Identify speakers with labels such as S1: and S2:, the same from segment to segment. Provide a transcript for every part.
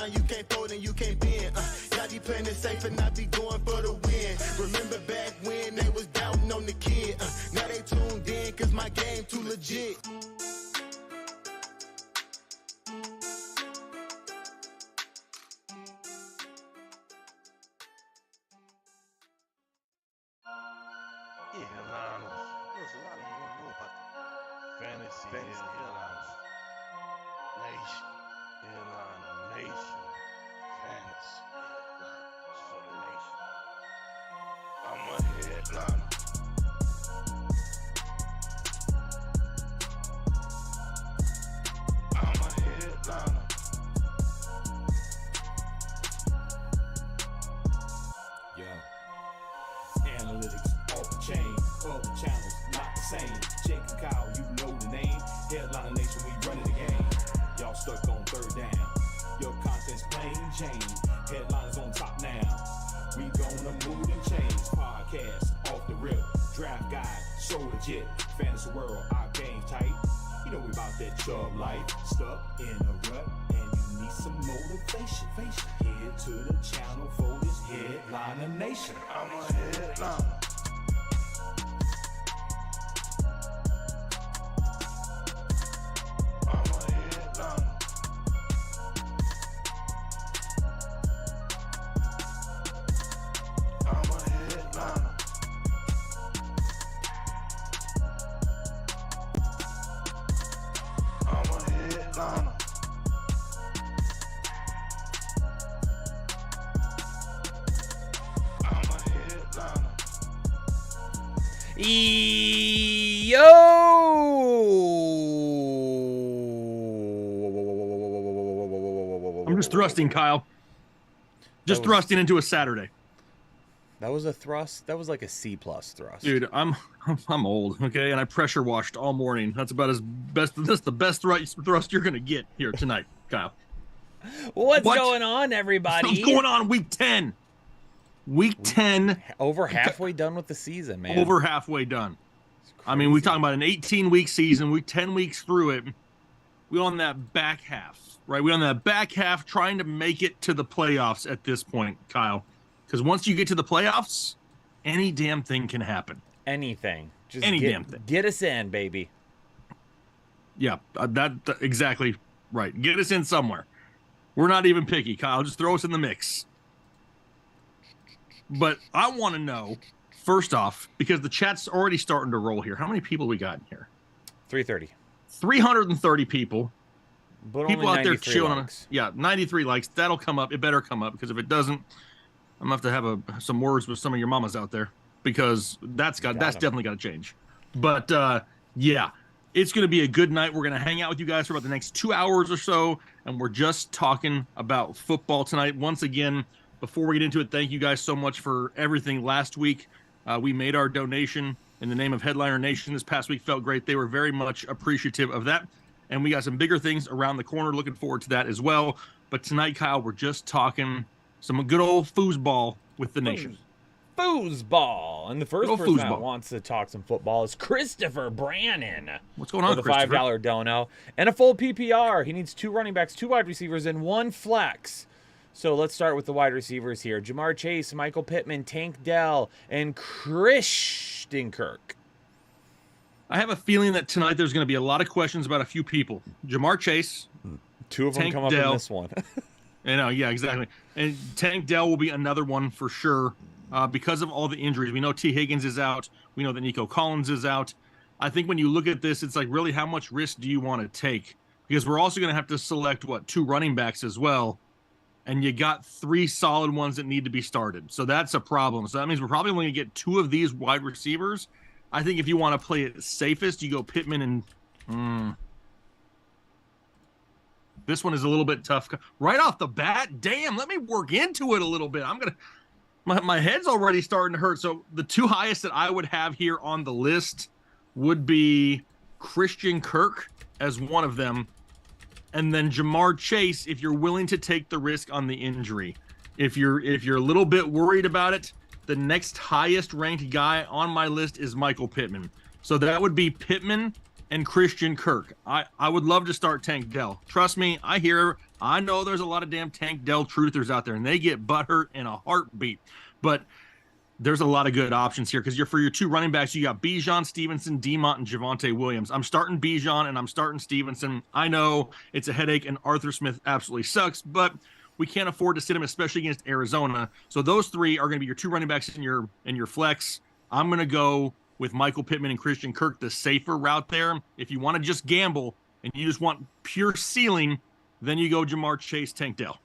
S1: line, you can't fold and you can't bend. Y'all be playing it safe and I be going for the win. Remember back when they was doubting on the kid. Now they tuned in cause my game too legit.
S2: Fantasy Headliners Nation. Headliner Nation. Fantasy Headliners for the nation. I'm a headliner. I'm a headliner.
S3: Yo. Analytics off the chain, all the channels not the same. Jake and Kyle, you know the name. Headliner Nation, we running the game. Y'all stuck on third down. Your content's plain Jane. Headliners on top now. We gonna move and change. Podcast off the rip. Draft guide, so legit. Fantasy world, our game tight. You know we about that chub life. Stuck in a rut and you need some motivation. Head to the channel for this Headliner Nation.
S2: I'm a headliner.
S4: I'm just thrusting, Kyle. Just thrusting into a Saturday.
S5: That was a thrust. That was like a C+ thrust.
S4: Dude, I'm old, okay, and I pressure washed all morning. That's about as best. That's the best thrust you're gonna get here tonight, Kyle.
S5: What's going on, everybody?
S4: What's going on? Week 10. Week 10.
S5: Over halfway done with the season, man.
S4: Over halfway done. I mean, we're talking about an 18-week season. We're 10 weeks through it. We're on that back half, right? We're on that back half trying to make it to the playoffs at this point, Kyle. Because once you get to the playoffs, any damn thing can happen.
S5: Anything. Just
S4: damn thing.
S5: Get us in, baby.
S4: Yeah, that exactly right. Get us in somewhere. We're not even picky, Kyle. Just throw us in the mix. But I want to know, first off, because the chat's already starting to roll here. How many people we got in here?
S5: 330.
S4: 330 people.
S5: But
S4: people
S5: only
S4: out there
S5: 93
S4: chilling.
S5: likes.
S4: Yeah, 93 likes. That'll come up. It better come up, because if it doesn't, I'm going to have to have some words with some of your mamas out there, because that's definitely got to change. But yeah, it's going to be a good night. We're going to hang out with you guys for about the next 2 hours or so, and we're just talking about football tonight. Once again, before we get into it, thank you guys so much for everything last week. We made our donation in the name of Headliner Nation this past week. Felt great. They were very much appreciative of that. And we got some bigger things around the corner. Looking forward to that as well. But tonight, Kyle, we're just talking some good old foosball with the nation.
S5: Foosball. And the first person that wants to talk some football is Christopher Brannon.
S4: What's going on,
S5: with a $5 dono and a full PPR. He needs 2 running backs, 2 wide receivers, and 1 flex. So let's start with the wide receivers here. Jamar Chase, Michael Pittman, Tank Dell, and Christian Kirk.
S4: I have a feeling that tonight there's going to be a lot of questions about a few people. Jamar Chase.
S5: 2 of them
S4: Tank
S5: come up
S4: Dell.
S5: in this one.
S4: I know, yeah, exactly. And Tank Dell will be another one for sure because of all the injuries. We know T. Higgins is out. We know that Nico Collins is out. I think when you look at this, it's like, really, how much risk do you want to take? Because we're also going to have to select, 2 running backs as well. And you got 3 solid ones that need to be started. So that's a problem. So that means we're probably only going to get 2 of these wide receivers. I think if you want to play it safest, you go Pittman and... This one is a little bit tough. Right off the bat, damn, let me work into it a little bit. My head's already starting to hurt. So the 2 highest that I would have here on the list would be Christian Kirk as one of them. And then Jamar Chase, if you're willing to take the risk on the injury. If you're a little bit worried about it, the next highest ranked guy on my list is Michael Pittman. So that would be Pittman and Christian Kirk. I would love to start Tank Dell. Trust me, I know there's a lot of damn Tank Dell truthers out there, and they get butthurt in a heartbeat. But there's a lot of good options here because for your two running backs, you got Bijan, Stevenson, Demont, and Javonte Williams. I'm starting Bijan and I'm starting Stevenson. I know it's a headache, and Arthur Smith absolutely sucks, but we can't afford to sit him, especially against Arizona. So those three are going to be your two running backs in your flex. I'm going to go with Michael Pittman and Christian Kirk, the safer route there. If you want to just gamble and you just want pure ceiling, then you go Jamar Chase, Tank Dell.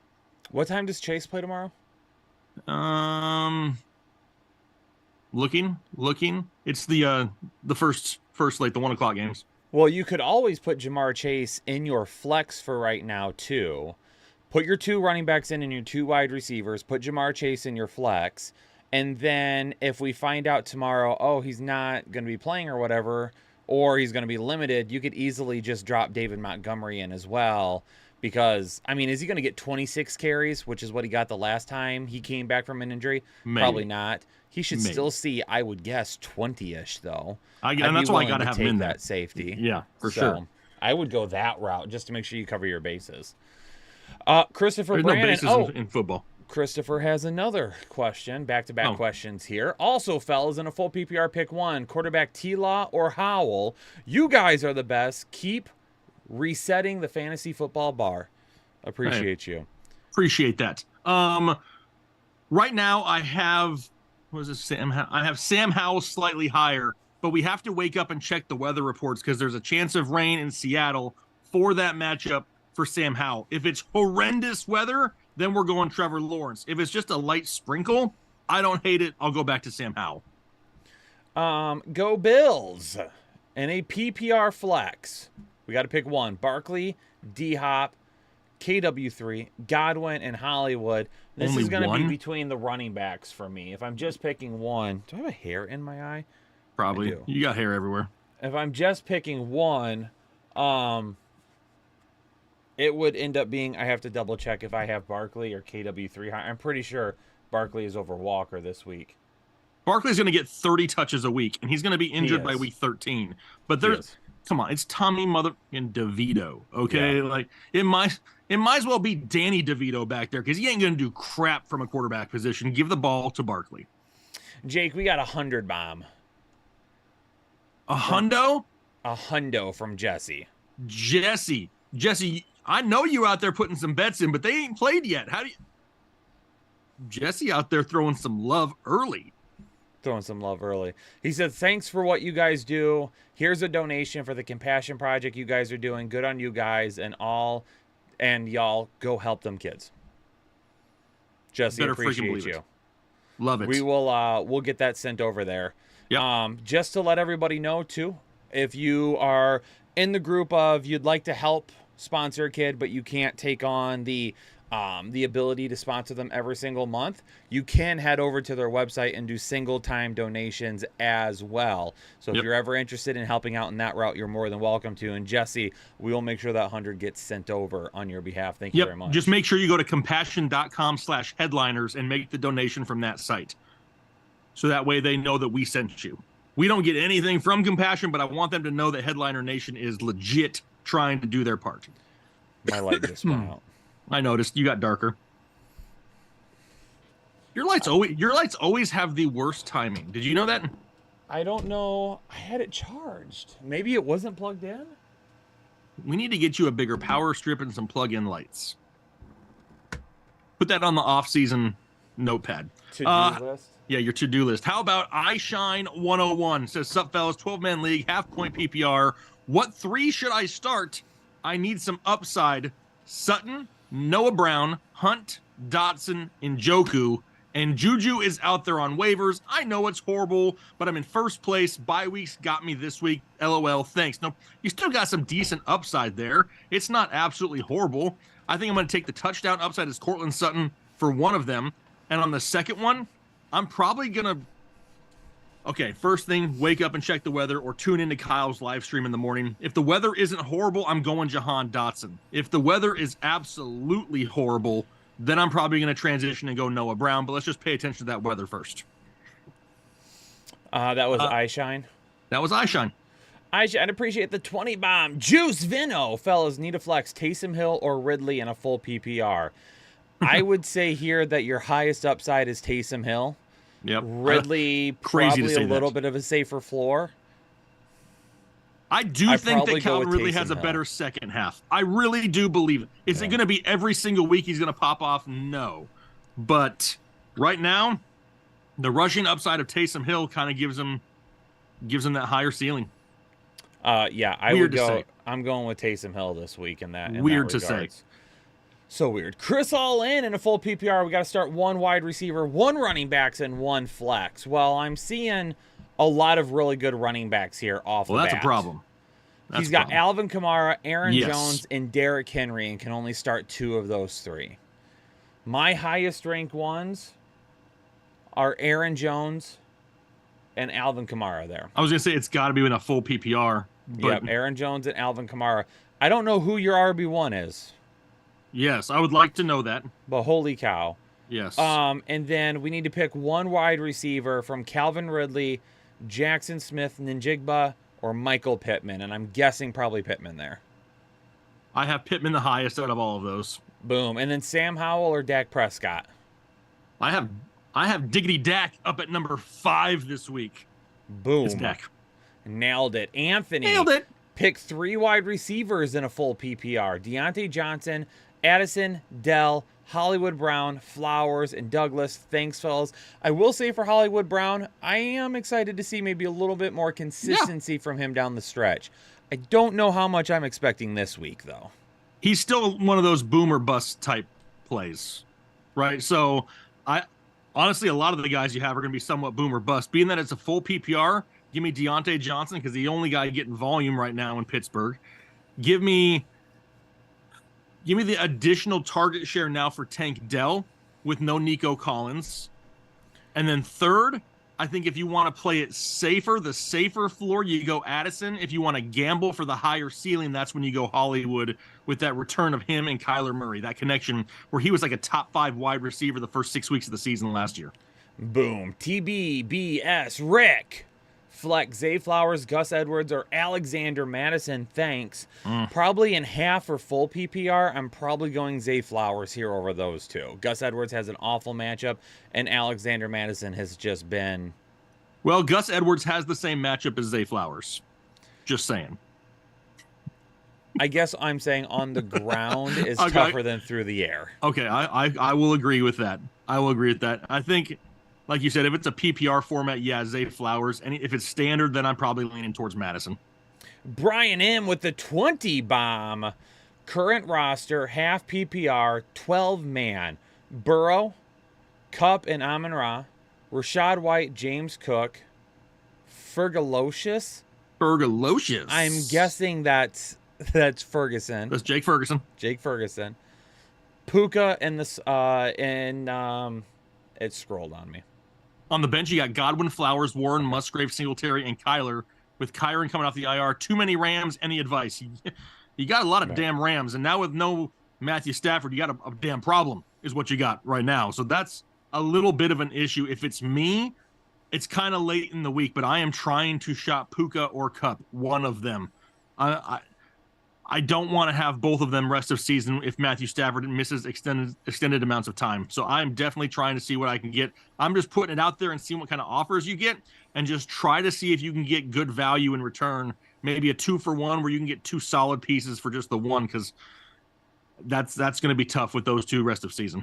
S5: What time does Chase play tomorrow?
S4: Looking. It's the first slate, the 1 o'clock games.
S5: Well, you could always put Jamar Chase in your flex for right now too. Put your two running backs in and your two wide receivers. Put Jamar Chase in your flex. And then if we find out tomorrow, oh, he's not going to be playing or whatever, or he's going to be limited, you could easily just drop David Montgomery in as well. Because, I mean, is he going to get 26 carries, which is what he got the last time he came back from an injury?
S4: Maybe.
S5: Probably not. He should still see, I would guess, 20-ish, though.
S4: And that's why I got to have him in
S5: that safety.
S4: Yeah, for sure.
S5: I would go that route just to make sure you cover your bases. Christopher
S4: There's
S5: Brandon.
S4: no bases in football.
S5: Christopher has another question. Back-to-back questions here. Also, fellas, in a full PPR, pick one. Quarterback T-Law or Howell. You guys are the best. Keep resetting the fantasy football bar. Appreciate you.
S4: Appreciate that. Right now I have I have Sam Howell slightly higher, but we have to wake up and check the weather reports because there's a chance of rain in Seattle for that matchup for Sam Howell. If it's horrendous weather, then we're going Trevor Lawrence. If it's just a light sprinkle, I don't hate it. I'll go back to Sam Howell.
S5: Go Bills. And a PPR flex. We got to pick one. Barkley, D-Hop, KW3, Godwin, and Hollywood. This
S4: Only
S5: is going to be
S4: one?
S5: between the running backs for me. If I'm just picking one. Do I have a hair in my eye?
S4: Probably.
S5: I do.
S4: You got hair everywhere.
S5: If I'm just picking one, it would end up being, I have to double check if I have Barkley or KW3. I'm pretty sure Barkley is over Walker this week.
S4: Barkley's going to get 30 touches a week, and he's going to be injured by week 13. But come on, it's Tommy motherfucking DeVito, okay? Yeah. Like it might as well be Danny DeVito back there because he ain't going to do crap from a quarterback position. Give the ball to Barkley.
S5: Jake, we got 100 bomb.
S4: A hundo?
S5: A hundo from Jesse.
S4: Jesse, I know you out there putting some bets in, but they ain't played yet. How do you? Jesse out there throwing some love early.
S5: He said, thanks for what you guys do. Here's a donation for the Compassion Project you guys are doing. Good on you guys and y'all go help them kids. Jesse, appreciate you.
S4: Love it.
S5: We will we'll get that sent over there.
S4: Yep.
S5: Just to let everybody know too, if you are in the group of you'd like to help sponsor a kid, but you can't take on the ability to sponsor them every single month, you can head over to their website and do single time donations as well. So if you're ever interested in helping out in that route, you're more than welcome to. And Jesse, we will make sure that 100 gets sent over on your behalf. Thank you very much.
S4: Just make sure you go to compassion.com/headliners and make the donation from that site. So that way they know that we sent you. We don't get anything from Compassion, but I want them to know that Headliner Nation is legit trying to do their part.
S5: My light just went out.
S4: I noticed you got darker. Your lights always have the worst timing. Did you know that?
S5: I don't know. I had it charged. Maybe it wasn't plugged in.
S4: We need to get you a bigger power strip and some plug-in lights. Put that on the off-season notepad.
S5: To-do list?
S4: Yeah, your to-do list. How about iShine 101? Says, sup, fellas, 12-man league, half-point PPR. What three should I start? I need some upside. Sutton, Noah Brown, Hunt, Dotson, and Njoku. And Juju is out there on waivers. I know it's horrible, but I'm in first place. Bye weeks got me this week. LOL, thanks. No, you still got some decent upside there. It's not absolutely horrible. I think I'm going to take the touchdown upside as Cortland Sutton for one of them. And on the second one, I'm probably going to... Okay, first thing, wake up and check the weather or tune into Kyle's live stream in the morning. If the weather isn't horrible, I'm going Jahan Dotson. If the weather is absolutely horrible, then I'm probably going to transition and go Noah Brown. But let's just pay attention to that weather first.
S5: That was iShine.
S4: That was iShine.
S5: I'd appreciate the 20 bomb. Juice Vino. Fellas, need a flex Taysom Hill or Ridley in a full PPR. I would say here that your highest upside is Taysom Hill.
S4: Yep.
S5: Ridley,
S4: Crazy to
S5: probably
S4: say
S5: a little
S4: that.
S5: bit of a safer floor.
S4: I do
S5: I'd
S4: think
S5: probably
S4: that
S5: go
S4: Calvin
S5: with
S4: Ridley has
S5: Taysom
S4: a
S5: Hill.
S4: better second half. I really do believe it. Is it going to be every single week he's going to pop off? No. But right now, the rushing upside of Taysom Hill kind of gives him that higher ceiling.
S5: Yeah, I
S4: Weird
S5: would
S4: to
S5: go.
S4: say.
S5: I'm going with Taysom Hill this week in that.
S4: Weird to say.
S5: regards. So weird. Chris all in a full PPR. We got to start one wide receiver, one running backs, and one flex. Well, I'm seeing a lot of really good running backs here off
S4: Well,
S5: the
S4: that's
S5: bat.
S4: a problem.
S5: He's got Alvin Kamara, Aaron
S4: Yes.
S5: Jones, and Derrick Henry, and can only start 2 of those 3. My highest ranked ones are Aaron Jones and Alvin Kamara there.
S4: I was going to say it's got to be in a full PPR. But
S5: Yep, Aaron Jones and Alvin Kamara. I don't know who your RB1 is,
S4: yes, I would like to know that.
S5: but holy cow.
S4: Yes.
S5: And then we need to pick one wide receiver from Calvin Ridley, Jackson Smith, Njigba, or Michael Pittman. And I'm guessing probably Pittman there.
S4: I have Pittman the highest out of all of those.
S5: Boom. And then Sam Howell or Dak Prescott.
S4: I have Diggity Dak up at number 5 this week.
S5: Boom.
S4: It's Dak.
S5: Nailed it. Anthony.
S4: Nailed it.
S5: Pick 3 wide receivers in a full PPR. Deontay Johnson, Addison, Dell, Hollywood Brown, Flowers, and Douglas. Thanks, fellas. I will say for Hollywood Brown, I am excited to see maybe a little bit more consistency from him down the stretch. I don't know how much I'm expecting this week, though.
S4: He's still one of those boomer bust type plays, right? So honestly, a lot of the guys you have are going to be somewhat boomer bust. Being that it's a full PPR, give me Deontay Johnson because the only guy getting volume right now in Pittsburgh. Give me the additional target share now for Tank Dell with no Nico Collins. And then third, I think if you want to play it safer, the safer floor, you go Addison. If you want to gamble for the higher ceiling, that's when you go Hollywood with that return of him and Kyler Murray, that connection where he was like a top 5 wide receiver the first 6 weeks of the season last year.
S5: Boom. TBBS. Rick. Flex Zay Flowers, Gus Edwards, or Alexander Madison. Thanks. Probably in half or full PPR, I'm probably going Zay Flowers here over those 2. Gus Edwards has an awful matchup, and Alexander Madison has just been...
S4: Well, Gus Edwards has the same matchup as Zay Flowers. Just saying.
S5: I guess I'm saying on the ground is
S4: Okay.
S5: tougher than through the air.
S4: Okay, I will agree with that. I will agree with that. I think, like you said, if it's a PPR format, yeah, Zay Flowers. And if it's standard, then I'm probably leaning towards Madison.
S5: Brian M. with the 20 bomb. Current roster, half PPR, 12-man. Burrow, Kupp, and Amon-Ra. Rashad White, James Cook. Fergalocious.
S4: Fergalocious.
S5: I'm guessing that's Ferguson.
S4: That's Jake Ferguson.
S5: Jake Ferguson. Puka and this it scrolled on me.
S4: On the bench, you got Godwin, Flowers, Warren, Musgrave, Singletary, and Kyler. With Kyron coming off the IR, too many Rams. Any advice? You got a lot of damn Rams, and now with no Matthew Stafford, you got a damn problem. Is what you got right now. So that's a little bit of an issue. If it's me, it's kind of late in the week, but I am trying to shop Puka or Kupp, one of them. I don't want to have both of them rest of season if Matthew Stafford misses extended amounts of time. So I'm definitely trying to see what I can get. I'm just putting it out there and seeing what kind of offers you get and just try to see if you can get good value in return. Maybe a 2-for-1 where you can get 2 solid pieces for just the one, because that's going to be tough with those 2 rest of season.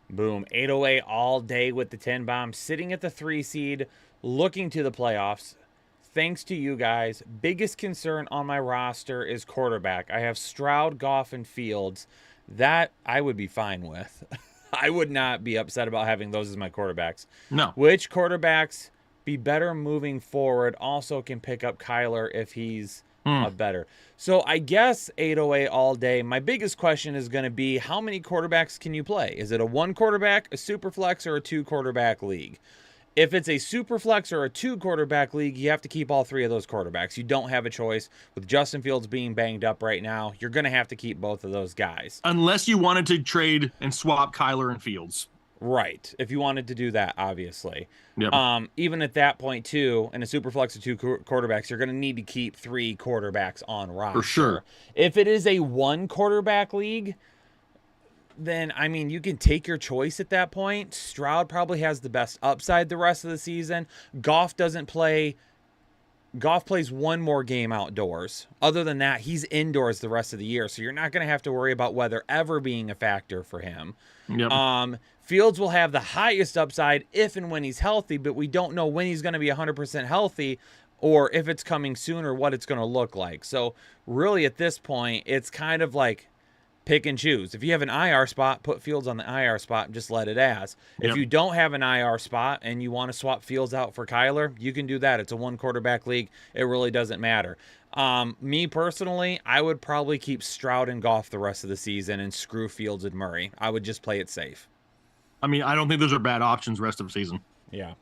S5: Boom. 808 all day with the 10 bomb, sitting at the 3 seed, looking to the playoffs. Thanks to you guys. Biggest concern on my roster is quarterback. I have Stroud, Goff, and Fields. That I would be fine with. I would not be upset about having those as my quarterbacks.
S4: No.
S5: Which quarterbacks be better moving forward also can pick up Kyler if he's better. So I guess 808 all day. My biggest question is going to be, how many quarterbacks can you play? Is it a 1 quarterback, a super flex, or a 2 quarterback league? If it's a super flex or a 2 quarterback league, you have to keep all 3 of those quarterbacks. You don't have a choice. With Justin Fields being banged up right now, you're going to have to keep both of those guys.
S4: Unless you wanted to trade and swap Kyler and Fields.
S5: Right. If you wanted to do that, obviously.
S4: Yep.
S5: Even at that point, too, in a super flex of 2 quarterbacks, you're going to need to keep 3 quarterbacks on roster.
S4: For sure.
S5: If it is a 1 quarterback league, then, I mean, you can take your choice at that point. Stroud probably has the best upside the rest of the season. Goff plays 1 more game outdoors. Other than that, he's indoors the rest of the year, so you're not going to have to worry about weather ever being a factor for him.
S4: Yep.
S5: Fields will have the highest upside if and when he's healthy, but we don't know when he's going to be 100% healthy or if it's coming soon or what it's going to look like. So really at this point, it's kind of like pick and choose. If you have an IR spot, put Fields on the IR spot and just let it as. If you don't have an IR spot and you want to swap Fields out for Kyler, you can do that. It's a 1 quarterback league. It really doesn't matter. Me personally, I would probably keep Stroud and Goff the rest of the season and screw Fields and Murray. I would just play it safe.
S4: I mean, I don't think those are bad options rest of the season.
S5: Yeah.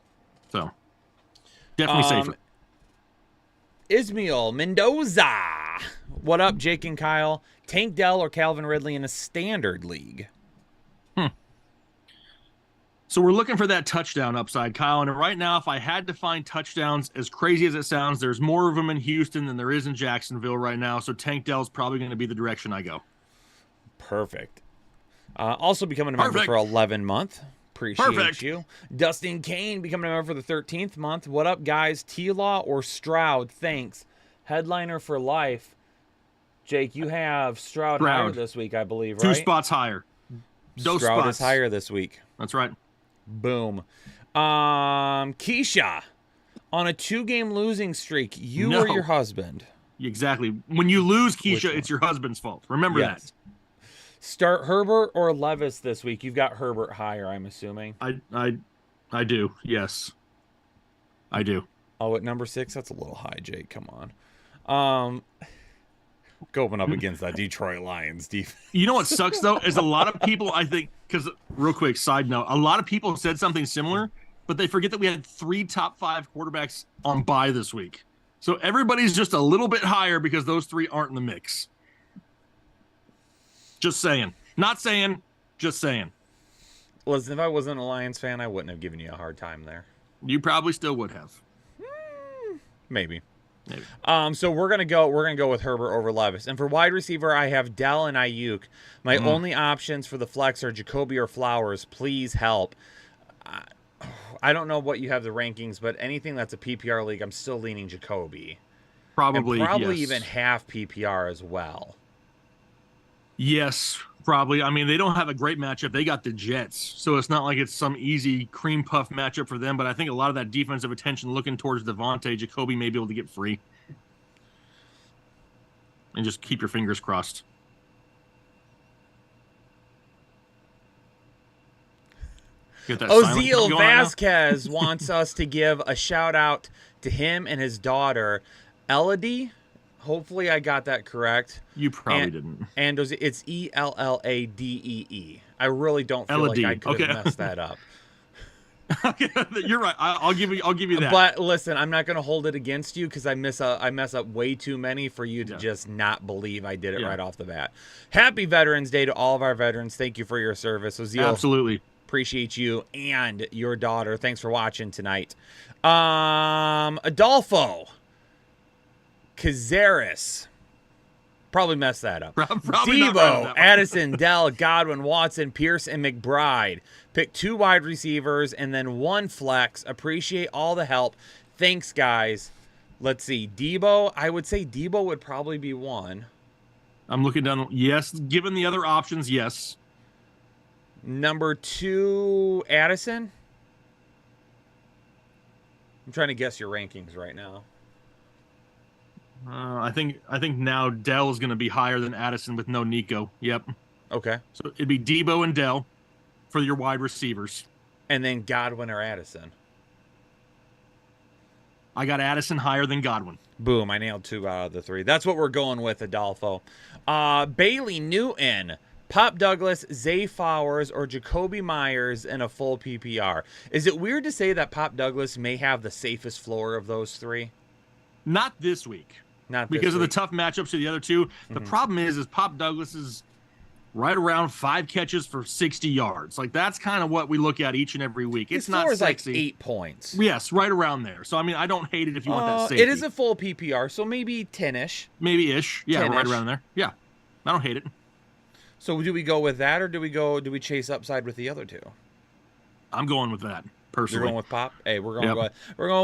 S4: So definitely safer.
S5: Ismael Mendoza. What up, Jake and Kyle? Tank Dell or Calvin Ridley in a standard league?
S4: So we're looking for that touchdown upside, Kyle. And right now, if I had to find touchdowns, as crazy as it sounds, there's more of them in Houston than there is in Jacksonville right now. So Tank Dell's probably going to be the direction I go.
S5: Perfect. Also becoming a member for 11 month. Appreciate you. Dustin Kane becoming a member for the 13th month. What up, guys? T-Law or Stroud? Thanks. Headliner for life. Jake, you have Stroud higher this week, I believe, right?
S4: 2 spots higher.
S5: Stroud is higher this week.
S4: That's right.
S5: Boom. Keisha, on a 2-game losing streak, you or your husband?
S4: Exactly. When you lose, Keisha, it's your husband's fault. Remember that.
S5: Start Herbert or Levis this week. You've got Herbert higher, I'm assuming.
S4: I do. Yes. I do.
S5: Oh, at number 6? That's a little high, Jake. Come on. Going up against that Detroit Lions defense.
S4: You know what sucks, though, is a lot of people, I think, because, real quick, side note, a lot of people said something similar, but they forget that we had 3 top 5 quarterbacks on bye this week. So everybody's just a little bit higher because those 3 aren't in the mix. Just saying. Not saying, just saying.
S5: Listen, if I wasn't a Lions fan, I wouldn't have given you a hard time there.
S4: You probably still would have.
S5: Maybe. So we're gonna go with Herbert over Levis. And for wide receiver, I have Dell and Ayuk. My only options for the flex are Jacoby or Flowers. Please help. I don't know what you have the rankings, but anything that's a PPR league, I'm still leaning Jacoby.
S4: Probably yes.
S5: Even half PPR as well.
S4: Yes, probably. I mean, they don't have a great matchup. They got the Jets, so it's not like it's some easy cream puff matchup for them. But I think a lot of that defensive attention looking towards Devontae, Jacoby may be able to get free. And just keep your fingers crossed.
S5: Ozil Vasquez wants us to give a shout out to him and his daughter, Elodie. Hopefully I got that correct.
S4: You probably didn't.
S5: And it's Elladee. I really don't feel like I could have messed that up.
S4: Okay, you're right. I'll give you that.
S5: But listen, I'm not going to hold it against you because I mess up way too many for you to just not believe I did it right off the bat. Happy Veterans Day to all of our veterans. Thank you for your service, Ozil.
S4: Absolutely.
S5: Appreciate you and your daughter. Thanks for watching tonight. Adolfo Cazares. Probably messed that up. Debo, Addison, Dell, Godwin, Watson, Pierce, and McBride. Pick 2 wide receivers and then 1 flex. Appreciate all the help. Thanks, guys. Let's see. Debo, I would say Debo would probably be 1.
S4: I'm looking down. Yes, given the other options, yes.
S5: Number 2, Addison. I'm trying to guess your rankings right now.
S4: I think now Dell is going to be higher than Addison with no Nico. Yep.
S5: Okay.
S4: So it'd be Debo and Dell for your wide receivers.
S5: And then Godwin or Addison.
S4: I got Addison higher than Godwin.
S5: Boom. I nailed 2 out of the 3. That's what we're going with, Adolfo. Bailey Newton, Pop Douglas, Zay Flowers, or Jacoby Myers in a full PPR. Is it weird to say that Pop Douglas may have the safest floor of those 3?
S4: Not this week. Because of the tough matchups to the other 2. The problem is Pop Douglas is right around 5 catches for 60 yards. Like, that's kind of what we look at each and every week.
S5: His
S4: It's not
S5: floor is like
S4: sexy.
S5: 8 points.
S4: Yes, right around there. So, I mean, I don't hate it if you want that safety.
S5: It is a full PPR, so maybe 10-ish.
S4: Maybe ish. Yeah,
S5: 10-ish.
S4: right around there. Yeah. I don't hate it.
S5: So do we go with that, or do we chase upside with the other two?
S4: I'm going with that, personally.
S5: You're going with Pop? Hey, we're going
S4: Yep.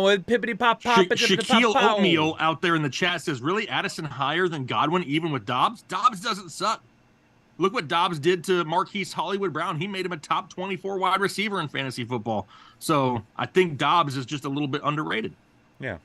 S5: with Pippity Pop Pop.
S4: Shaquille Oatmeal out there in the chat says, really, Addison higher than Godwin, even with Dobbs? Dobbs doesn't suck. Look what Dobbs did to Marquise Hollywood Brown. He made him a top 24 wide receiver in fantasy football. So I think Dobbs is just a little bit underrated.
S5: Yeah.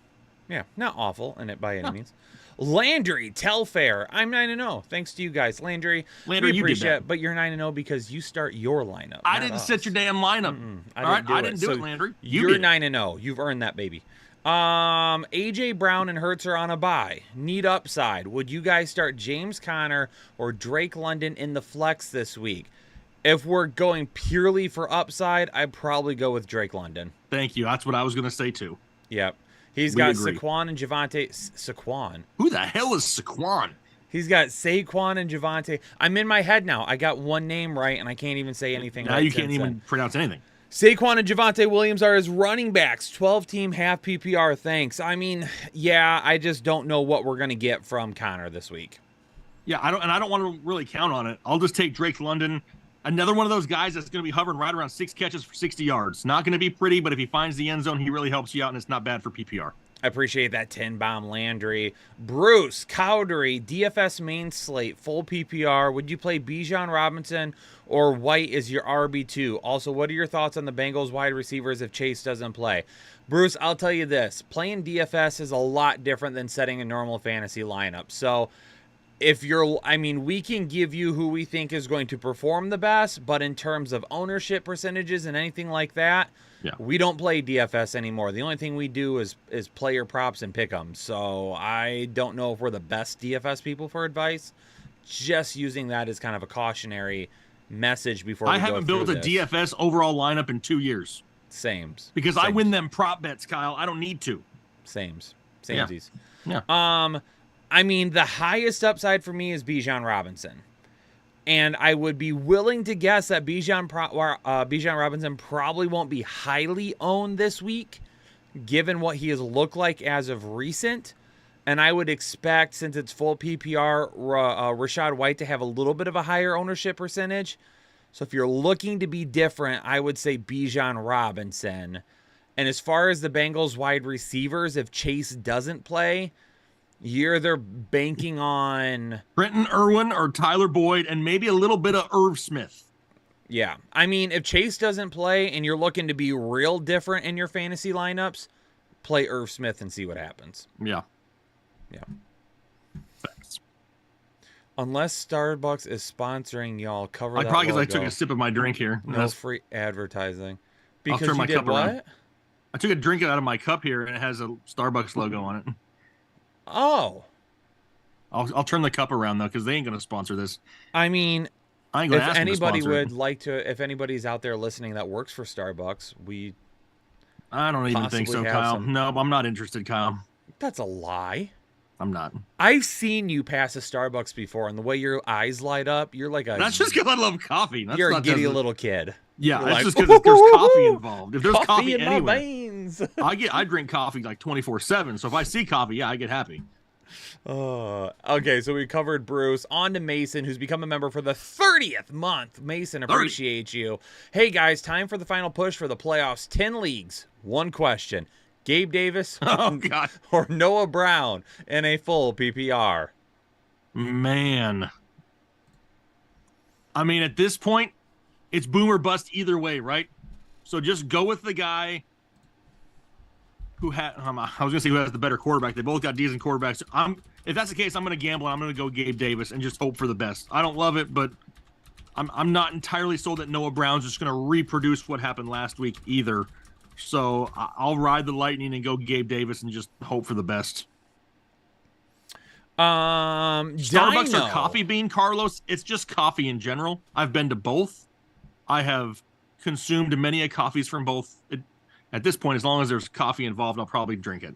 S5: Yeah. Not awful in it by any means. Landry, Telfair. I'm 9-0. Thanks to you guys. Landry, we
S4: You did
S5: appreciate
S4: that.
S5: it, but you're 9-0 because you start your lineup.
S4: I
S5: not
S4: didn't
S5: us.
S4: set your damn lineup. I didn't do it, Landry. You
S5: You're
S4: did.
S5: 9-0. You've earned that, baby. AJ Brown and Hurts are on a bye. Need upside. Would you guys start James Conner or Drake London in the flex this week? If we're going purely for upside, I'd probably go with Drake London.
S4: Thank you. That's what I was going to say, too.
S5: Yep. He's
S4: We
S5: got
S4: agree.
S5: Saquon and Javante. Saquon.
S4: Who the hell is Saquon?
S5: He's got Saquon and Javante. I'm in my head now. I got one name right, and I can't even say anything
S4: Now
S5: right
S4: you
S5: since
S4: can't even
S5: then.
S4: pronounce anything.
S5: Saquon and Javante Williams are his running backs. 12-team half PPR. Thanks. I mean, yeah, I just don't know what we're going to get from Connor this week.
S4: Yeah, I don't want to really count on it. I'll just take Drake London. Another one of those guys that's going to be hovering right around 6 catches for 60 yards. Not going to be pretty, but if he finds the end zone, he really helps you out, and it's not bad for PPR.
S5: I appreciate that 10-bomb Landry. Bruce, Cowdery, DFS main slate, full PPR. Would you play Bijan Robinson or White as your RB2? Also, what are your thoughts on the Bengals wide receivers if Chase doesn't play? Bruce, I'll tell you this. Playing DFS is a lot different than setting a normal fantasy lineup. So we can give you who we think is going to perform the best, but in terms of ownership percentages and anything like that,
S4: Yeah.
S5: we don't play DFS anymore. The only thing we do is player props and pick them. So I don't know if we're the best DFS people for advice. Just using that as kind of a cautionary message before we
S4: I
S5: go
S4: haven't built
S5: through
S4: a
S5: this.
S4: DFS overall lineup in 2 years
S5: Sames.
S4: because I
S5: Sames.
S4: win them prop bets, Kyle. I don't need to.
S5: Sames.
S4: Yeah.
S5: Samesies.
S4: Yeah.
S5: I mean, the highest upside for me is Bijan Robinson. And I would be willing to guess that Bijan Robinson probably won't be highly owned this week, given what he has looked like as of recent. And I would expect, since it's full PPR, Rachaad White to have a little bit of a higher ownership percentage. So if you're looking to be different, I would say Bijan Robinson. And as far as the Bengals wide receivers, if Chase doesn't play, you're either banking on...
S4: Brenton Irwin or Tyler Boyd and maybe a little bit of Irv Smith.
S5: Yeah. I mean, if Chase doesn't play and you're looking to be real different in your fantasy lineups, play Irv Smith and see what happens.
S4: Yeah.
S5: Yeah. Unless Starbucks is sponsoring y'all, cover that
S4: Probably because I
S5: logo.
S4: took a sip of my drink here.
S5: No free advertising.
S4: I'll
S5: Because
S4: turn
S5: you
S4: my
S5: did
S4: cup
S5: what?
S4: around. I took a drink out of my cup here and it has a Starbucks logo on it.
S5: Oh.
S4: I'll turn the cup around though because they ain't gonna sponsor this.
S5: I mean,
S4: I ain't gonna
S5: if
S4: ask them to
S5: anybody
S4: sponsor it.
S5: would like to, if anybody's out there listening that works for Starbucks,
S4: I don't even think so,
S5: possibly have
S4: Kyle.
S5: some-
S4: No, I'm not interested, Kyle.
S5: that's a lie.
S4: I'm not.
S5: I've seen you pass a Starbucks before, and the way your eyes light up, you're like a
S4: That's just because I love coffee. That's
S5: you're a
S4: not
S5: giddy
S4: just-
S5: little kid.
S4: Yeah,
S5: You're
S4: that's
S5: like,
S4: just because there's coffee involved. If there's coffee,
S5: in my
S4: anywhere,
S5: veins.
S4: I drink coffee like 24/7. So if I see coffee, yeah, I get happy.
S5: Okay, so we covered Bruce. On to Mason, who's become a member for the 30th month. Mason, appreciate you. Hey, guys, time for the final push for the playoffs. 10 leagues. One question. Gabe Davis
S4: Oh God,
S5: or Noah Brown in a full PPR?
S4: man. I mean, at this point, it's boom or bust either way, right? So just go with the guy who had. I was gonna say who has the better quarterback. They both got decent quarterbacks. If that's the case, I'm gonna gamble. I'm gonna go Gabe Davis and just hope for the best. I don't love it, but I'm not entirely sold that Noah Brown's just gonna reproduce what happened last week either. So I'll ride the lightning and go Gabe Davis and just hope for the best. Starbucks
S5: Dino.
S4: or Coffee Bean, Carlos? It's just coffee in general. I've been to both. I have consumed many a coffees from both. At this point, as long as there's coffee involved, I'll probably drink it.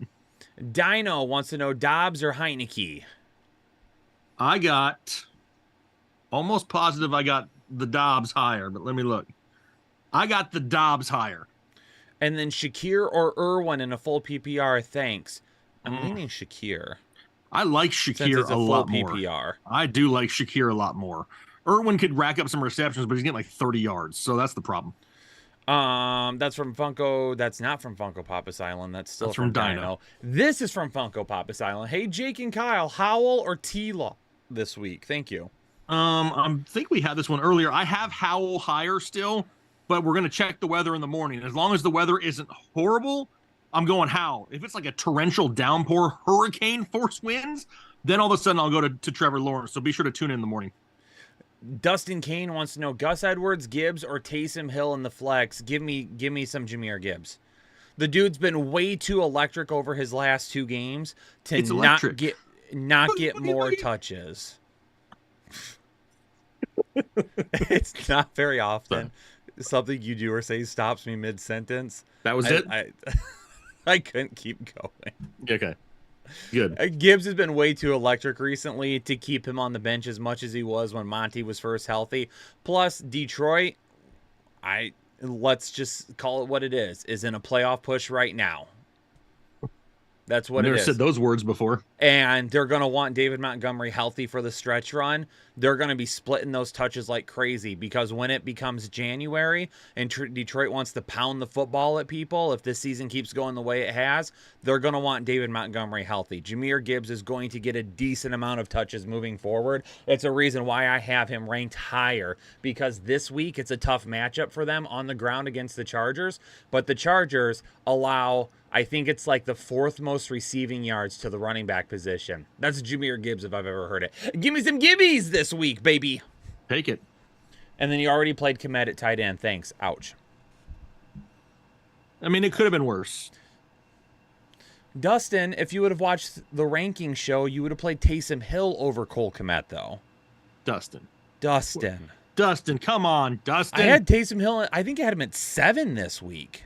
S5: Dino wants to know Dobbs or Heineke.
S4: I got almost positive I got the Dobbs higher, but let me look. I got the Dobbs higher.
S5: And then Shakir or Irwin in a full PPR, thanks. I'm leaning Shakir.
S4: I like
S5: Since
S4: Shakir
S5: it's
S4: a lot more.
S5: PPR.
S4: I do like Shakir a lot more. Irwin could rack up some receptions, but he's getting like 30 yards, so that's the problem.
S5: That's from Funko. That's not from Funko Pop Asylum. That's still
S4: That's
S5: from
S4: from
S5: Dino.
S4: Dino.
S5: This is from Funko Pop Asylum. Hey, Jake and Kyle, Howell or Tila this week? Thank you.
S4: I think we had this one earlier. I have Howell higher still, but we're gonna check the weather in the morning. As long as the weather isn't horrible, I'm going Howell. If it's like a torrential downpour, hurricane force winds, then all of a sudden I'll go to Trevor Lawrence. So be sure to tune in the morning.
S5: Dustin Kane wants to know Gus Edwards, Gibbs, or Taysom Hill in the flex. Give me some Jahmyr Gibbs. The dude's been way too electric over his last 2 games to
S4: It's
S5: not
S4: electric.
S5: get
S4: What do you
S5: more
S4: mean?
S5: touches. It's not very often something you do or say stops me mid-sentence.
S4: That was it?
S5: I couldn't keep going.
S4: Okay. Good.
S5: Gibbs has been way too electric recently to keep him on the bench as much as he was when Monty was first healthy. Plus, Detroit, let's just call it what it is in a playoff push right now. That's what it
S4: Never
S5: is.
S4: said those words before.
S5: And they're going to want David Montgomery healthy for the stretch run. They're going to be splitting those touches like crazy because when it becomes January and Detroit wants to pound the football at people, if this season keeps going the way it has, they're going to want David Montgomery healthy. Jahmyr Gibbs is going to get a decent amount of touches moving forward. It's a reason why I have him ranked higher because this week it's a tough matchup for them on the ground against the Chargers. But the Chargers allow, I think it's like the 4th most receiving yards to the running back position. That's Jahmyr Gibbs if I've ever heard it. Give me some Gibbies this week, baby.
S4: Take it.
S5: And then you already played Kmet at tight end. Thanks. Ouch.
S4: I mean, it could have been worse.
S5: Dustin, if you would have watched the ranking show, you would have played Taysom Hill over Cole Kmet, though.
S4: Dustin, come on, Dustin.
S5: I had Taysom Hill. I think I had him at 7 this week.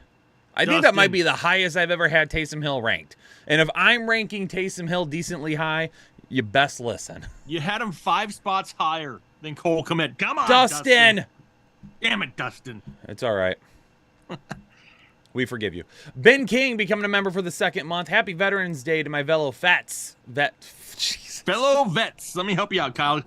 S5: I think that might be the highest I've ever had Taysom Hill ranked. And if I'm ranking Taysom Hill decently high, you best listen.
S4: You had him 5 spots higher than Cole Kmet. Come on,
S5: Dustin.
S4: Damn it, Dustin.
S5: It's all right. We forgive you. Ben King becoming a member for the 2nd month. Happy Veterans Day to my fellow vets.
S4: Fellow vets, let me help you out, Kyle.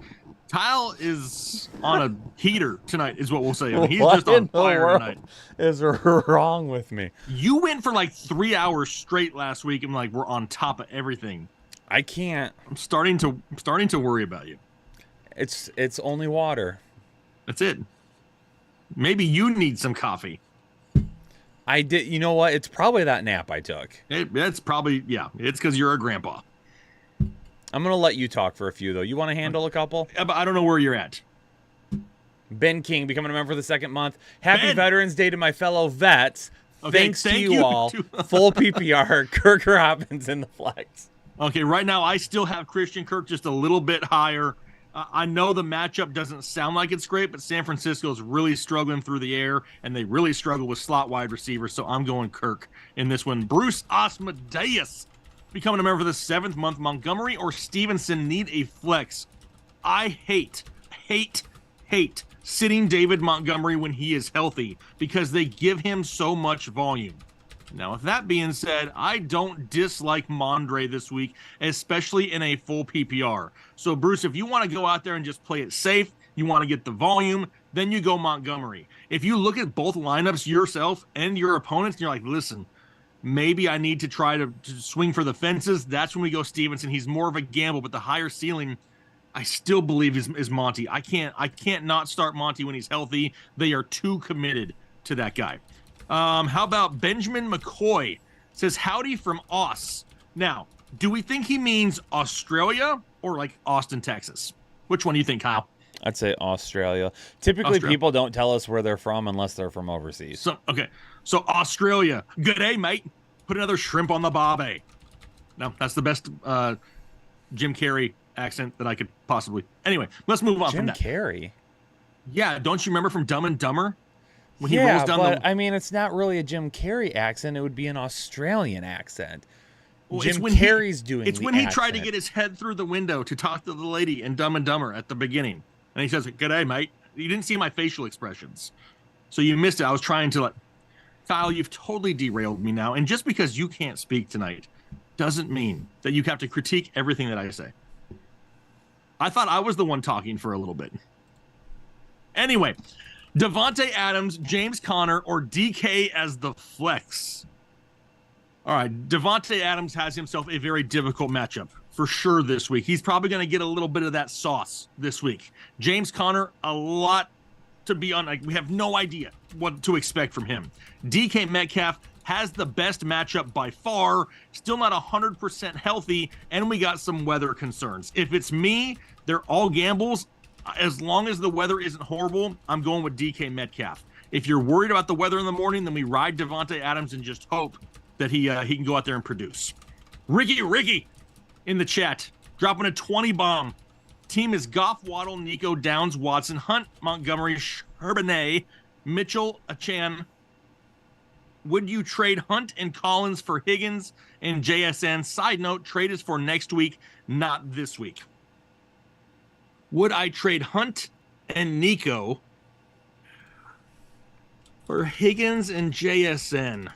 S4: Kyle is on a heater tonight, is what we'll say. I mean, he's just on fire tonight.
S5: Is wrong with me?
S4: You went for like 3 hours straight last week, and like we're on top of everything.
S5: I can't.
S4: I'm starting to worry about you.
S5: It's only water.
S4: That's it. Maybe you need some coffee.
S5: I did. You know what? It's probably that nap I took.
S4: It's probably, yeah. It's because you're a grandpa.
S5: I'm going to let you talk for a few, though. You want to handle a couple?
S4: But I don't know where you're at.
S5: Ben King becoming a member for the 2nd month. Happy
S4: Ben.
S5: Veterans Day to my fellow vets.
S4: Okay,
S5: Thanks to
S4: thank
S5: you
S4: you
S5: all.
S4: to-
S5: Full PPR. Kirk Robbins in the flex.
S4: Okay, right now I still have Christian Kirk just a little bit higher. I know the matchup doesn't sound like it's great, but San Francisco is really struggling through the air, and they really struggle with slot wide receivers, so I'm going Kirk in this one. Bruce Osmodeus becoming a member for the 7th month. Montgomery or Stevenson need a flex. I hate sitting David Montgomery when he is healthy because they give him so much volume. Now, with that being said, I don't dislike Mondre this week, especially in a full PPR. So, Bruce, if you want to go out there and just play it safe, you want to get the volume, then you go Montgomery. If you look at both lineups yourself and your opponents, and you're like, listen, maybe I need to try to swing for the fences, that's when we go Stevenson. He's more of a gamble, but the higher ceiling, I still believe is Monty. I can't not start Monty when he's healthy. They are too committed to that guy. How about Benjamin McCoy? Says howdy from Aus. Now, do we think he means Australia or like Austin, Texas? Which one do you think, Kyle?
S5: I'd say Australia. Typically, people don't tell us where they're from unless they're from overseas.
S4: So Australia. Good day, mate. Put another shrimp on the barbie. No, that's the best Jim Carrey accent that I could possibly. Anyway, let's move on from that.
S5: Jim Carrey?
S4: Yeah, don't you remember from Dumb and Dumber? When he
S5: Yeah,
S4: rolls down
S5: but I mean, it's not really a Jim Carrey accent. It would be an Australian accent. Jim Carrey's doing
S4: It's
S5: the
S4: when he tried to
S5: accent.
S4: get his head through the window to talk to the lady in Dumb and Dumber at the beginning. And he says, "Good day, mate." You didn't see my facial expressions, so you missed it. I was trying to like, Kyle, you've totally derailed me now. And just because you can't speak tonight doesn't mean that you have to critique everything that I say. I thought I was the one talking for a little bit. Anyway, Davante Adams, James Conner, or DK as the flex. All right, Davante Adams has himself a very difficult matchup for sure this week. He's probably going to get a little bit of that sauce this week. James Conner, a lot to be on. Like, we have no idea what to expect from him. DK Metcalf has the best matchup by far, still not 100% healthy, and we got some weather concerns. If it's me, they're all gambles. As long as the weather isn't horrible, I'm going with DK Metcalf. If you're worried about the weather in the morning, then we ride Davante Adams and just hope that he can go out there and produce. Ricky in the chat, dropping a 20 bomb. Team is Goff, Waddle, Nico, Downs, Watson, Hunt, Montgomery, Charbonnet, Mitchell, Achan. Would you trade Hunt and Collins for Higgins and JSN? Side note, trade is for next week, not this week. Would I trade Hunt and Nico for Higgins and JSN?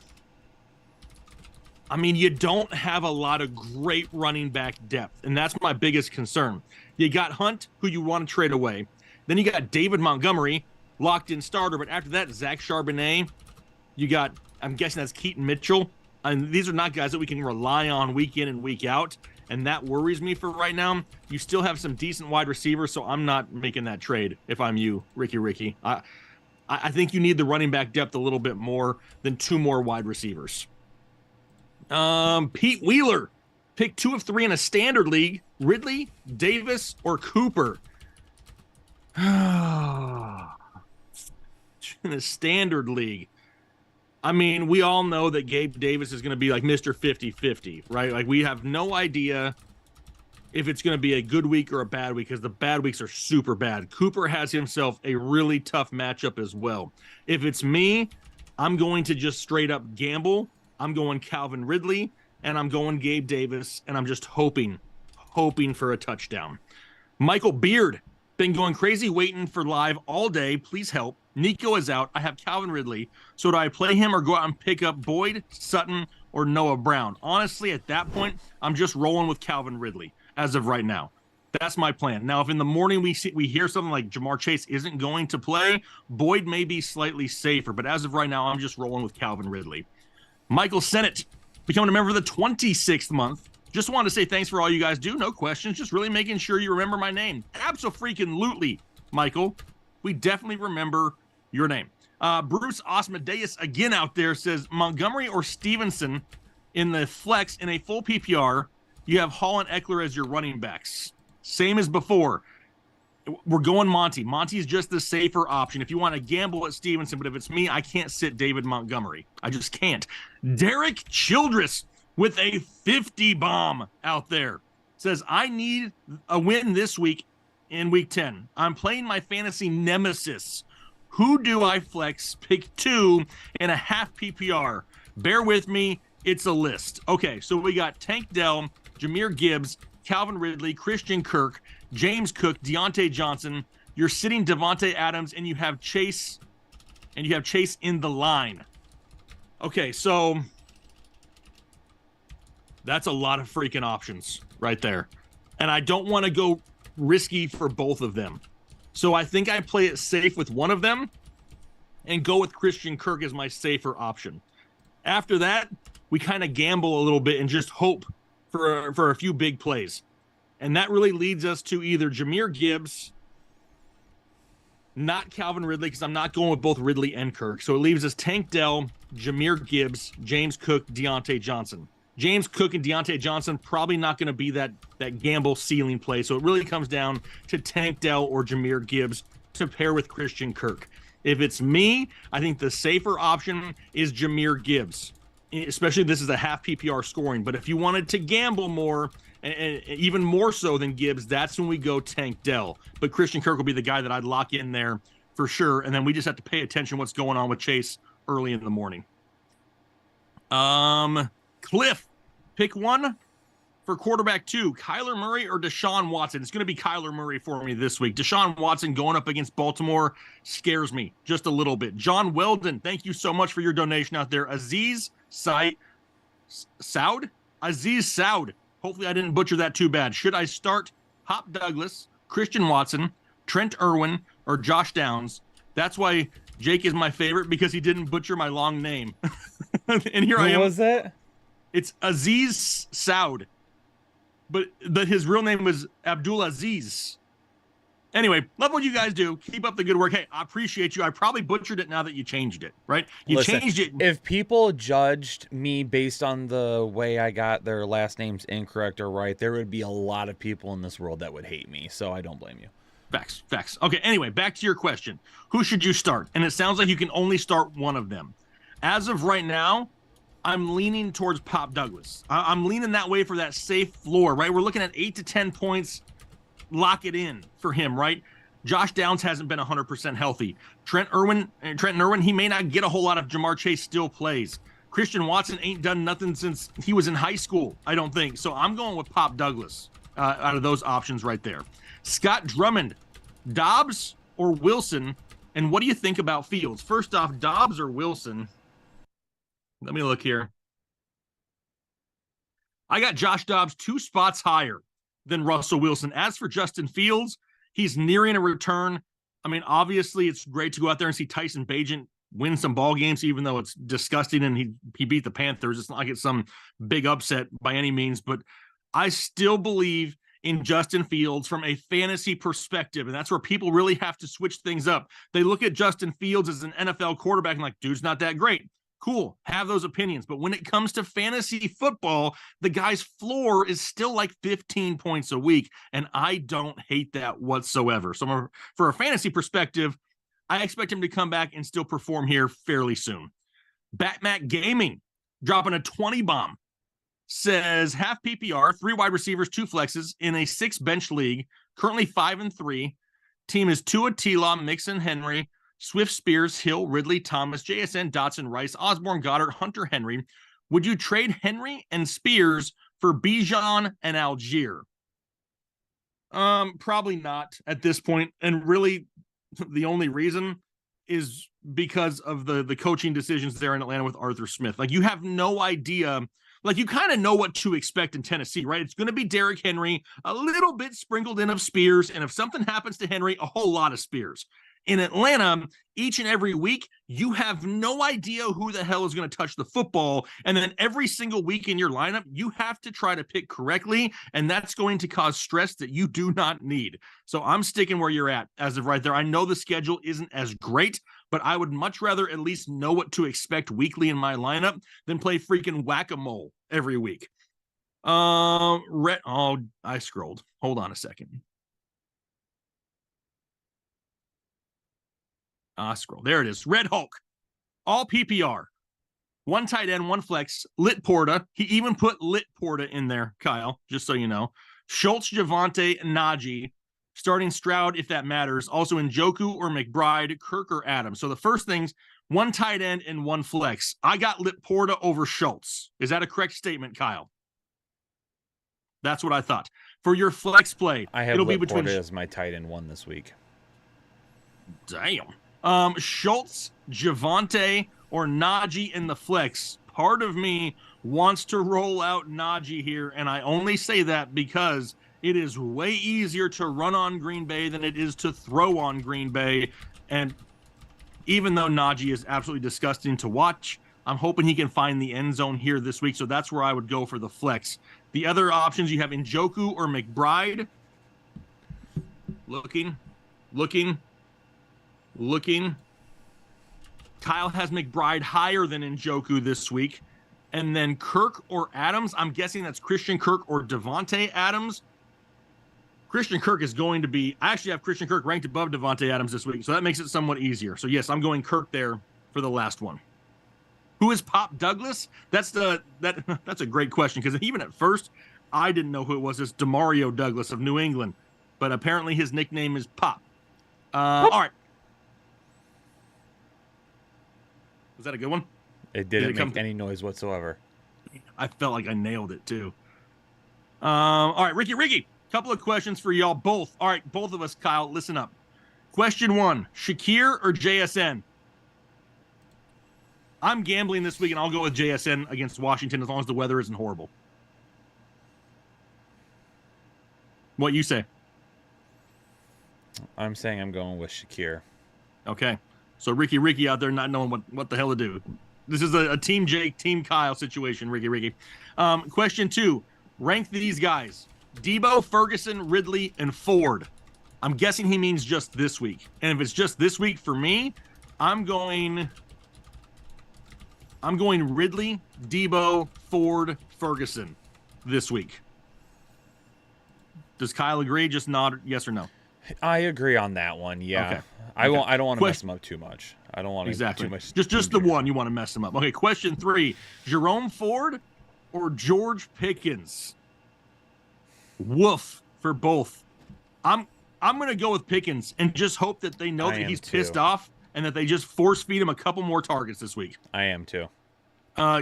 S4: I mean, you don't have a lot of great running back depth, and that's my biggest concern. You got Hunt, who you want to trade away. Then you got David Montgomery, locked-in starter. But after that, Zach Charbonnet. You got, I'm guessing that's Keaton Mitchell. And these are not guys that we can rely on week in and week out. And that worries me for right now. You still have some decent wide receivers, so I'm not making that trade if I'm you, Ricky. I think you need the running back depth a little bit more than 2 more wide receivers. Pete Wheeler, pick 2 of 3 in a standard league. Ridley, Davis, or Cooper? In a standard league. I mean, we all know that Gabe Davis is going to be like Mr. 50-50, right? Like, we have no idea if it's going to be a good week or a bad week because the bad weeks are super bad. Cooper has himself a really tough matchup as well. If it's me, I'm going to just straight up gamble. I'm going Calvin Ridley, and I'm going Gabe Davis, and I'm just hoping for a touchdown. Michael Beard, been going crazy waiting for live all day. Please help. Nico is out. I have Calvin Ridley. So do I play him or go out and pick up Boyd, Sutton, or Noah Brown? Honestly, at that point, I'm just rolling with Calvin Ridley as of right now. That's my plan. Now, if in the morning we hear something like Jamar Chase isn't going to play, Boyd may be slightly safer. But as of right now, I'm just rolling with Calvin Ridley. Michael Sennett, becoming a member of the 26th month. Just wanted to say thanks for all you guys do. No questions. Just really making sure you remember my name. Abso-freaking-lutely, Michael. We definitely remember your name. Bruce Osmodeus again out there says Montgomery or Stevenson in the flex in a full PPR. You have Hall and Eckler as your running backs. Same as before. We're going Monty. Monty's just the safer option. If you want to gamble at Stevenson, but if it's me, I can't sit David Montgomery. I just can't. Derek Childress with a 50 bomb out there says, I need a win this week in week 10. I'm playing my fantasy nemesis. Who do I flex? Pick 2 in a half PPR. Bear with me. It's a list. Okay, so we got Tank Dell, Jahmyr Gibbs, Calvin Ridley, Christian Kirk, James Cook, Deontay Johnson. You're sitting Davante Adams, and you have Chase, in the line. Okay, so that's a lot of freaking options right there. And I don't want to go risky for both of them. So I think I play it safe with one of them and go with Christian Kirk as my safer option. After that, we kind of gamble a little bit and just hope for a few big plays. And that really leads us to either Jahmyr Gibbs, not Calvin Ridley, because I'm not going with both Ridley and Kirk. So it leaves us Tank Dell, Jahmyr Gibbs, James Cook, Deontay Johnson. James Cook and Deontay Johnson probably not going to be that gamble ceiling play. So it really comes down to Tank Dell or Jahmyr Gibbs to pair with Christian Kirk. If it's me, I think the safer option is Jahmyr Gibbs, especially this is a half PPR scoring. But if you wanted to gamble more, and even more so than Gibbs, that's when we go Tank Dell. But Christian Kirk will be the guy that I'd lock in there for sure. And then we just have to pay attention to what's going on with Chase early in the morning. Cliff, pick 1 for quarterback 2, Kyler Murray or Deshaun Watson? It's going to be Kyler Murray for me this week. Deshaun Watson going up against Baltimore scares me just a little bit. John Weldon, thank you so much for your donation out there. Aziz Saud? Aziz Saud. Hopefully I didn't butcher that too bad. Should I start Pop Douglas, Christian Watson, Trent Irwin, or Josh Downs? That's why Jake is my favorite, because he didn't butcher my long name. And here I am.
S5: Who was that?
S4: It's Aziz Saud. But his real name was Abdul Aziz. Anyway, love what you guys do. Keep up the good work. Hey, I appreciate you. I probably butchered it now that you changed it, right? You changed it.
S5: If people judged me based on the way I got their last names incorrect or right, there would be a lot of people in this world that would hate me. So I don't blame you.
S4: Facts. Okay, anyway, back to your question. Who should you start? And it sounds like you can only start one of them. As of right now, I'm leaning towards Pop Douglas. I'm leaning that way for that safe floor, right? We're looking at 8 to 10 points. Lock it in for him, right? Josh Downs hasn't been 100% healthy. Trent Irwin, he may not get a whole lot of Jamar Chase still plays. Christian Watson ain't done nothing since he was in high school, I don't think. So I'm going with Pop Douglas out of those options right there. Scott Drummond, Dobbs or Wilson? And what do you think about Fields? First off, Dobbs or Wilson? Let me look here. I got Josh Dobbs 2 spots higher than Russell Wilson. As for Justin Fields, he's nearing a return. I mean, obviously, it's great to go out there and see Tyson Bagent win some ball games, even though it's disgusting and he beat the Panthers. It's not like it's some big upset by any means, but I still believe in Justin Fields from a fantasy perspective, and that's where people really have to switch things up. They look at Justin Fields as an NFL quarterback and like, dude's not that great. Cool, have those opinions. But when it comes to fantasy football, the guy's floor is still like 15 points a week, and I don't hate that whatsoever. So for a fantasy perspective, I expect him to come back and still perform here fairly soon. Batmac Gaming dropping a 20 bomb. Says half PPR, 3 wide receivers, 2 flexes in a 6-bench league, currently 5-3. Team is Tua, T-Law, Mixon, Henry, Swift, Spears, Hill, Ridley, Thomas, JSN, Dotson, Rice, Osborne, Goddard, Hunter, Henry. Would you trade Henry and Spears for Bijan and Algier? Probably not at this point. And really, the only reason is because of the coaching decisions there in Atlanta with Arthur Smith. Like, you have no idea. Like, you kind of know what to expect in Tennessee, right? It's going to be Derrick Henry, a little bit sprinkled in of Spears, and if something happens to Henry, a whole lot of Spears. In Atlanta, each and every week, you have no idea who the hell is going to touch the football, and then every single week in your lineup, you have to try to pick correctly, and that's going to cause stress that you do not need. So I'm sticking where you're at as of right there. I know the schedule isn't as great, but I would much rather at least know what to expect weekly in my lineup than play freaking whack-a-mole every week. I scrolled. Hold on a second. Scroll. There it is. Red Hulk. All PPR. 1 tight end, 1 flex. Lit Porta. He even put Lit Porta in there, Kyle, just so you know. Schultz, Javonte, Najee. Starting Stroud, if that matters. Also Njoku or McBride, Kirk or Adams. So the first things, 1 tight end and 1 flex. I got Lit Porta over Schultz. Is that a correct statement, Kyle? That's what I thought. For your flex play,
S5: I have
S4: it'll
S5: Lit
S4: be between
S5: Porta as my tight end 1 this week.
S4: Damn. Schultz, Javonte, or Najee in the flex. Part of me wants to roll out Najee here, and I only say that because it is way easier to run on Green Bay than it is to throw on Green Bay. And even though Najee is absolutely disgusting to watch, I'm hoping he can find the end zone here this week, so that's where I would go for the flex. The other options, you have Njoku or McBride. Looking. Kyle has McBride higher than Njoku this week. And then Kirk or Adams. I'm guessing that's Christian Kirk or Devontae Adams. Christian Kirk is going to be... I actually have Christian Kirk ranked above Devontae Adams this week, so that makes it somewhat easier. So, yes, I'm going Kirk there for the last one. Who is Pop Douglas? That's a great question, because even at first, I didn't know who it was. It's Demario Douglas of New England. But apparently his nickname is Pop. All right. Was that a good one?
S5: It didn't make any noise whatsoever.
S4: I felt like I nailed it, too. All right, Ricky, couple of questions for y'all both. All right, both of us, Kyle, listen up. Question 1, Shakir or JSN? I'm gambling this week, and I'll go with JSN against Washington as long as the weather isn't horrible. What you say?
S5: I'm saying I'm going with Shakir.
S4: Okay. So Ricky out there not knowing what the hell to do. This is a Team Jake, Team Kyle situation, Ricky. Question 2, rank these guys. Debo, Ferguson, Ridley, and Ford. I'm guessing he means just this week. And if it's just this week for me, I'm going Ridley, Debo, Ford, Ferguson this week. Does Kyle agree? Just nod yes or no.
S5: I agree on that one. Yeah.
S4: Okay.
S5: I don't want to mess him up too much. I don't want to
S4: exactly
S5: too much.
S4: Just the one you want to mess him up. Okay, question 3. Jerome Ford or George Pickens? Woof for both. I'm going to go with Pickens and just hope that they know that he's pissed off and that they just force feed him a couple more targets this week.
S5: I am too.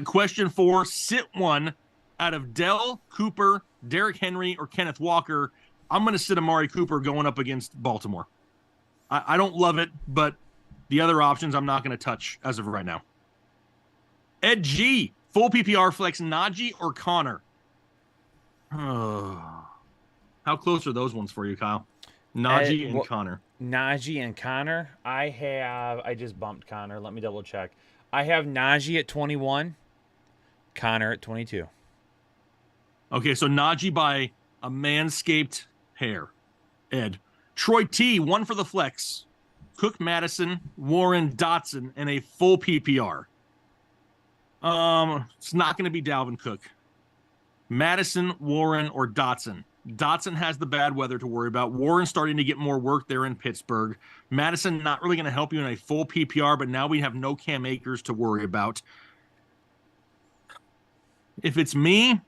S4: Question 4, sit one out of Dell, Cooper, Derrick Henry, or Kenneth Walker. I'm going to sit Amari Cooper going up against Baltimore. I don't love it, but the other options I'm not going to touch as of right now. Ed G, full PPR flex, Najee or Connor? How close are those ones for you, Kyle? Najee and Connor.
S5: Najee and Connor. I just bumped Connor. Let me double check. I have Najee at 21, Connor at 22.
S4: Okay, so Najee by a manscaped hair. Ed. Troy T, 1 for the flex. Cook, Madison, Warren, Dotson, and a full PPR. It's not going to be Dalvin Cook. Madison, Warren, or Dotson. Dotson has the bad weather to worry about. Warren's starting to get more work there in Pittsburgh. Madison not really going to help you in a full PPR, but now we have no Cam Akers to worry about. If it's me,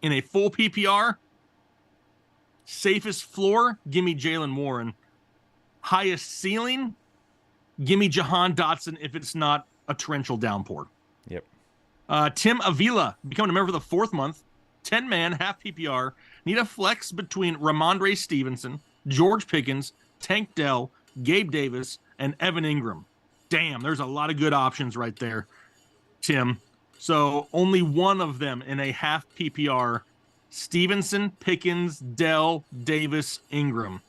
S4: in a full PPR, safest floor, give me Jalen Warren. Highest ceiling, give me Jahan Dotson if it's not a torrential downpour.
S5: Yep.
S4: Tim Avila, becoming a member for the 4th month. 10-man, half PPR. Need a flex between Ramondre Stevenson, George Pickens, Tank Dell, Gabe Davis, and Evan Ingram. Damn, there's a lot of good options right there, Tim. So only one of them in a half PPR. Stevenson, Pickens, Dell, Davis, Ingram.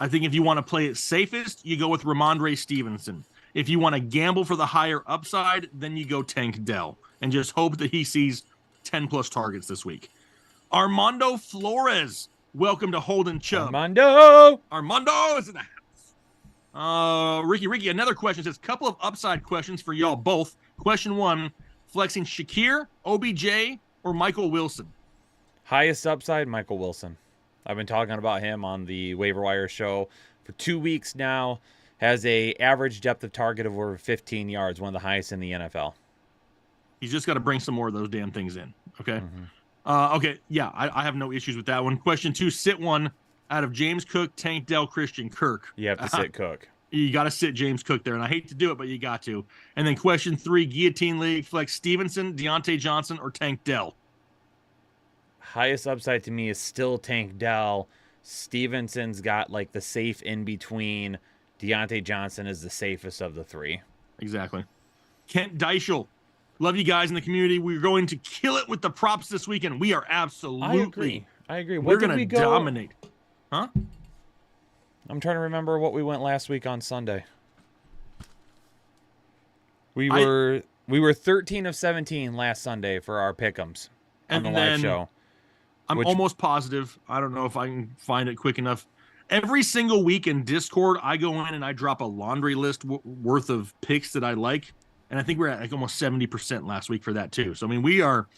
S4: I think if you want to play it safest, you go with Ramondre Stevenson. If you want to gamble for the higher upside, then you go Tank Dell and just hope that he sees 10-plus targets this week. Armando Flores, welcome to Holden Chubb. Armando is in the house. Ricky, another question. It says, couple of upside questions for y'all both. Question 1, flexing Shakir, OBJ, or Michael Wilson?
S5: Highest upside, Michael Wilson. I've been talking about him on the Waiver Wire show for 2 weeks now. Has a average depth of target of over 15 yards, one of the highest in the NFL.
S4: He's just got to bring some more of those damn things in. Okay. Okay. Yeah, I have no issues with that one. Question 2, sit one out of James Cook, Tank Dell, Christian Kirk.
S5: You have to sit Cook.
S4: You got to sit James Cook there, and I hate to do it, but you got to. And then question 3, Guillotine League, flex Stevenson, Deontay Johnson, or Tank Dell?
S5: Highest upside to me is still Tank Dell. Stevenson's got like the safe in between. Deontay Johnson is the safest of the 3.
S4: Exactly. Kent Deichel. Love you guys in the community. We're going to kill it with the props this weekend. We are absolutely.
S5: I agree.
S4: We're going to dominate. Huh?
S5: I'm trying to remember what we went last week on Sunday. We were 13 of 17 last Sunday for our pick'ems on the live show.
S4: I'm almost positive. I don't know if I can find it quick enough. Every single week in Discord, I go in and I drop a laundry list worth of picks that I like. And I think we're at like almost 70% last week for that too. So, I mean, we are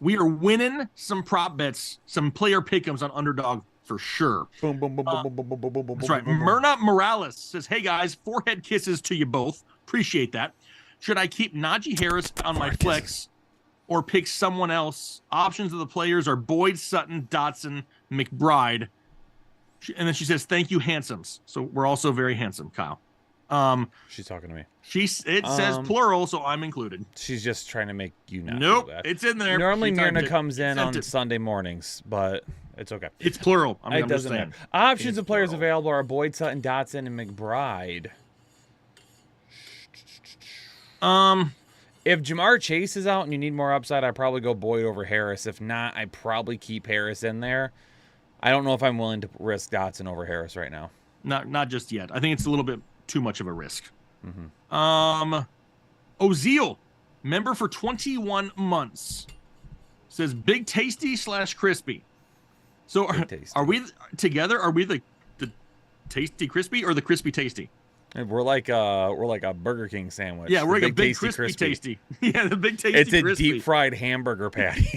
S4: winning some prop bets, some player pick'ems on Underdog for sure.
S5: Boom, boom, boom, boom, boom, boom, boom, boom, boom, boom.
S4: That's right. Myrna Morales says, hey guys, forehead kisses to you both. Appreciate that. Should I keep Najee Harris on my flex or pick someone else? Options of the players are Boyd, Sutton, Dotson, McBride. And then she says, thank you, handsomes. So we're also very handsome, Kyle.
S5: She's talking to me.
S4: It says plural, so I'm included.
S5: She's just trying to make you not
S4: Nope,
S5: feel bad.
S4: it's in there.
S5: Normally,
S4: She
S5: Myrna
S4: typed it.
S5: comes in
S4: Sent
S5: on
S4: it.
S5: Sunday mornings, but it's okay.
S4: It's plural. I mean,
S5: It
S4: I'm just
S5: doesn't
S4: saying.
S5: matter. Options
S4: It's
S5: of players
S4: plural.
S5: available are Boyd, Sutton, Dotson, and McBride. If Jamar Chase is out and you need more upside, I'd probably go Boyd over Harris. If not, I'd probably keep Harris in there. I don't know if I'm willing to risk Dotson over Harris right now.
S4: Not just yet. I think it's a little bit too much of a risk. Ozeal, member for 21 months, says Big Tasty / Crispy. So
S5: Tasty.
S4: are we together? Are we the Tasty Crispy or the Crispy Tasty?
S5: We're like a Burger King sandwich.
S4: Yeah, we're
S5: The
S4: like a big
S5: Tasty
S4: Tasty. Yeah, the Big Tasty
S5: It's a
S4: Crispy.
S5: deep fried hamburger patty.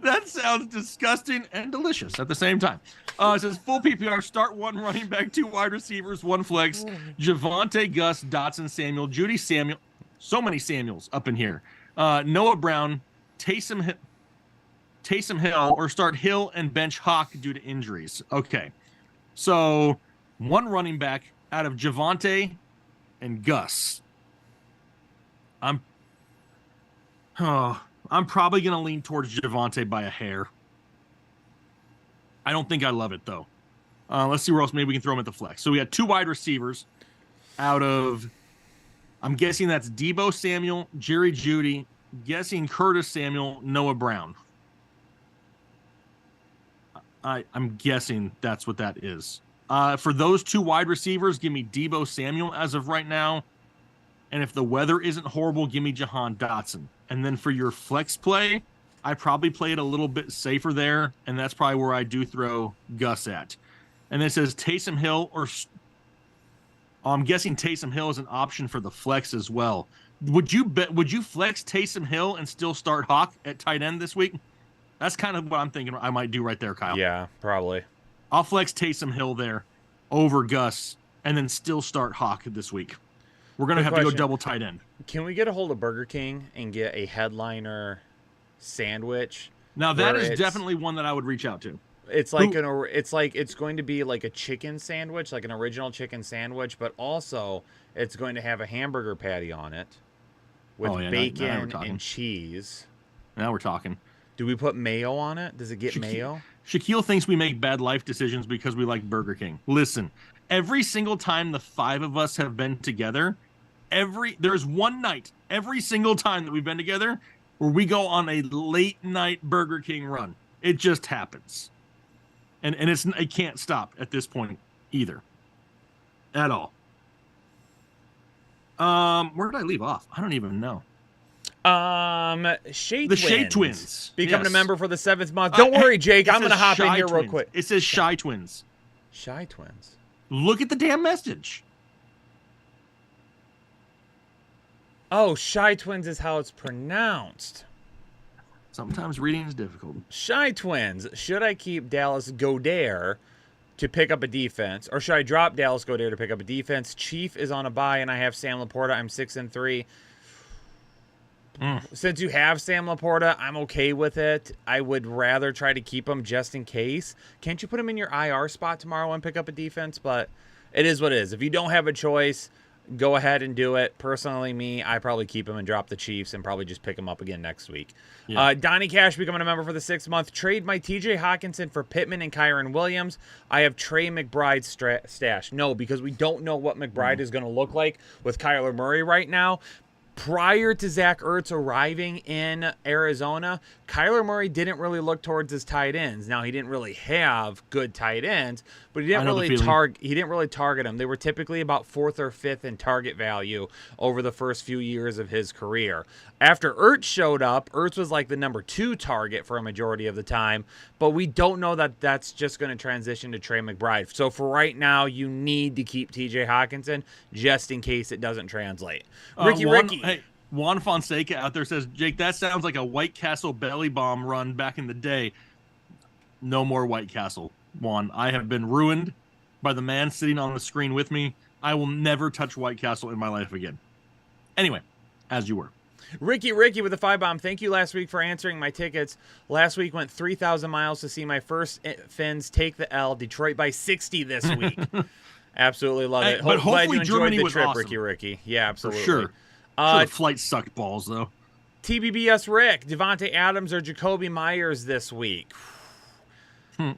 S4: That sounds disgusting and delicious at the same time. It says full PPR, start 1 running back, 2 wide receivers, 1 flex. Javonte, Gus, Dotson, Samuel, Judy, Samuel. So many Samuels up in here. Noah Brown, Taysom Hill, or start Hill and bench Hawk due to injuries. Okay. So 1 running back out of Javonte and Gus. I'm probably going to lean towards Javonte by a hair. I don't think I love it, though. Let's see where else maybe we can throw him at the flex. So we got 2 wide receivers out of, I'm guessing that's Debo Samuel, Jerry Jeudy, guessing Curtis Samuel, Noah Brown. I'm guessing that's what that is. For those 2 wide receivers, give me Debo Samuel as of right now. And if the weather isn't horrible, give me Jahan Dotson. And then for your flex play, I probably play it a little bit safer there, and that's probably where I do throw Gus at. And then it says Taysom Hill, or I'm guessing Taysom Hill is an option for the flex as well. Would you flex Taysom Hill and still start Hawk at tight end this week? That's kind of what I'm thinking I might do right there, Kyle.
S5: Yeah, probably.
S4: I'll flex Taysom Hill there over Gus and then still start Hawk this week. We're going to have to go double tight end.
S5: Can we get a hold of Burger King and get a headliner sandwich?
S4: Now, that
S5: where
S4: is
S5: it's-
S4: definitely one that I would reach out to.
S5: It's like it's going to be like a chicken sandwich, like an original chicken sandwich, but also it's going to have a hamburger patty on it with
S4: Oh, yeah, now we're
S5: bacon
S4: talking.
S5: and cheese.
S4: Now we're talking.
S5: Do we put mayo on it? Does it get mayo?
S4: Shaquille thinks we make bad life decisions because we like Burger King. Listen, every single time the 5 of us have been together, there's one night every single time that we've been together where we go on a late night Burger King run. It just happens. And it can't stop at this point either. At all. Where did I leave off? I don't even know.
S5: Shea
S4: The
S5: Twins.
S4: Shea Twins.
S5: Becoming
S4: Yes.
S5: a member for the 7th month. Don't worry, Jake.
S4: It
S5: I'm going to
S4: says
S5: hop in
S4: Shy
S5: here real
S4: Twins.
S5: quick.
S4: It says Shy Twins.
S5: Shy Twins.
S4: Look at the damn message.
S5: Oh, Shy Twins is how it's pronounced.
S4: Sometimes reading is difficult.
S5: Shy Twins. Should I keep Dallas Goedert to pick up a defense, or should I drop Dallas Goedert to pick up a defense? Chief is on a bye, and I have Sam Laporta. I'm 6-3. Since you have Sam Laporta, I'm okay with it. I would rather try to keep him just in case. Can't you put him in your IR spot tomorrow and pick up a defense? But it is what it is. If you don't have a choice, go ahead and do it. Personally, I probably keep him and drop the Chiefs and probably just pick him up again next week.
S4: Yeah.
S5: Donnie Cash becoming a member for the 6th month. Trade my TJ Hawkinson for Pittman and Kyron Williams. I have Trey McBride's stash. No, because we don't know what McBride is going to look like with Kyler Murray right now. Prior to Zach Ertz arriving in Arizona, Kyler Murray didn't really look towards his tight ends. Now, he didn't really have good tight ends, but he didn't really target them. They were typically about 4th or 5th in target value over the first few years of his career. After Ertz showed up, Ertz was like the number 2 target for a majority of the time, but we don't know that that's just going to transition to Trey McBride. So for right now, you need to keep TJ Hawkinson just in case it doesn't translate. Ricky.
S4: Hey, Juan Fonseca out there says, Jake, that sounds like a White Castle belly bomb run back in the day. No more White Castle, Juan. I have been ruined by the man sitting on the screen with me. I will never touch White Castle in my life again. Anyway, as you were.
S5: Ricky with the 5-bomb. Thank you last week for answering my tickets. Last week went 3,000 miles to see my first Finns take the L. Detroit by 60 this week. Absolutely love it.
S4: But hopefully
S5: glad you enjoyed
S4: Germany
S5: the
S4: was
S5: trip,
S4: awesome.
S5: Ricky. Yeah, absolutely.
S4: For sure. The flight sucked balls, though.
S5: TBBS Rick, Devontae Adams or Jacoby Myers this week.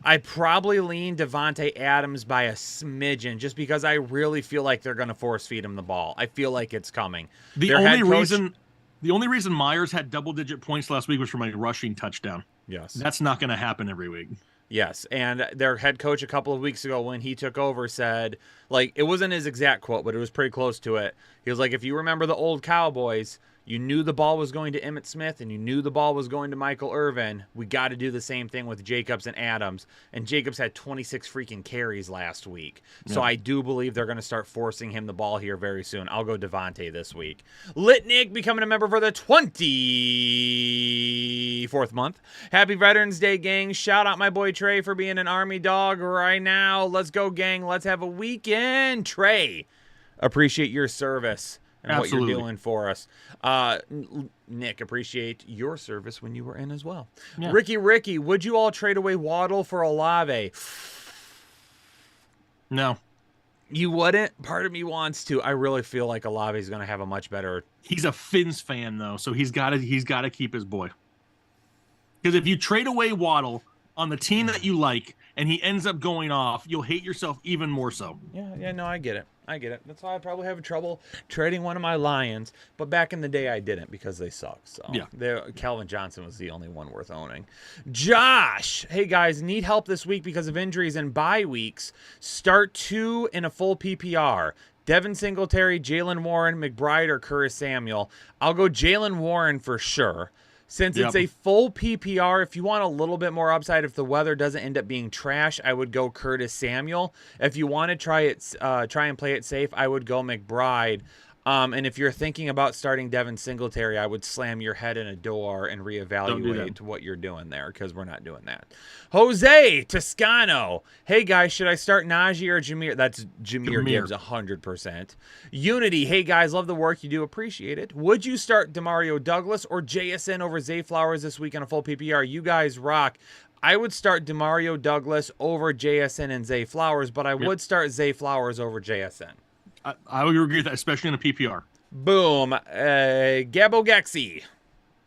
S5: I probably lean Devontae Adams by a smidgen just because I really feel like they're going to force feed him the ball. I feel like it's coming.
S4: The only reason Myers had double-digit points last week was from a rushing touchdown.
S5: Yes.
S4: That's not going to happen every week.
S5: Yes, and their head coach a couple of weeks ago when he took over said, like, it wasn't his exact quote, but it was pretty close to it. He was like, if you remember the old Cowboys, you knew the ball was going to Emmitt Smith and you knew the ball was going to Michael Irvin. We got to do the same thing with Jacobs and Adams. And Jacobs had 26 freaking carries last week. So I do believe they're going to start forcing him the ball here very soon. I'll go Devontae this week. Litnick becoming a member for the 24th month. Happy Veterans Day, gang. Shout out my boy Trey for being an Army dog right now. Let's go, gang. Let's have a weekend. Trey, appreciate your service and
S4: Absolutely.
S5: what you're doing for us. Nick, appreciate your service when you were in as well.
S4: Yeah.
S5: Ricky, would you all trade away Waddle for Olave?
S4: No.
S5: You wouldn't? Part of me wants to. I really feel like Olave is going to have a much better...
S4: He's a Finns fan, though, so he's got to keep his boy. Because if you trade away Waddle on the team that you like and he ends up going off, you'll hate yourself even more so.
S5: Yeah, no, I get it. That's why I probably have trouble trading one of my Lions. But back in the day, I didn't because they suck. So
S4: yeah,
S5: Calvin Johnson was the only one worth owning. Josh, hey guys, need help this week because of injuries and bye weeks. Start 2 in a full PPR. Devin Singletary, Jalen Warren, McBride, or Curtis Samuel. I'll go Jalen Warren for sure. Since it's a full PPR, if you want a little bit more upside, if the weather doesn't end up being trash, I would go Curtis Samuel. If you want to try and play it safe, I would go McBride. And if you're thinking about starting Devin Singletary, I would slam your head in a door and reevaluate what you're doing there because we're not doing that. Jose Toscano. Hey, guys, should I start Najee or Jameer? That's Jameer Gibbs, 100%. Unity. Hey, guys, love the work you do. Appreciate it. Would you start Demario Douglas or JSN over Zay Flowers this week on a full PPR? You guys rock. I would start Demario Douglas over JSN and Zay Flowers, but I would start Zay Flowers over JSN.
S4: I would agree with that, especially in a PPR.
S5: Boom. Gabo Gaxi.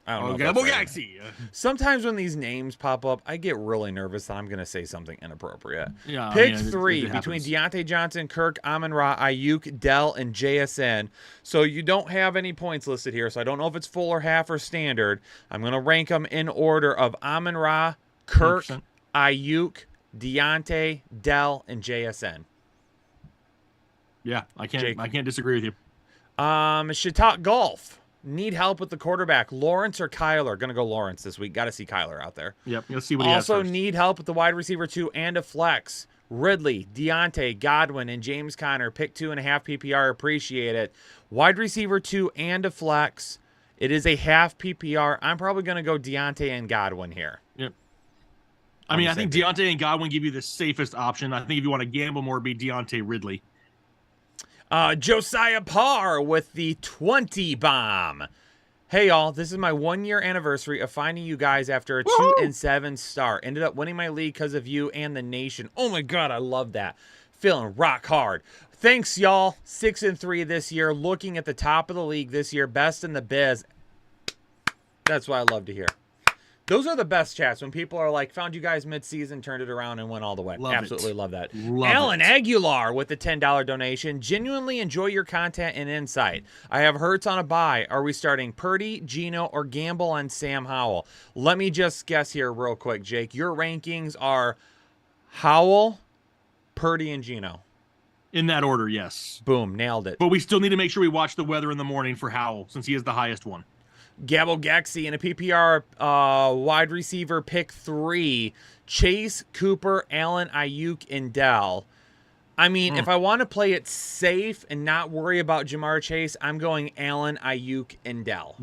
S5: I don't know.
S4: Gabo Gaxi.
S5: Sometimes when these names pop up, I get really nervous that I'm going to say something inappropriate.
S4: Yeah.
S5: Pick 3 between Deontay Johnson, Kirk, Amon-Ra, Ayuk, Dell, and JSN. So you don't have any points listed here, so I don't know if it's full or half or standard. I'm going to rank them in order of Amon-Ra, Kirk, 100%. Ayuk, Deontay, Dell, and JSN.
S4: Yeah, I can't disagree with you.
S5: Shatak Golf. Need help with the quarterback. Lawrence or Kyler? Gonna go Lawrence this week. Got to see Kyler out there.
S4: Yep, let's see what he has
S5: Also
S4: first.
S5: need help with the wide receiver 2 and a flex. Ridley, Deontay, Godwin, and James Conner. Pick 2.5 PPR. Appreciate it. Wide receiver 2 and a flex. It is a half PPR. I'm probably gonna go Deontay and Godwin here.
S4: Yep. I think Deontay and Godwin give you the safest option. I think if you want to gamble more, it'd be Deontay Ridley.
S5: Josiah Parr with the 20 bomb. Hey, y'all, this is my 1-year anniversary of finding you guys after a 2-7 start. Ended up winning my league because of you and the nation. Oh, my God, I love that. Feeling rock hard. Thanks, y'all. 6-3 this year. Looking at the top of the league this year. Best in the biz. That's what I love to hear. Those are the best chats when people are like, found you guys mid-season, turned it around, and went all the way. Absolutely love that. Alan Aguilar with the $10 donation. Genuinely enjoy your content and insight. I have Hurts on a bye. Are we starting Purdy, Geno, or gamble on Sam Howell? Let me just guess here real quick, Jake. Your rankings are Howell, Purdy, and Geno.
S4: In that order, yes.
S5: Boom, nailed it.
S4: But we still need to make sure we watch the weather in the morning for Howell, since he is the highest one.
S5: Gabo Gaxi in a PPR wide receiver pick 3. Chase, Cooper, Allen, Ayuk, and Dell. I mean, if I want to play it safe and not worry about Jamar Chase, I'm going Allen, Ayuk, and Dell.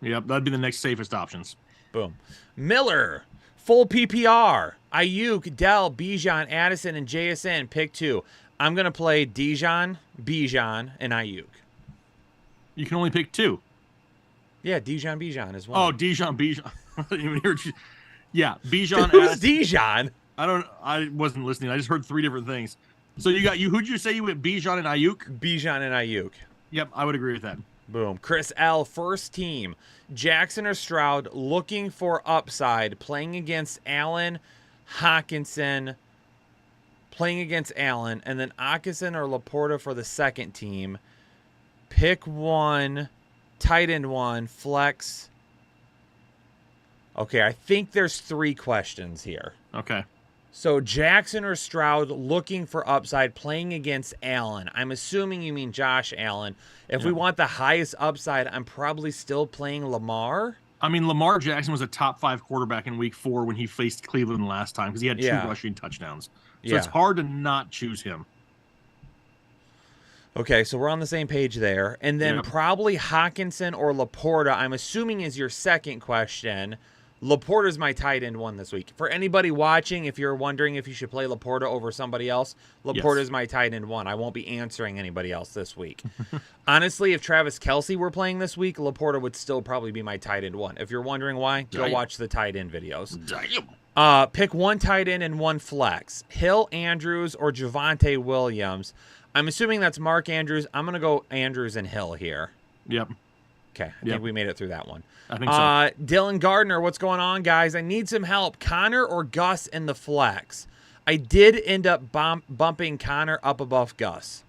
S4: Yep, that'd be the next safest options.
S5: Boom. Miller, full PPR. Ayuk, Dell, Bijan, Addison, and JSN pick 2. I'm going to play Bijan, and Ayuk.
S4: You can only pick 2.
S5: Yeah, Bijan is one.
S4: Oh, Bijan. I didn't even hear you. Yeah, Bijan.
S5: Who's Dijon?
S4: I wasn't listening. I just heard 3 different things. So you got who'd you say you went Bijan and Ayuk?
S5: Bijan and Ayuk.
S4: Yep, I would agree with that.
S5: Boom. Chris L, first team. Jackson or Stroud looking for upside, playing against Allen, Hawkinson, playing against Allen, and then Hawkinson or Laporta for the second team. Pick one, tight end one, flex. Okay, I think there's 3 questions here.
S4: Okay.
S5: So Jackson or Stroud looking for upside, playing against Allen. I'm assuming you mean Josh Allen. If we want the highest upside, I'm probably still playing Lamar.
S4: I mean, Lamar Jackson was a top 5 quarterback in week 4 when he faced Cleveland last time because he had 2 rushing touchdowns. So it's hard to not choose him.
S5: Okay, so we're on the same page there. And then probably Hawkinson or Laporta, I'm assuming is your second question. Laporta's my tight end one this week. For anybody watching, if you're wondering if you should play Laporta over somebody else, Laporta's my tight end one. I won't be answering anybody else this week. Honestly, if Travis Kelce were playing this week, Laporta would still probably be my tight end one. If you're wondering why, go watch the tight end videos. Pick one tight end and one flex. Hill, Andrews, or Javonte Williams. I'm assuming that's Mark Andrews. I'm going to go Andrews and Hill here.
S4: Yep.
S5: Okay, I think we made it through that one.
S4: I think so.
S5: Dylan Gardner, what's going on, guys? I need some help. Connor or Gus in the flex? I did end up bumping Connor up above Gus.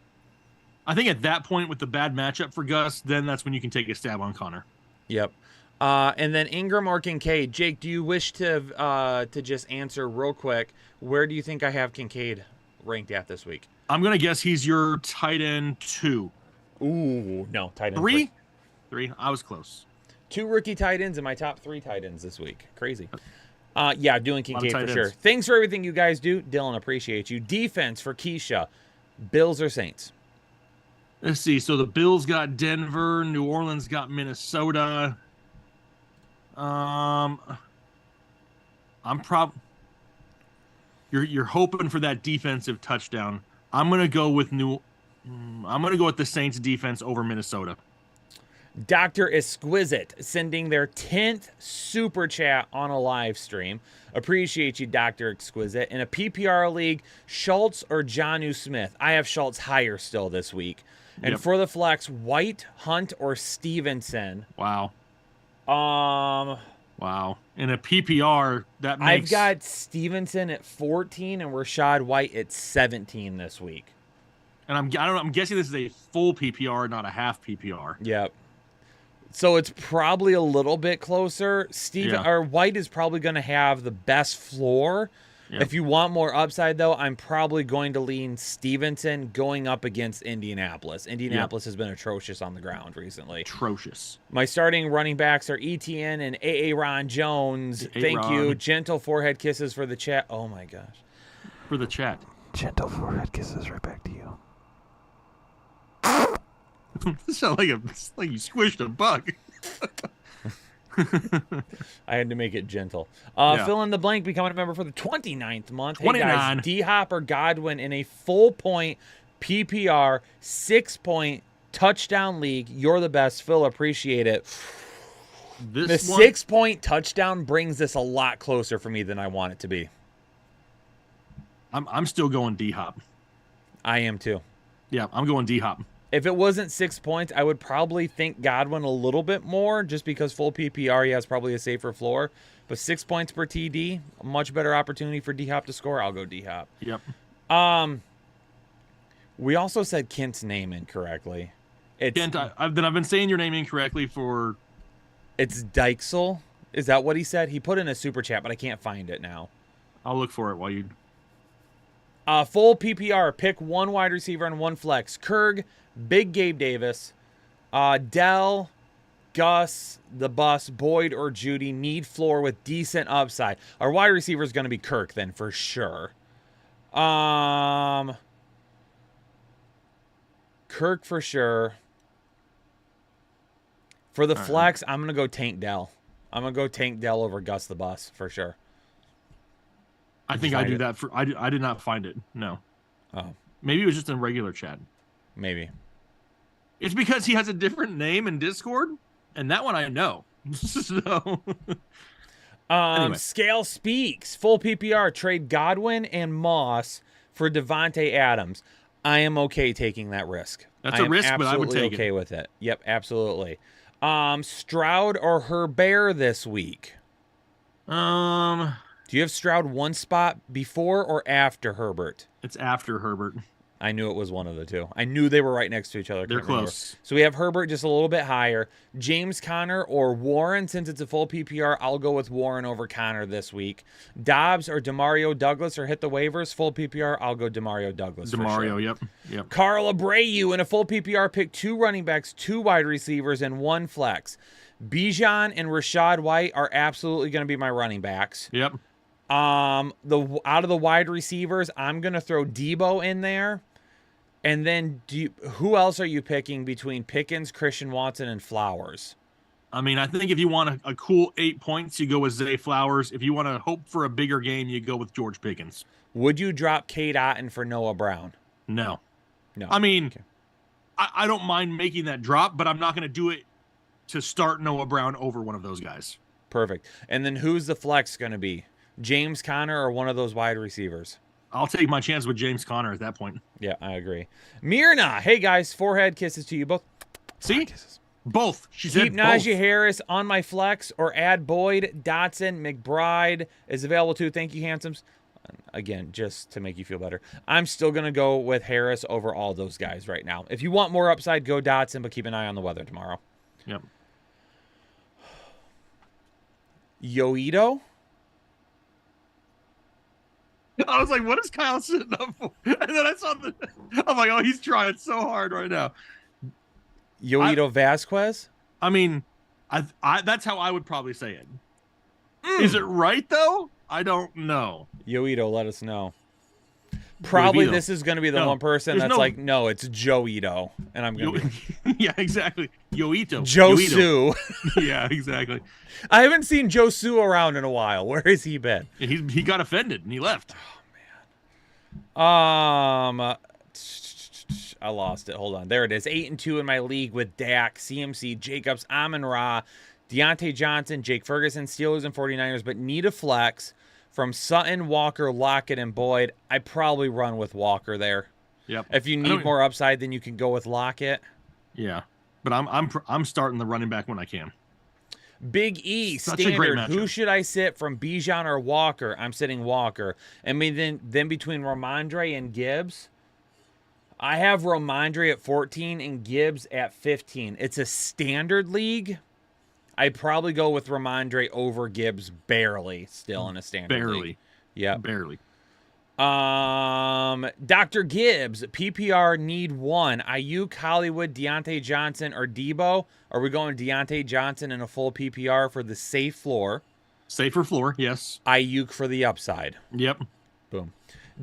S4: I think at that point with the bad matchup for Gus, then that's when you can take a stab on Connor.
S5: Yep. And then Ingram or Kincaid. Jake, do you wish to just answer real quick? Where do you think I have Kincaid ranked at this week?
S4: I'm going to guess he's your tight end 2.
S5: Ooh, no, tight end
S4: 3? 3. I was close.
S5: 2 rookie tight ends in my top 3 tight ends this week. Crazy. Yeah, doing Kincaid for sure. Thanks for everything you guys do. Dylan, appreciate you. Defense for Keisha. Bills or Saints?
S4: Let's see. So the Bills got Denver. New Orleans got Minnesota. I'm You're hoping for that defensive touchdown. I'm gonna go with the Saints defense over Minnesota.
S5: Dr. Exquisite sending their 10th super chat on a live stream. Appreciate you, Dr. Exquisite. In a PPR league, Schultz or Jonnu Smith? I have Schultz higher still this week. And for the flex, White, Hunt, or Stevenson?
S4: Wow. Wow. In a PPR, that makes...
S5: I've got Stevenson at 14 and Rachaad White at 17 this week.
S4: And I'm guessing this is a full PPR, not a half PPR.
S5: Yep. So it's probably a little bit closer. White is probably going to have the best floor. Yep. If you want more upside, though, I'm probably going to lean Stevenson going up against Indianapolis. Indianapolis has been atrocious on the ground recently.
S4: Atrocious.
S5: My starting running backs are ETN and Aaron Jones. Thank you. Gentle forehead kisses for the chat. Oh, my gosh.
S4: For the chat.
S5: Gentle forehead kisses right back to you.
S4: It sounds like you squished a bug.
S5: I had to make it gentle. Fill in the blank, becoming a member for the 29th month.
S4: 29.
S5: Hey guys, D-Hop or Godwin in a full point PPR 6-point touchdown league. You're the best, Phil. Appreciate it. The 6-point touchdown brings this a lot closer for me than I want it to be.
S4: I'm still going D-Hop.
S5: I am too.
S4: Yeah, I'm going D-Hop.
S5: If it wasn't 6 points, I would probably think Godwin a little bit more just because full PPR, he has probably a safer floor. But 6 points per TD, a much better opportunity for D-Hop to score. I'll go D-Hop.
S4: Yep.
S5: We also said Kent's name incorrectly.
S4: Kent, I've been saying your name incorrectly for...
S5: It's Dykesel. Is that what he said? He put in a super chat, but I can't find it now.
S4: I'll look for it while you...
S5: Full PPR, pick one wide receiver and one flex. Kurg, Big Gabe Davis, Dell, Gus, the Bus, Boyd, or Judy need floor with decent upside. Our wide receiver is going to be Kirk then for sure. Kirk for sure. For the flex, I'm going to go Tank Dell. I'm going to go Tank Dell over Gus the Bus for sure.
S4: I think I do that for... I did not find it. No.
S5: Oh.
S4: Maybe it was just in regular chat.
S5: Maybe.
S4: It's because he has a different name in Discord? And that one I know. So anyway.
S5: Scale speaks. Full PPR. Trade Godwin and Moss for Devontae Adams. I am okay taking that risk.
S4: That's a risk, but I would take
S5: okay
S4: it.
S5: with it. Yep, absolutely. Stroud or Herbert this week? Do you have Stroud one spot before or after Herbert?
S4: It's after Herbert.
S5: I knew it was one of the two. I knew they were right next to each other.
S4: They're
S5: Can't remember.
S4: close.
S5: So we have Herbert just a little bit higher. James Conner or Warren, since it's a full PPR, I'll go with Warren over Conner this week. Dobbs or Demario Douglas or hit the waivers, full PPR, I'll go Demario Douglas.
S4: Demario,
S5: for sure.
S4: yep.
S5: Carl Abreu in a full PPR pick 2 running backs, 2 wide receivers, and 1 flex. Bijan and Rashad White are absolutely going to be my running backs.
S4: Yep.
S5: Out of the wide receivers, I'm going to throw Debo in there. And then who else are you picking between Pickens, Christian Watson, and Flowers?
S4: I mean, I think if you want a cool 8 points, you go with Zay Flowers. If you want to hope for a bigger game, you go with George Pickens.
S5: Would you drop Cade Otton for Noah Brown?
S4: No.
S5: No.
S4: I mean,
S5: Okay.
S4: I don't mind making that drop, but I'm not going to do it to start Noah Brown over one of those guys.
S5: Perfect. And then who's the flex going to be? James Conner or one of those wide receivers?
S4: I'll take my chance with James Conner at that point.
S5: Yeah, I agree. Mirna, hey guys, forehead kisses to you both.
S4: See?
S5: Kisses.
S4: Both. She
S5: Keep
S4: said
S5: Najee
S4: both.
S5: Harris on my flex or add Boyd, Dotson, McBride is available too. Thank you, handsomes. Again, just to make you feel better. I'm still going to go with Harris over all those guys right now. If you want more upside, go Dotson, but keep an eye on the weather tomorrow.
S4: Yep.
S5: Yoito?
S4: I was like, what is Kyle sitting up for? And then I saw I'm like, oh, he's trying so hard right now.
S5: Yoito Vasquez?
S4: I mean, that's how I would probably say it. Is it right, though? I don't know.
S5: Yoito, let us know. Probably
S4: Yoito.
S5: this is going to be the
S4: No,
S5: one person
S4: there's
S5: that's
S4: no-
S5: like, no, it's Joeito. And I'm going to be
S4: Yeah, exactly. Yoito.
S5: Josu.
S4: Yeah, exactly.
S5: I haven't seen Josu around in a while. Where has he been?
S4: He got offended and he left.
S5: I lost it. Hold on. There it is. 8-2 in my league with Dak, CMC, Jacobs, Amon-Ra, Deontay Johnson, Jake Ferguson, Steelers, and 49ers, but need a flex from Sutton, Walker, Lockett, and Boyd. I probably run with Walker there.
S4: Yep.
S5: If you
S4: I
S5: need
S4: don't-
S5: more upside, then you can go with Lockett.
S4: Yeah, but I'm starting the running back when I can.
S5: Big E,
S4: Such a great
S5: standard. Who
S4: matchup.
S5: should I sit from Bijan or Walker? I'm sitting Walker. I mean, then between Ramondre and Gibbs, I have Ramondre at 14 and Gibbs at 15. It's a standard league. I'd probably go with Ramondre over Gibbs barely still in a standard league.
S4: Barely.
S5: Yep.
S4: Barely.
S5: Dr. Gibbs, PPR need 1. Ayuk, Hollywood, Deontay Johnson, or Debo. Are we going Deontay Johnson in a full PPR for the safe floor?
S4: Safer floor, yes.
S5: Ayuk for the upside.
S4: Yep.
S5: Boom.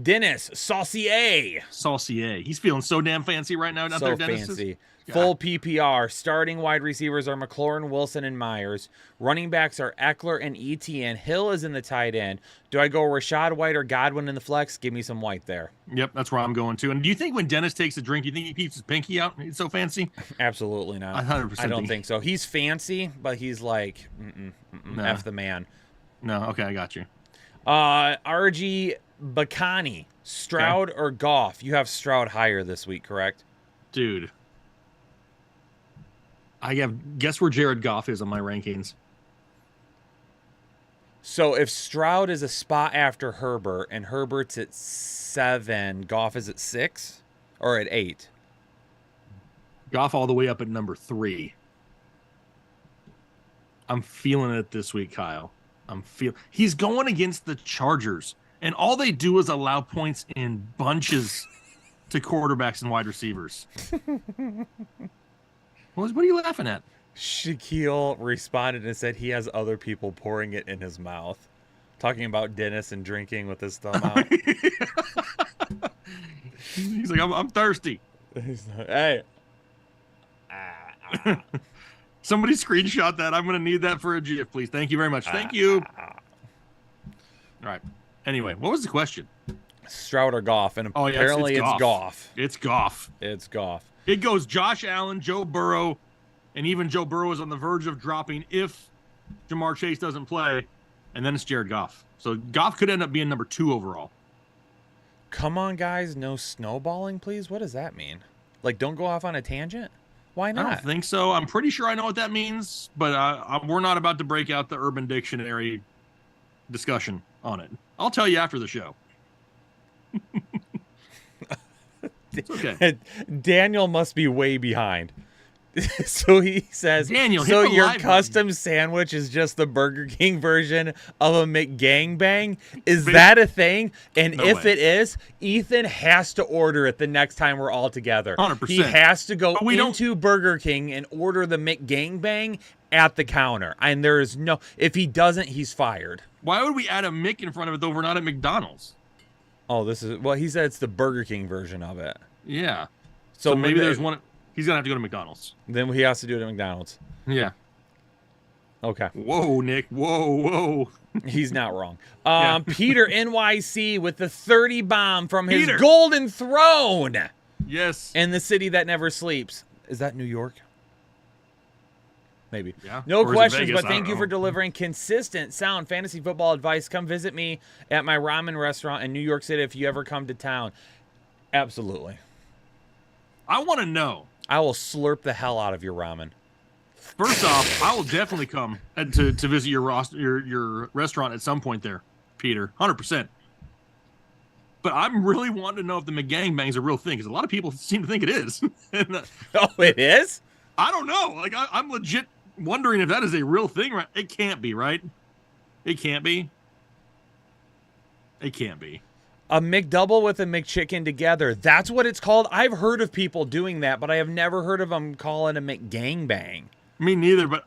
S5: Dennis Saucier.
S4: Saucier. He's feeling so damn fancy right now. Out
S5: So
S4: there, Dennis.
S5: fancy.
S4: God.
S5: Full PPR. Starting wide receivers are McLaurin, Wilson, and Myers. Running backs are Eckler and ETN. Hill is in the tight end. Do I go Rashad White or Godwin in the flex? Give me some White there.
S4: Yep, that's where I'm going to. And do you think when Dennis takes a drink, do you think he keeps his pinky out? He's so fancy.
S5: Absolutely not.
S4: I 100%
S5: I don't
S4: think-
S5: think so. He's fancy, but he's like,
S4: Nah.
S5: F the man.
S4: No, okay, I got you.
S5: RG Bakani. Stroud or Goff? You have Stroud higher this week, correct?
S4: Dude. Guess where Jared Goff is on my rankings.
S5: So if Stroud is a spot after Herbert and Herbert's at 7, Goff is at 6 or at 8?
S4: Goff all the way up at number 3. I'm feeling it this week, Kyle. He's going against the Chargers, and all they do is allow points in bunches to quarterbacks and wide receivers. What are you laughing at?
S5: Shaquille responded and said he has other people pouring it in his mouth. Talking about Dennis and drinking with his thumb out.
S4: He's like, I'm thirsty.
S5: He's like, hey.
S4: Somebody screenshot that. I'm going to need that for a GIF, please. Thank you very much. Thank you. All right. Anyway, what was the question?
S5: Stroud or Goff? And
S4: Oh, yeah,
S5: apparently it's Goff.
S4: It's Goff.
S5: It's Goff.
S4: It goes Josh Allen, Joe Burrow, and even Joe Burrow is on the verge of dropping if Jamar Chase doesn't play, and then it's Jared Goff. So Goff could end up being number 2 overall.
S5: Come on, guys, no snowballing, please. What does that mean? Like, don't go off on a tangent? Why not?
S4: I don't think so. I'm pretty sure I know what that means, but we're not about to break out the Urban Dictionary discussion on it. I'll tell you after the show. It's okay.
S5: Daniel must be way behind. So he says,
S4: Daniel,
S5: so
S4: hit the
S5: your
S4: live
S5: custom sandwich is just the Burger King version of a McGangbang? Is
S4: Ba-
S5: that a thing? And
S4: No
S5: if
S4: way.
S5: it is, Ethan has to order it the next time we're all together.
S4: 100%.
S5: He has to go
S4: But we don't-
S5: into Burger King and order the McGangbang at the counter. And there is no, if he doesn't, he's fired.
S4: Why would we add a Mick in front of it though? We're not at McDonald's.
S5: Oh, this is, well, he said it's the Burger King version of it.
S4: Yeah.
S5: So,
S4: So maybe
S5: when
S4: there's
S5: they-
S4: one. He's gonna have to go to McDonald's.
S5: Then he has to do it at McDonald's.
S4: Yeah.
S5: Okay.
S4: Whoa, Nick. Whoa.
S5: He's not wrong.
S4: Yeah.
S5: Peter NYC with the 30 bomb from his
S4: Peter.
S5: golden throne
S4: Yes.
S5: in the city that never sleeps. Is that New York? Maybe.
S4: Yeah.
S5: No
S4: Or is it
S5: questions,
S4: Vegas?
S5: but
S4: I
S5: thank
S4: don't
S5: you for
S4: know.
S5: delivering consistent, sound fantasy football advice. Come visit me at my ramen restaurant in New York City if you ever come to town. Absolutely.
S4: I want to know.
S5: I will slurp the hell out of your ramen.
S4: First off, I will definitely come to visit your restaurant at some point there, Peter. 100%. But I'm really wanting to know if the McGangbang's a real thing, because a lot of people seem to think it is. And,
S5: Oh, it is?
S4: I don't know. Like I'm legit wondering if that is a real thing. Right? It can't be, right? It can't be. It can't be.
S5: A McDouble with a McChicken together. That's what it's called. I've heard of people doing that, but I have never heard of them calling a McGangbang.
S4: Me neither. But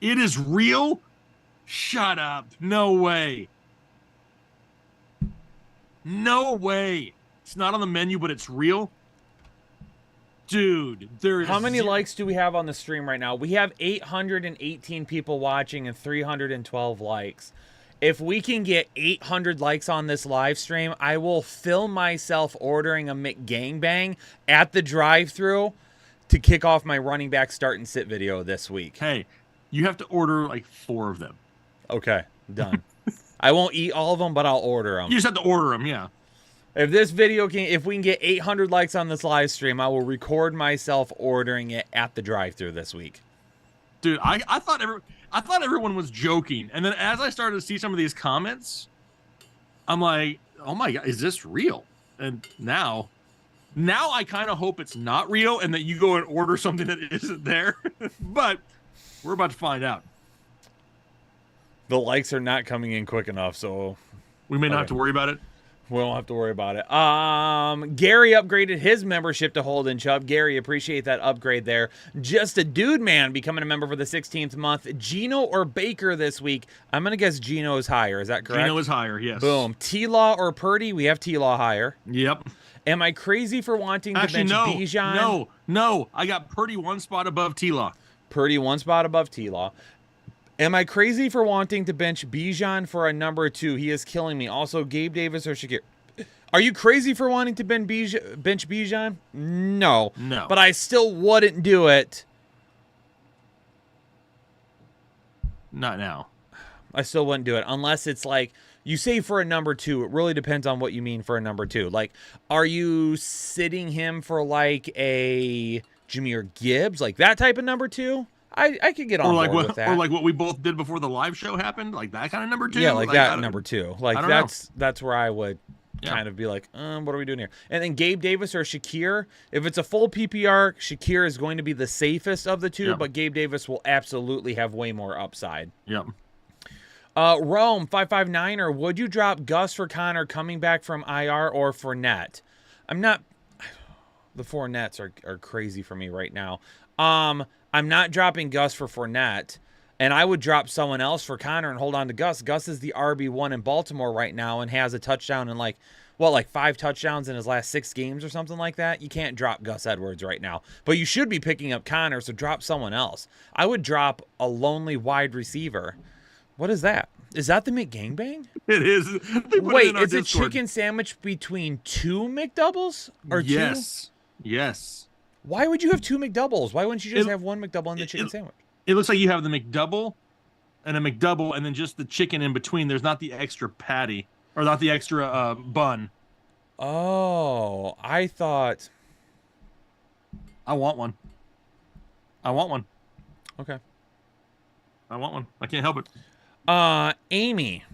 S4: it is real. Shut up. No way. No way. It's not on the menu, but it's real. Dude, there is
S5: How many likes do we have on the stream right now? We have 818 people watching and 312 likes. If we can get 800 likes on this live stream, I will film myself ordering a McGangbang at the drive-thru to kick off my running back start and sit video this week.
S4: Hey, you have to order like 4 of them.
S5: Okay, done. I won't eat all of them, but I'll order them.
S4: You just have to order them, yeah.
S5: If this video if we can get 800 likes on this live stream, I will record myself ordering it at the drive-thru this week.
S4: Dude, I thought everyone was joking, and then as I started to see some of these comments, I'm like, oh my god, is this real? And now I kind of hope it's not real, and that you go and order something that isn't there. But we're about to find out.
S5: The likes are not coming in quick enough, so
S4: We may not
S5: Okay.
S4: have to worry about it.
S5: we don't have to worry about it. Gary upgraded his membership to Holden Chubb. Gary, appreciate that upgrade there. Just a Dude Man becoming a member for the 16th month. Gino or Baker this week? I'm going to guess Gino is higher. Is that correct?
S4: Gino is higher, yes.
S5: Boom. T-Law or Purdy? We have T-Law higher.
S4: Yep.
S5: Am I crazy for wanting to
S4: Actually,
S5: bench Bijan?
S4: no. I got Purdy 1 spot above T-Law.
S5: Purdy 1 spot above T-Law. Am I crazy for wanting to bench Bijan for a number 2? He is killing me. Also, Gabe Davis or Shakir. Are you crazy for wanting to bench Bijan? No.
S4: No.
S5: But I still wouldn't do it.
S4: Not now.
S5: I still wouldn't do it unless it's like you say for a number 2. It really depends on what you mean for a number 2. Like, are you sitting him for like a Jahmyr Gibbs, like that type of number 2? I could get on board with that.
S4: Or like what we both did before the live show happened, like that kind of number 2.
S5: Yeah, like
S4: I
S5: that
S4: don't-
S5: number 2. Like
S4: I don't know.
S5: that's where I would
S4: Yeah.
S5: kind of be like, what are we doing here? And then Gabe Davis or Shakir. If it's a full PPR, Shakir is going to be the safest of the 2,
S4: Yeah.
S5: but Gabe Davis will absolutely have way more upside.
S4: Yep.
S5: Rome 559er, would you drop Gus for Connor coming back from IR or Fournette? I'm not. The Fournettes are crazy for me right now. I'm not dropping Gus for Fournette, and I would drop someone else for Connor and hold on to Gus. Gus is the RB1 in Baltimore right now and has a touchdown in like 5 touchdowns in his last 6 games or something like that. You can't drop Gus Edwards right now, but you should be picking up Connor, so drop someone else. I would drop a lonely wide receiver. What is that? Is that the McGangbang?
S4: It is. They put it
S5: Wait,
S4: in our
S5: it's a
S4: Discord.
S5: chicken sandwich between 2 McDoubles or 2?
S4: Yes. Yes.
S5: Why would you have 2 McDoubles? Why wouldn't you just have one McDouble and the chicken sandwich?
S4: It looks like you have the McDouble and a McDouble and then just the chicken in between. There's not the extra patty or not the extra bun.
S5: Oh, I thought.
S4: I want one.
S5: Okay.
S4: I want one. I can't help it.
S5: Amy.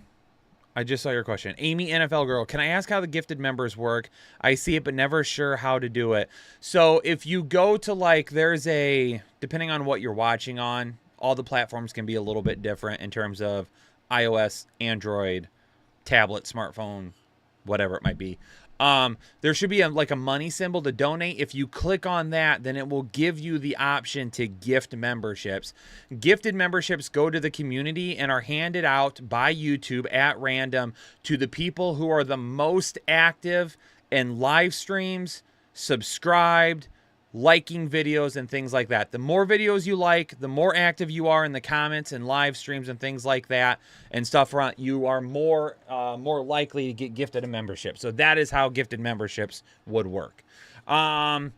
S5: I just saw your question. Amy, NFL girl, can I ask how the gifted members work? I see it, but never sure how to do it. So if you go to depending on what you're watching on, all the platforms can be a little bit different in terms of iOS, Android, tablet, smartphone, whatever it might be. There should be a money symbol to donate. If you click on that, then it will give you the option to gift memberships. Gifted memberships go to the community and are handed out by YouTube at random to the people who are the most active in live streams, subscribed, liking videos and things like that. The more videos you like, the more active you are in the comments and live streams and things like that and stuff around, you are more likely to get gifted a membership. So that is how gifted memberships would work. Johnny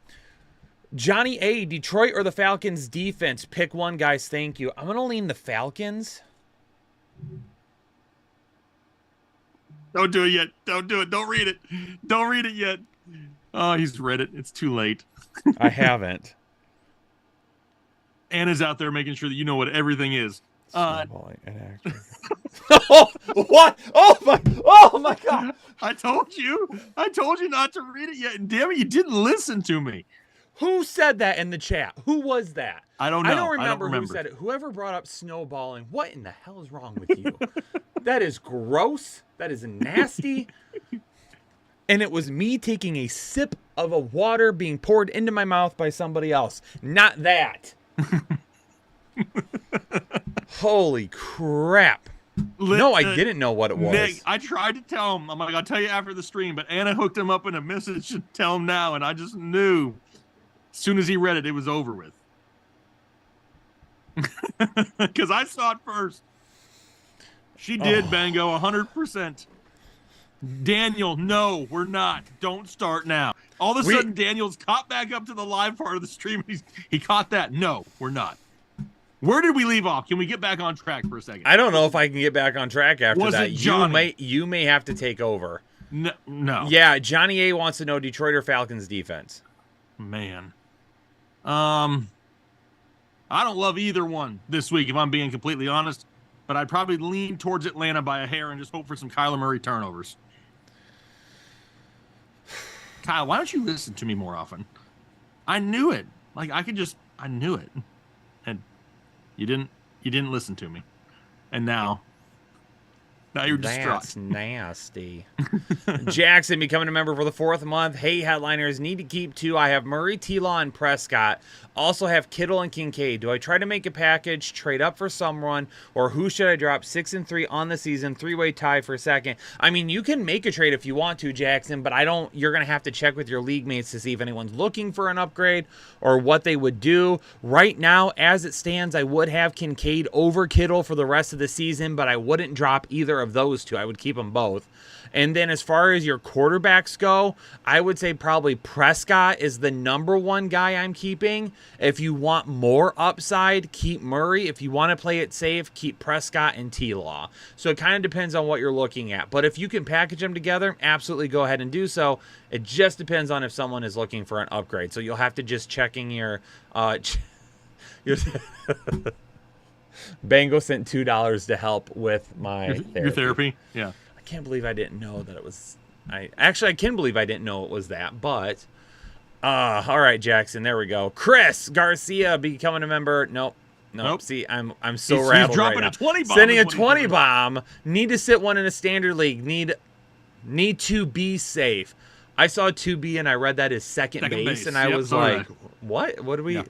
S5: A, Detroit or the Falcons defense? Pick one, guys. Thank you. I'm going to lean the Falcons.
S4: Don't do it yet. Don't do it. Don't read it. Don't read it yet. Oh, he's read it. It's too late.
S5: I haven't.
S4: Anna's out there making sure that you know what everything is.
S5: What? Oh my God!
S4: I told you not to read it yet, and damn it, you didn't listen to me.
S5: Who said that in the chat? Who was that?
S4: I don't know.
S5: I don't remember who said it. Whoever brought up snowballing. What in the hell is wrong with you? That is gross. That is nasty. And it was me taking a sip of a water being poured into my mouth by somebody else. Not that. Holy crap. No, I didn't know what it was.
S4: Nick, I tried to tell him. I'm like, I'll tell you after the stream, but Anna hooked him up in a message to tell him now, and I just knew as soon as he read it, it was over with. Because I saw it first. She did, Bango, 100%. Daniel, no, we're not. Don't start now. All of a sudden, Daniel's caught back up to the live part of the stream. He caught that. No, we're not. Where did we leave off? Can we get back on track for a second?
S5: I don't know if I can get back on track after
S4: Was
S5: that.
S4: it Johnny?
S5: You may have to take over.
S4: No.
S5: Yeah, Johnny A wants to know Detroit or Falcons defense.
S4: Man. I don't love either one this week, if I'm being completely honest. But I'd probably lean towards Atlanta by a hair and just hope for some Kyler Murray turnovers. Kyle, why don't you listen to me more often? I knew it. I knew it. And you didn't listen to me. And now you're distraught.
S5: That's nasty. Jackson becoming a member for the 4th month. Hey, headliners, need to keep 2. I have Murray, T-Law, and Prescott. Also have Kittle and Kincaid. Do I try to make a package, trade up for someone, or who should I drop? 6-3 on the season, 3-way tie for second. I mean, you can make a trade if you want to, Jackson, but you're going to have to check with your league mates to see if anyone's looking for an upgrade or what they would do. Right now, as it stands, I would have Kincaid over Kittle for the rest of the season, but I wouldn't drop either of those two. I would keep them both. And then as far as your quarterbacks go, I would say probably Prescott is the number one guy I'm keeping. If you want more upside, keep Murray. If you want to play it safe, keep Prescott and T-Law. So it kind of depends on what you're looking at. But if you can package them together, absolutely go ahead and do so. It just depends on if someone is looking for an upgrade. So you'll have to just checking your Bango sent $2 to help with my therapy.
S4: Your therapy? Yeah.
S5: I can't believe I didn't know that it was. I can believe I didn't know it was that. But all right, Jackson. There we go. Chris Garcia becoming a member. Nope. See, I'm so rattled.
S4: He's dropping
S5: right
S4: a 20 bomb.
S5: Sending a 20 bomb. Need to sit one in a standard league. Need to be safe. I saw 2B and I read that as second base, and I was like, what? What do we? Yeah.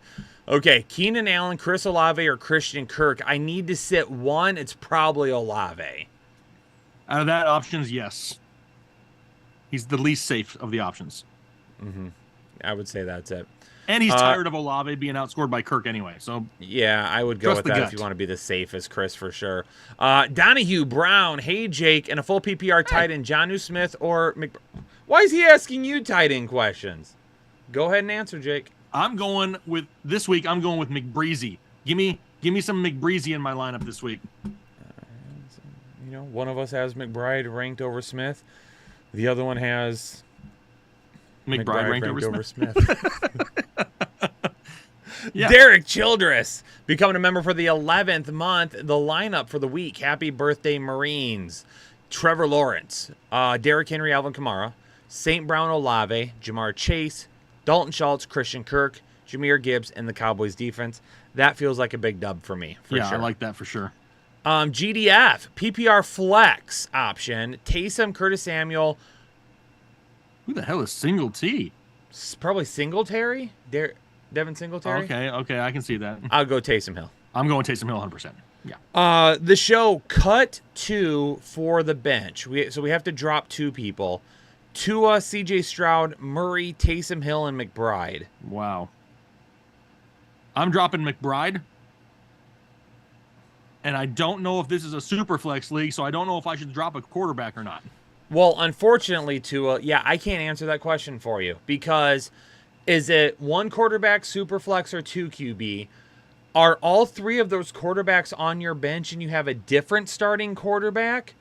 S5: Okay, Keenan Allen, Chris Olave, or Christian Kirk. I need to sit one. It's probably Olave.
S4: Out of that options, yes. He's the least safe of the options.
S5: Mm-hmm. I would say that's it.
S4: And he's tired of Olave being outscored by Kirk anyway. So
S5: yeah, I would go with that if you want to be the safest, Chris, for sure. Donahue, Brown, hey, Jake, and a full PPR tight end, Jonnu Smith or Why is he asking you tight end questions? Go ahead and answer, Jake.
S4: I'm going with this week. I'm going with McBreezy. Give me some McBreezy in my lineup this week.
S5: You know, one of us has McBride ranked over Smith. The other one has
S4: McBride ranked over Smith. Yeah.
S5: Derek Childress becoming a member for the 11th month. The lineup for the week. Happy birthday, Marines. Trevor Lawrence, Derrick Henry, Alvin Kamara, St. Brown Olave, Jamar Chase, Dalton Schultz, Christian Kirk, Jahmyr Gibbs, and the Cowboys defense. That feels like a big dub for me. For
S4: sure. I like that for sure.
S5: GDF, PPR flex option, Taysom, Curtis Samuel.
S4: Who the hell is Single T?
S5: Probably Singletary? Devin Singletary?
S4: Okay, I can see that.
S5: I'll go Taysom Hill.
S4: I'm going Taysom Hill 100%. Yeah.
S5: The show cut 2 for the bench. So we have to drop 2 people. Tua, CJ Stroud, Murray, Taysom Hill, and McBride.
S4: Wow. I'm dropping McBride. And I don't know if this is a super flex league, so I don't know if I should drop a quarterback or not.
S5: Well, unfortunately, Tua, I can't answer that question for you because is it 1 quarterback, super flex, or 2 QB? Are all 3 of those quarterbacks on your bench and you have a different starting quarterback?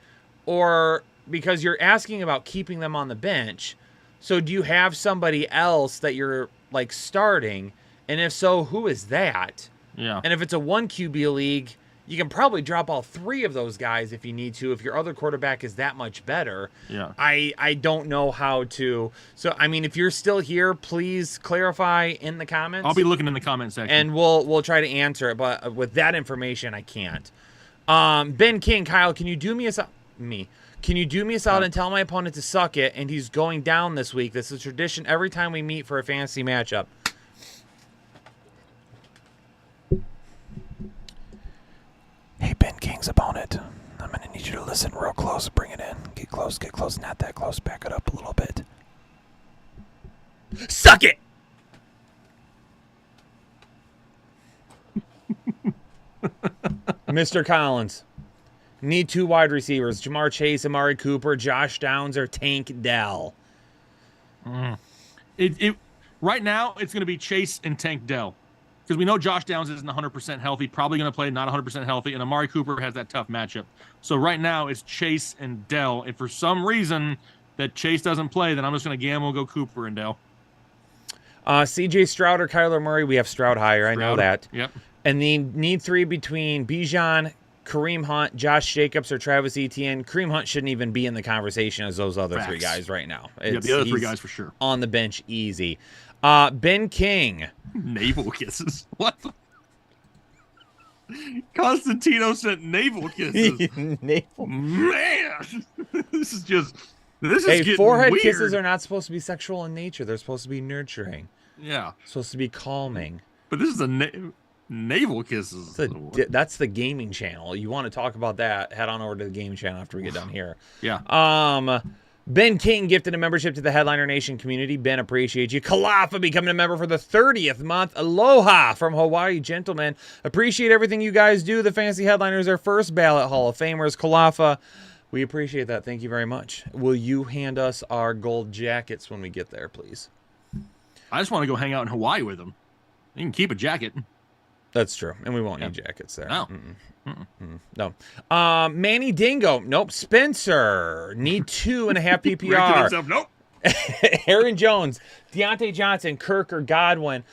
S5: Or because you're asking about keeping them on the bench, so do you have somebody else that you're like starting? And if so, who is that?
S4: Yeah.
S5: And if it's a 1 QB league, you can probably drop all 3 of those guys if you need to, if your other quarterback is that much better.
S4: Yeah.
S5: I don't know how to. So, I mean, if you're still here, please clarify in the comments.
S4: I'll be looking in the comment section.
S5: And we'll try to answer it. But with that information, I can't. Ben King, Kyle, can you do me a Can you do me a solid and tell my opponent to suck it? And he's going down this week. This is tradition every time we meet for a fantasy matchup. Hey, Ben King's opponent. I'm going to need you to listen real close. Bring it in. Get close, not that close. Back it up a little bit. Suck it! Mr. Collins. Need 2 wide receivers. Jamar Chase, Amari Cooper, Josh Downs, or Tank Dell.
S4: Right now, it's going to be Chase and Tank Dell. Because we know Josh Downs isn't 100% healthy, probably going to play not 100% healthy, and Amari Cooper has that tough matchup. So right now, it's Chase and Dell. If for some reason that Chase doesn't play, then I'm just going to gamble and go Cooper and Dell.
S5: CJ Stroud or Kyler Murray? We have Stroud higher. I know that.
S4: Yep.
S5: And the need 3 between Bijan, Kareem Hunt, Josh Jacobs, or Travis Etienne. Kareem Hunt shouldn't even be in the conversation as those other 3 guys right now.
S4: Yeah, the other 3 guys for sure.
S5: On the bench, easy. Ben King.
S4: Navel kisses. What? Constantino sent navel kisses.
S5: Navel.
S4: Man, this is
S5: Hey, forehead
S4: weird.
S5: kisses are not supposed to be sexual in nature. They're supposed to be nurturing.
S4: Yeah.
S5: Supposed to be calming.
S4: But this is navel kisses.
S5: That's the gaming channel. You want to talk about that, head on over to the gaming channel after we get done here.
S4: Yeah.
S5: Ben King gifted a membership to the Headliner Nation community. Ben, appreciate you. Kalafa becoming a member for the 30th month. Aloha from Hawaii, gentlemen. Appreciate everything you guys do. The Fantasy Headliners are first ballot Hall of Famers. Kalafa, we appreciate that. Thank you very much. Will you hand us our gold jackets when we get there, please?
S4: I just want to go hang out in Hawaii with them. You can keep a jacket.
S5: That's true. And we won't need jackets there.
S4: No.
S5: No. Manny Dingo. Nope. Spencer. Need 2.5 PPR.
S4: Nope.
S5: Aaron Jones. Deontay Johnson. Kirk or Godwin.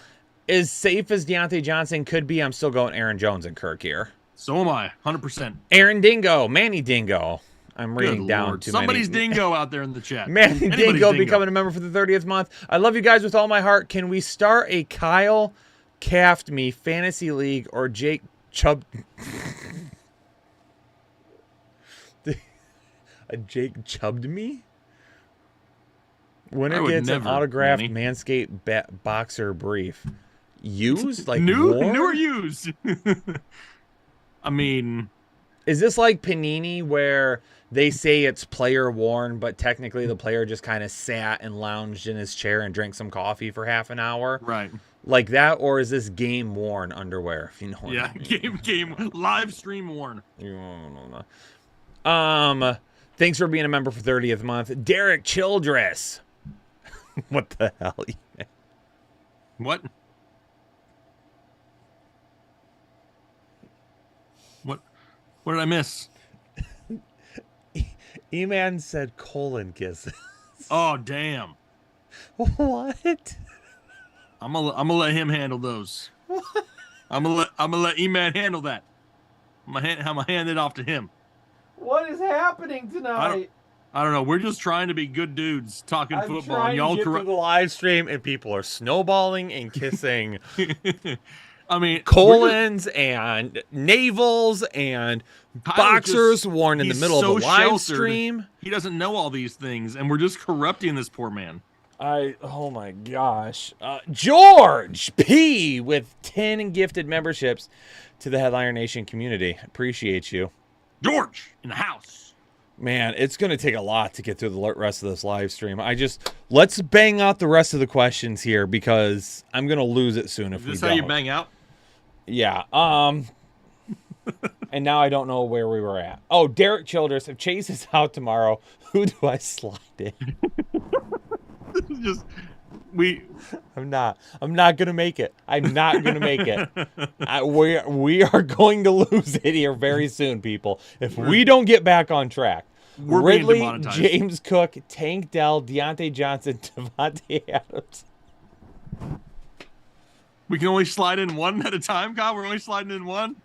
S5: As safe as Deontay Johnson could be, I'm still going Aaron Jones and Kirk here.
S4: So am I. 100%.
S5: Aaron Dingo. Manny Dingo. I'm reading
S4: Good
S5: down
S4: Lord.
S5: too
S4: Somebody's
S5: many.
S4: dingo out there in the chat.
S5: Manny
S4: Anybody's
S5: Dingo becoming a member for the 30th month. I love you guys with all my heart. Can we start a Kyle Caft Me Fantasy League or Jake Chubb? A Jake Chubbed me? Winner gets an autographed Manscaped boxer brief. Used? Like
S4: new
S5: worn?
S4: or used? I mean,
S5: is this like Panini where they say it's player worn, but technically the player just kind of sat and lounged in his chair and drank some coffee for half an hour?
S4: Right.
S5: Like that, or is this game worn underwear? If you know what I mean.
S4: game live stream worn.
S5: Thanks for being a member for 30th month. Derek Childress. What the hell?
S4: What? What did I miss?
S5: E-Man said colon kisses.
S4: Oh, damn.
S5: What?
S4: I'm gonna let him handle those. I'm gonna let E-Man handle that. I'm gonna hand it off to him.
S5: What is happening tonight?
S4: I don't know. We're just trying to be good dudes talking
S5: I'm
S4: football.
S5: trying
S4: And y'all
S5: to get through the live stream, and people are snowballing and kissing
S4: I mean,
S5: colons and navels and boxers worn in the
S4: he's
S5: middle
S4: so
S5: of a live
S4: sheltered.
S5: stream.
S4: He doesn't know all these things, and we're just corrupting this poor man.
S5: Oh my gosh. George P with 10 gifted memberships to the Headliner Nation community. Appreciate you.
S4: George in the house.
S5: Man, it's going to take a lot to get through the rest of this live stream. Let's bang out the rest of the questions here because I'm going to lose it soon if we don't.
S4: Is this how you bang out?
S5: Yeah. And now I don't know where we were at. Oh, Derek Childress, if Chase is out tomorrow, who do I slide in? I'm not gonna make it. I'm not gonna make it. We are going to lose it here very soon, people. If we don't get back on track.
S4: We're
S5: Ridley,
S4: being demonetized.
S5: James Cook, Tank Dell, Deontay Johnson, Devontae Adams.
S4: We can only slide in one at a time, Kyle. We're only sliding in one.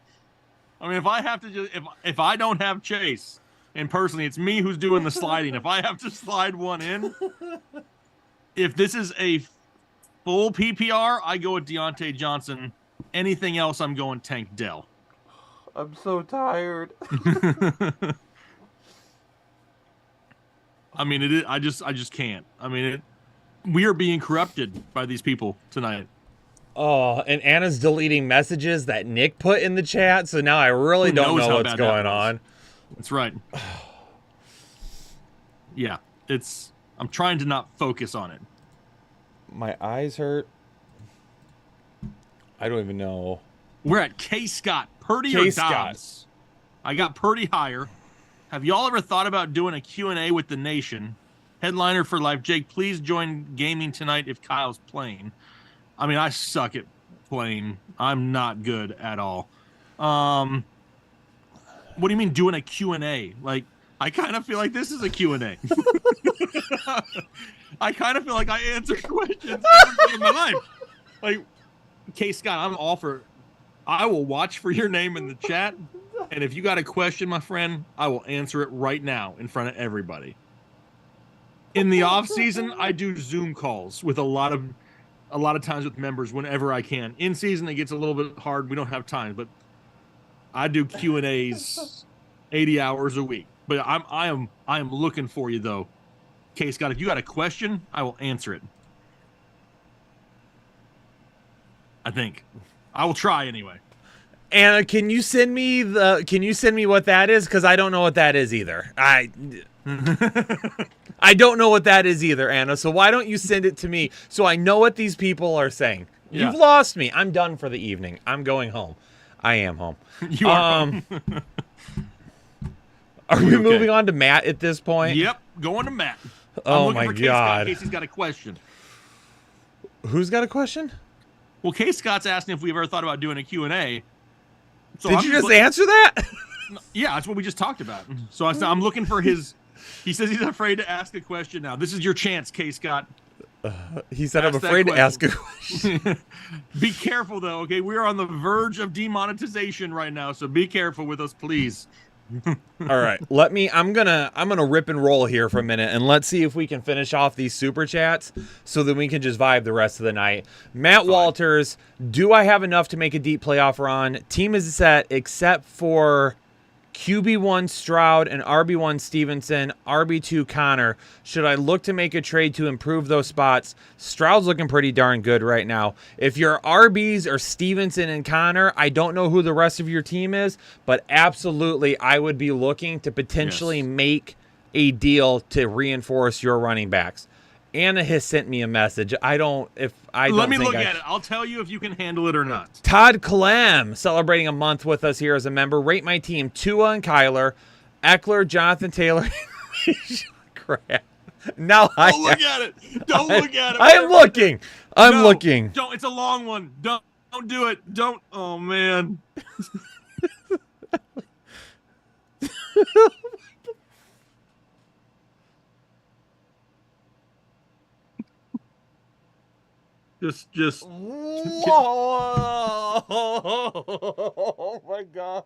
S4: I mean, if I have to if I don't have Chase, and personally it's me who's doing the sliding, if I have to slide one in, if this is a full PPR, I go with Deontay Johnson. Anything else, I'm going Tank Dell.
S5: I'm so tired.
S4: I mean, it is. I just can't. I mean, we are being corrupted by these people tonight.
S5: Oh, and Anna's deleting messages that Nick put in the chat, so now I really
S4: Who
S5: don't
S4: knows
S5: know
S4: how
S5: what's
S4: bad
S5: going
S4: that was?
S5: on.
S4: That's right. Yeah, I'm trying to not focus on it.
S5: My eyes hurt. I don't even know.
S4: We're at K. Scott, Purdy
S5: K.
S4: or
S5: Scott.
S4: Dobbs? I got Purdy higher. Have y'all ever thought about doing a Q&A with the nation? Headliner for life. Jake, please join gaming tonight if Kyle's playing. I mean, I suck at playing. I'm not good at all. What do you mean doing a Q&A? Like, I kind of feel like this is a Q&A. I kind of feel like I answer questions every day of my life. Like, K. Scott, I'm all for. I will watch for your name in the chat, and if you got a question, my friend, I will answer it right now in front of everybody. In the off season, I do Zoom calls with a lot of times with members whenever I can. In season, it gets a little bit hard. We don't have time, but I do Q&As 80 hours a week. But I am looking for you though. K. Scott, if you got a question, I will answer it. I think. I will try anyway.
S5: Anna, can you send me what that is? Because I don't know what that is either. I don't know what that is either, Anna. So why don't you send it to me so I know what these people are saying?
S4: Yeah.
S5: You've lost me. I'm done for the evening. I'm going home. I am home.
S4: You are.
S5: Are we
S4: Okay.
S5: moving on to Matt at this point?
S4: Yep, going to Matt.
S5: Oh
S4: I'm looking
S5: my
S4: for K. Scott
S5: God.
S4: in case he's got a question.
S5: Who's got a question?
S4: Well, K. Scott's asking if we've ever thought about doing a Q&A. So
S5: Did
S4: I'm
S5: you just
S4: look-
S5: answer that?
S4: Yeah, that's what we just talked about. So I'm looking for his. He says he's afraid to ask a question now. This is your chance, K. Scott.
S5: He said, I'm
S4: Ask that
S5: afraid to ask
S4: question.
S5: a question.
S4: Be careful, though, okay? We're on the verge of demonetization right now, so be careful with us, please.
S5: All right, I'm gonna rip and roll here for a minute, and let's see if we can finish off these super chats, so that we can just vibe the rest of the night. Matt Walters, do I have enough to make a deep playoff run? Team is set except for QB1 Stroud and RB1 Stevenson, RB2 Connor. Should I look to make a trade to improve those spots? Stroud's looking pretty darn good right now. If your RBs are Stevenson and Connor, I don't know who the rest of your team is, but absolutely I would be looking to potentially make a deal to reinforce your running backs. Anna has sent me a message. Let me
S4: look at it. I'll tell you if you can handle it or not.
S5: Todd Clem celebrating a month with us here as a member. Rate my team: Tua and Kyler, Eckler, Jonathan Taylor. Crap. Now
S4: Don't look at it. Don't look at it.
S5: I am looking. I'm
S4: No,
S5: looking.
S4: Don't. It's a long one. Don't do it. Don't. Oh man. Just
S5: Whoa! Oh my gosh.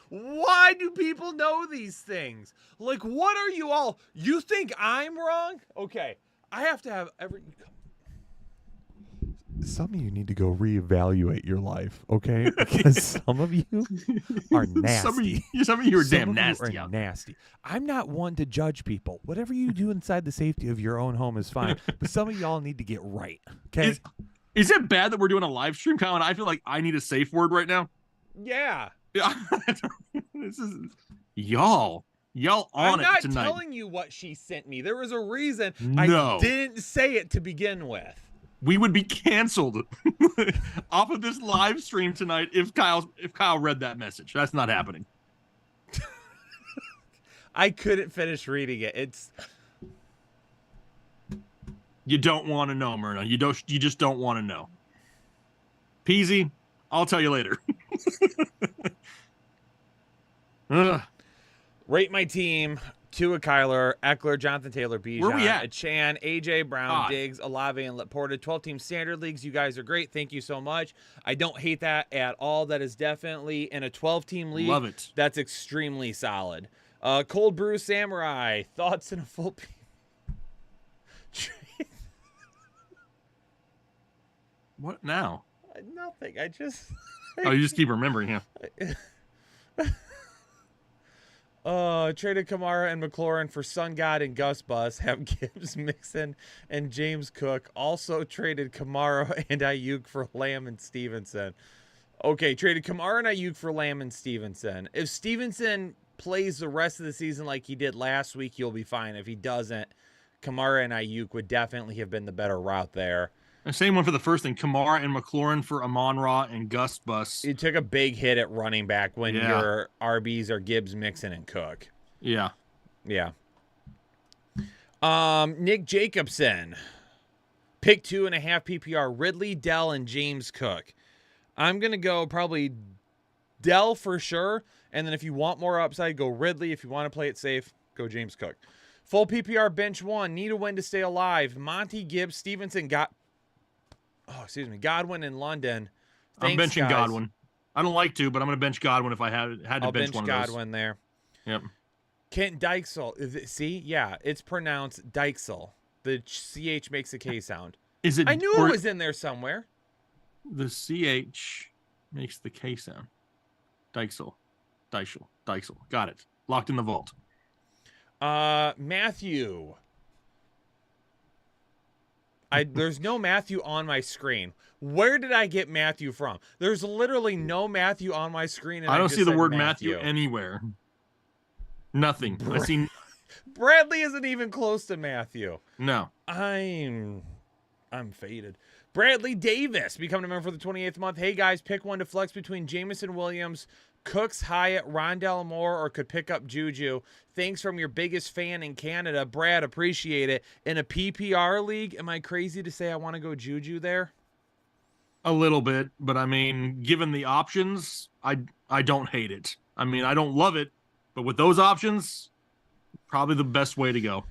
S5: Why do people know these things? Like, what are you all? You think I'm wrong? Okay. I have to have every. Some of you need to go reevaluate your life, okay? Because some of you are nasty.
S4: Some of you are
S5: Some
S4: damn
S5: of you
S4: nasty.
S5: are nasty. I'm not one to judge people. Whatever you do inside the safety of your own home is fine. But some of y'all need to get right, okay?
S4: Is it bad that we're doing a live stream, Kyle? And I feel like I need a safe word right now.
S5: Yeah.
S4: This is y'all on
S5: I'm
S4: it
S5: not
S4: tonight.
S5: telling you what she sent me. There was a reason
S4: No.
S5: I didn't say it to begin with.
S4: We would be canceled off of this live stream tonight if Kyle read that message. That's not happening.
S5: I couldn't finish reading it. It's
S4: You don't want to know, Myrna. You just don't want to know. Peasy, I'll tell you later. Ugh.
S5: rate my team. Tua, Kyler, Eckler, Jonathan Taylor, Bijan,
S4: Where we at?
S5: Chan, AJ Brown,
S4: God.
S5: Diggs, Olave, and Laporta. 12-team standard leagues. You guys are great. Thank you so much. I don't hate that at all. That is definitely in a 12-team league.
S4: Love it.
S5: That's extremely solid. Cold Brew Samurai. Thoughts in a full.
S4: What now?
S5: Nothing. I just.
S4: Oh, you just keep remembering him.
S5: Traded Kamara and McLaurin for Sun God and Gus Bus. Have Gibbs, Mixon, and James Cook. Also traded Kamara and Ayuk for Lamb and Stevenson. Okay, traded Kamara and Ayuk for Lamb and Stevenson. If Stevenson plays the rest of the season like he did last week, you'll be fine. If he doesn't, Kamara and Ayuk would definitely have been the better route there.
S4: And same one for the first thing. Kamara and McLaurin for Amon-Ra and Gus Bus.
S5: You took a big hit at running back when
S4: Yeah.
S5: your RBs are Gibbs, Mixon, and Cook.
S4: Yeah.
S5: Yeah. Nick Jacobson. Pick 2.5 PPR. Ridley, Dell, and James Cook. I'm going to go probably Dell for sure. And then if you want more upside, go Ridley. If you want to play it safe, go James Cook. Full PPR bench 1. Need a win to stay alive. Monty, Gibbs, Stevenson, Godwin in London.
S4: I'm
S5: Thanks,
S4: benching
S5: guys.
S4: Godwin. I don't like to, but I'm going to bench Godwin if I had to
S5: I'll
S4: bench
S5: bench
S4: one of
S5: Godwin there.
S4: those. Yep.
S5: Kent Dykesel. Is it, see? Yeah, it's pronounced Dykesel. The CH makes a K sound.
S4: Is it?
S5: I knew
S4: or
S5: it was in there somewhere.
S4: The CH makes the K sound. Dykesel. Got it. Locked in the vault.
S5: Matthew. There's no Matthew on my screen. Where did I get Matthew from? There's literally no Matthew on my screen. And
S4: I don't
S5: just
S4: see the
S5: said
S4: word Matthew anywhere. Nothing. I see.
S5: Bradley isn't even close to Matthew.
S4: No.
S5: I'm faded. Bradley Davis becoming a member for the 28th month. Hey guys, pick one to flex between Jameson Williams, Cooks, Hyatt, Rondell Moore, or could pick up Juju. Thanks from your biggest fan in Canada. Brad, appreciate it. In a PPR league, am I crazy to say I want to go Juju there?
S4: A little bit, but I mean, given the options, I don't hate it. I mean, I don't love it, but with those options, probably the best way to go.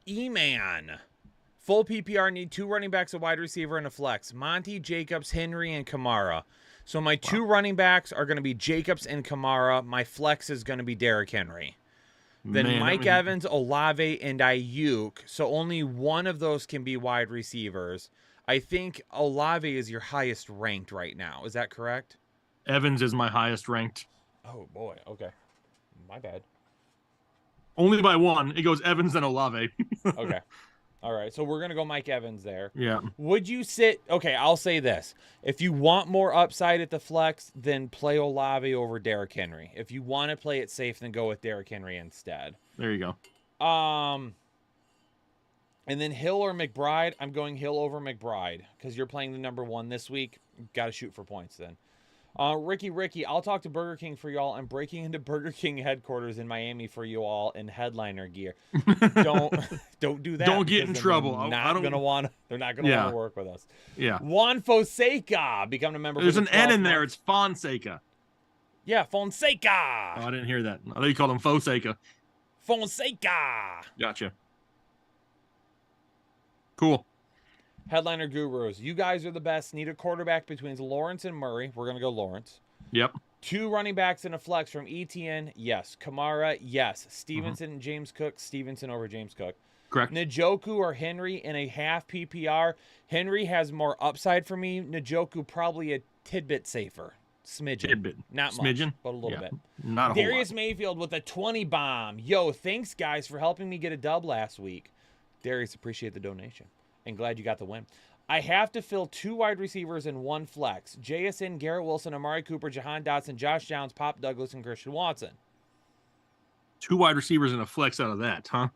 S5: E-Man. Full PPR need 2 running backs, a wide receiver, and a flex. Monty, Jacobs, Henry, and Kamara. So my 2 running backs are going to be Jacobs and Kamara. My flex is going to be Derrick Henry. Then
S4: Man,
S5: Mike Evans, Olave, and Ayuk. So only one of those can be wide receivers. I think Olave is your highest ranked right now. Is that correct?
S4: Evans is my highest ranked.
S5: Oh, boy. Okay. My bad.
S4: Only by one. It goes Evans and Olave.
S5: Okay. All right. So we're going to go Mike Evans there.
S4: Yeah.
S5: Would you sit? Okay, I'll say this. If you want more upside at the flex, then play Olave over Derrick Henry. If you want to play it safe, then go with Derrick Henry instead.
S4: There you go.
S5: And then Hill or McBride, I'm going Hill over McBride because you're playing the number 1 this week. Got to shoot for points then. Ricky, I'll talk to Burger King for y'all. I'm breaking into Burger King headquarters in Miami for you all in headliner gear. Don't do that.
S4: Don't get in
S5: because
S4: trouble.
S5: They're
S4: I
S5: not
S4: don't-
S5: gonna want. They're not gonna want to work with us.
S4: Yeah.
S5: Juan Fonseca become a member.
S4: There's
S5: for
S4: an
S5: the
S4: N
S5: 12th
S4: in there.
S5: month.
S4: It's Fonseca.
S5: Yeah,
S4: Oh,
S5: Fonseca.
S4: I didn't hear that. I thought you called him Fonseca.
S5: Fonseca.
S4: Gotcha. Cool.
S5: Headliner Gurus. You guys are the best. Need a quarterback between Lawrence and Murray. We're going to go Lawrence.
S4: Yep.
S5: 2 running backs and a flex from ETN. Yes. Kamara. Yes. Stevenson and James Cook. Stevenson over James Cook.
S4: Correct.
S5: Njoku or Henry in a half PPR. Henry has more upside for me. Njoku probably a tidbit safer. Smidgen.
S4: Tidbit.
S5: Not
S4: Smidgen?
S5: much, but a little
S4: Yeah.
S5: bit.
S4: Not a whole
S5: Darius
S4: lot.
S5: Mayfield with a 20 bomb. Yo, thanks, guys, for helping me get a dub last week. Darius, appreciate the donation. And glad you got the win. I have to fill 2 wide receivers and 1 flex. JSN, Garrett Wilson, Amari Cooper, Jahan Dotson, Josh Downs, Pop Douglas, and Christian Watson.
S4: 2 wide receivers and a flex out of that, huh?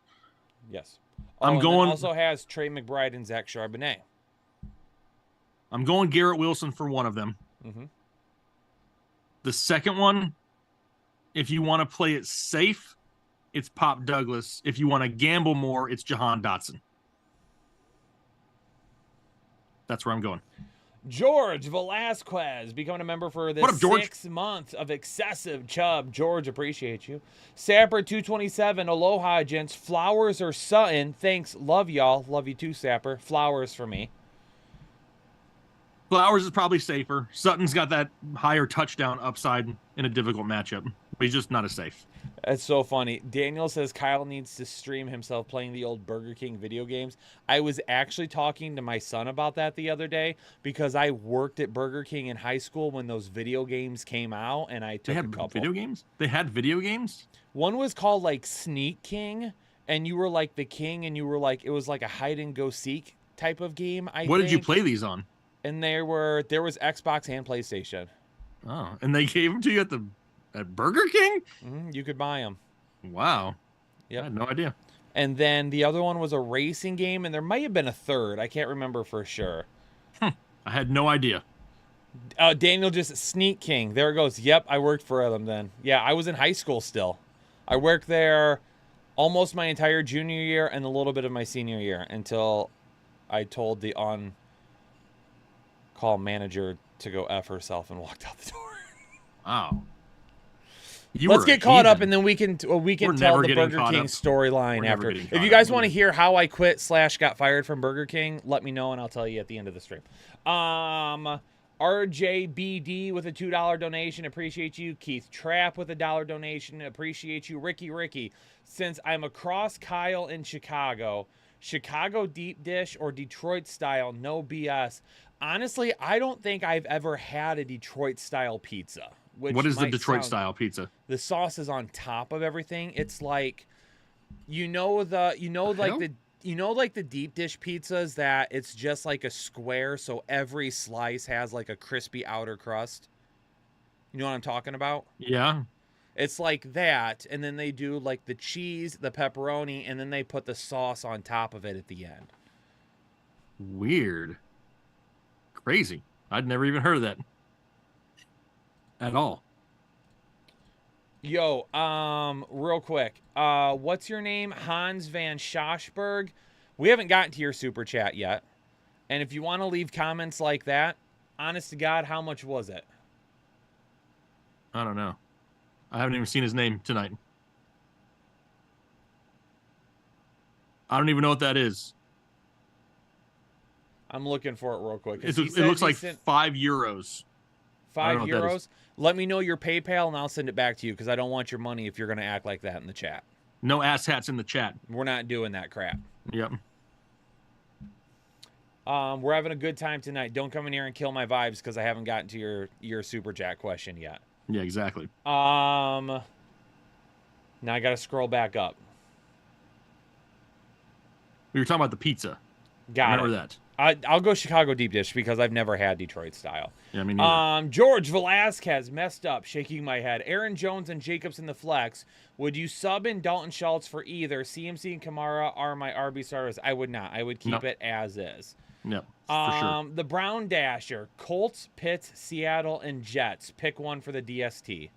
S5: Yes.
S4: I'm
S5: and
S4: going-
S5: then also has Trey McBride and Zach Charbonnet.
S4: I'm going Garrett Wilson for one of them.
S5: Mhm.
S4: The second one, if you want to play it safe, it's Pop Douglas. If you want to gamble more, it's Jahan Dotson. That's where I'm going.
S5: George Velasquez becoming a member for the
S4: What up, George?
S5: 6th month of excessive chub. George, appreciate you. Sapper 227. Aloha, gents. Flowers or Sutton? Thanks. Love y'all. Love you too, Sapper. Flowers for me.
S4: Flowers is probably safer. Sutton's got that higher touchdown upside in a difficult matchup, but he's just not as safe.
S5: That's so funny. Daniel says Kyle needs to stream himself playing the old Burger King video games. I was actually talking to my son about that the other day because I worked at Burger King in high school when those video games came out, and I
S4: They
S5: took a
S4: had
S5: couple.
S4: video games? They had video games?
S5: One was called like Sneak King, and you were like the king, and you were like, it was like a hide and go seek type of game.
S4: What did you play these on?
S5: And there was Xbox and PlayStation.
S4: Oh, and they gave them to you at Burger King?
S5: You could buy them.
S4: Wow.
S5: Yep.
S4: I had no idea.
S5: And then the other one was a racing game, and there might have been a third. I can't remember for sure.
S4: I had no idea.
S5: Daniel just Sneak King. There it goes. Yep, I worked for them then. Yeah, I was in high school still. I worked there almost my entire junior year and a little bit of my senior year until I told the on-call manager to go F herself and walked out the door.
S4: Wow.
S5: Let's get caught up, and then we can
S4: We're
S5: tell
S4: never
S5: the
S4: getting
S5: Burger
S4: caught
S5: King
S4: up.
S5: storyline
S4: We're never
S5: after.
S4: getting
S5: If
S4: caught
S5: you
S4: up.
S5: guys want to hear how I quit / got fired from Burger King, let me know and I'll tell you at the end of the stream. RJBD with a $2 donation, appreciate you. Keith Trapp with a $1 donation, appreciate you. Ricky, since I'm across Kyle in Chicago deep dish or Detroit style, no BS. Honestly, I don't think I've ever had a Detroit style pizza.
S4: What is the
S5: might
S4: Detroit
S5: sound-
S4: style pizza?
S5: The sauce is on top of everything. It's like, like the deep dish pizzas that it's just like a square, so every slice has like a crispy outer crust. You know what I'm talking about?
S4: Yeah.
S5: It's like that, and then they do like the cheese, the pepperoni, and then they put the sauce on top of it at the end.
S4: Weird. Crazy. I'd never even heard of that. At all.
S5: Yo, real quick. What's your name? Hans Van Schosberg. We haven't gotten to your super chat yet. And if you want to leave comments like that, honest to God, how much was it?
S4: I don't know. I haven't even seen his name tonight. I don't even know what that is.
S5: I'm looking for it real quick.
S4: It looks like €5. I don't know what that
S5: €5.
S4: is.
S5: Let me know your PayPal and I'll send it back to you because I don't want your money if you're going to act like that in the chat.
S4: No ass hats in the chat.
S5: We're not doing that crap.
S4: Yep.
S5: We're having a good time tonight. Don't come in here and kill my vibes because I haven't gotten to your super chat question yet.
S4: Yeah, exactly.
S5: Now I got to scroll back up.
S4: We were talking about the pizza.
S5: Got
S4: Remember
S5: it.
S4: that.
S5: I'll go Chicago deep dish because I've never had Detroit style.
S4: Yeah, I mean, neither.
S5: George Velasquez messed up, shaking my head. Aaron Jones and Jacobs in the flex. Would you sub in Dalton Schultz for either? CMC and Kamara are my RB starters. I would not. I would keep it as is.
S4: Yep, for sure.
S5: The Brown Dasher, Colts, Pitts, Seattle, and Jets. Pick one for the DST.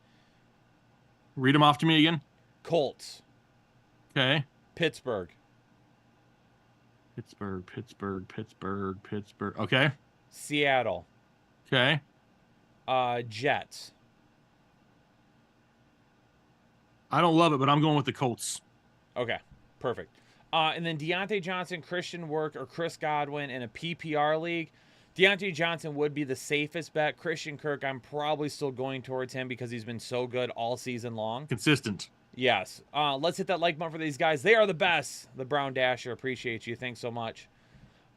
S4: Read them off to me again.
S5: Colts,
S4: Okay.
S5: Pittsburgh,
S4: Pittsburgh. Okay.
S5: Seattle,
S4: Okay.
S5: Jets,
S4: I don't love it, but I'm going with the Colts.
S5: Okay, perfect. And then Deontay Johnson, Christian Work, or Chris Godwin in a PPR league. Deontay Johnson would be the safest bet. Christian Kirk, I'm probably still going towards him because he's been so good all season long.
S4: Consistent.
S5: Yes. Let's hit that like button for these guys. They are the best. The Brown Dasher, appreciate you. Thanks so much.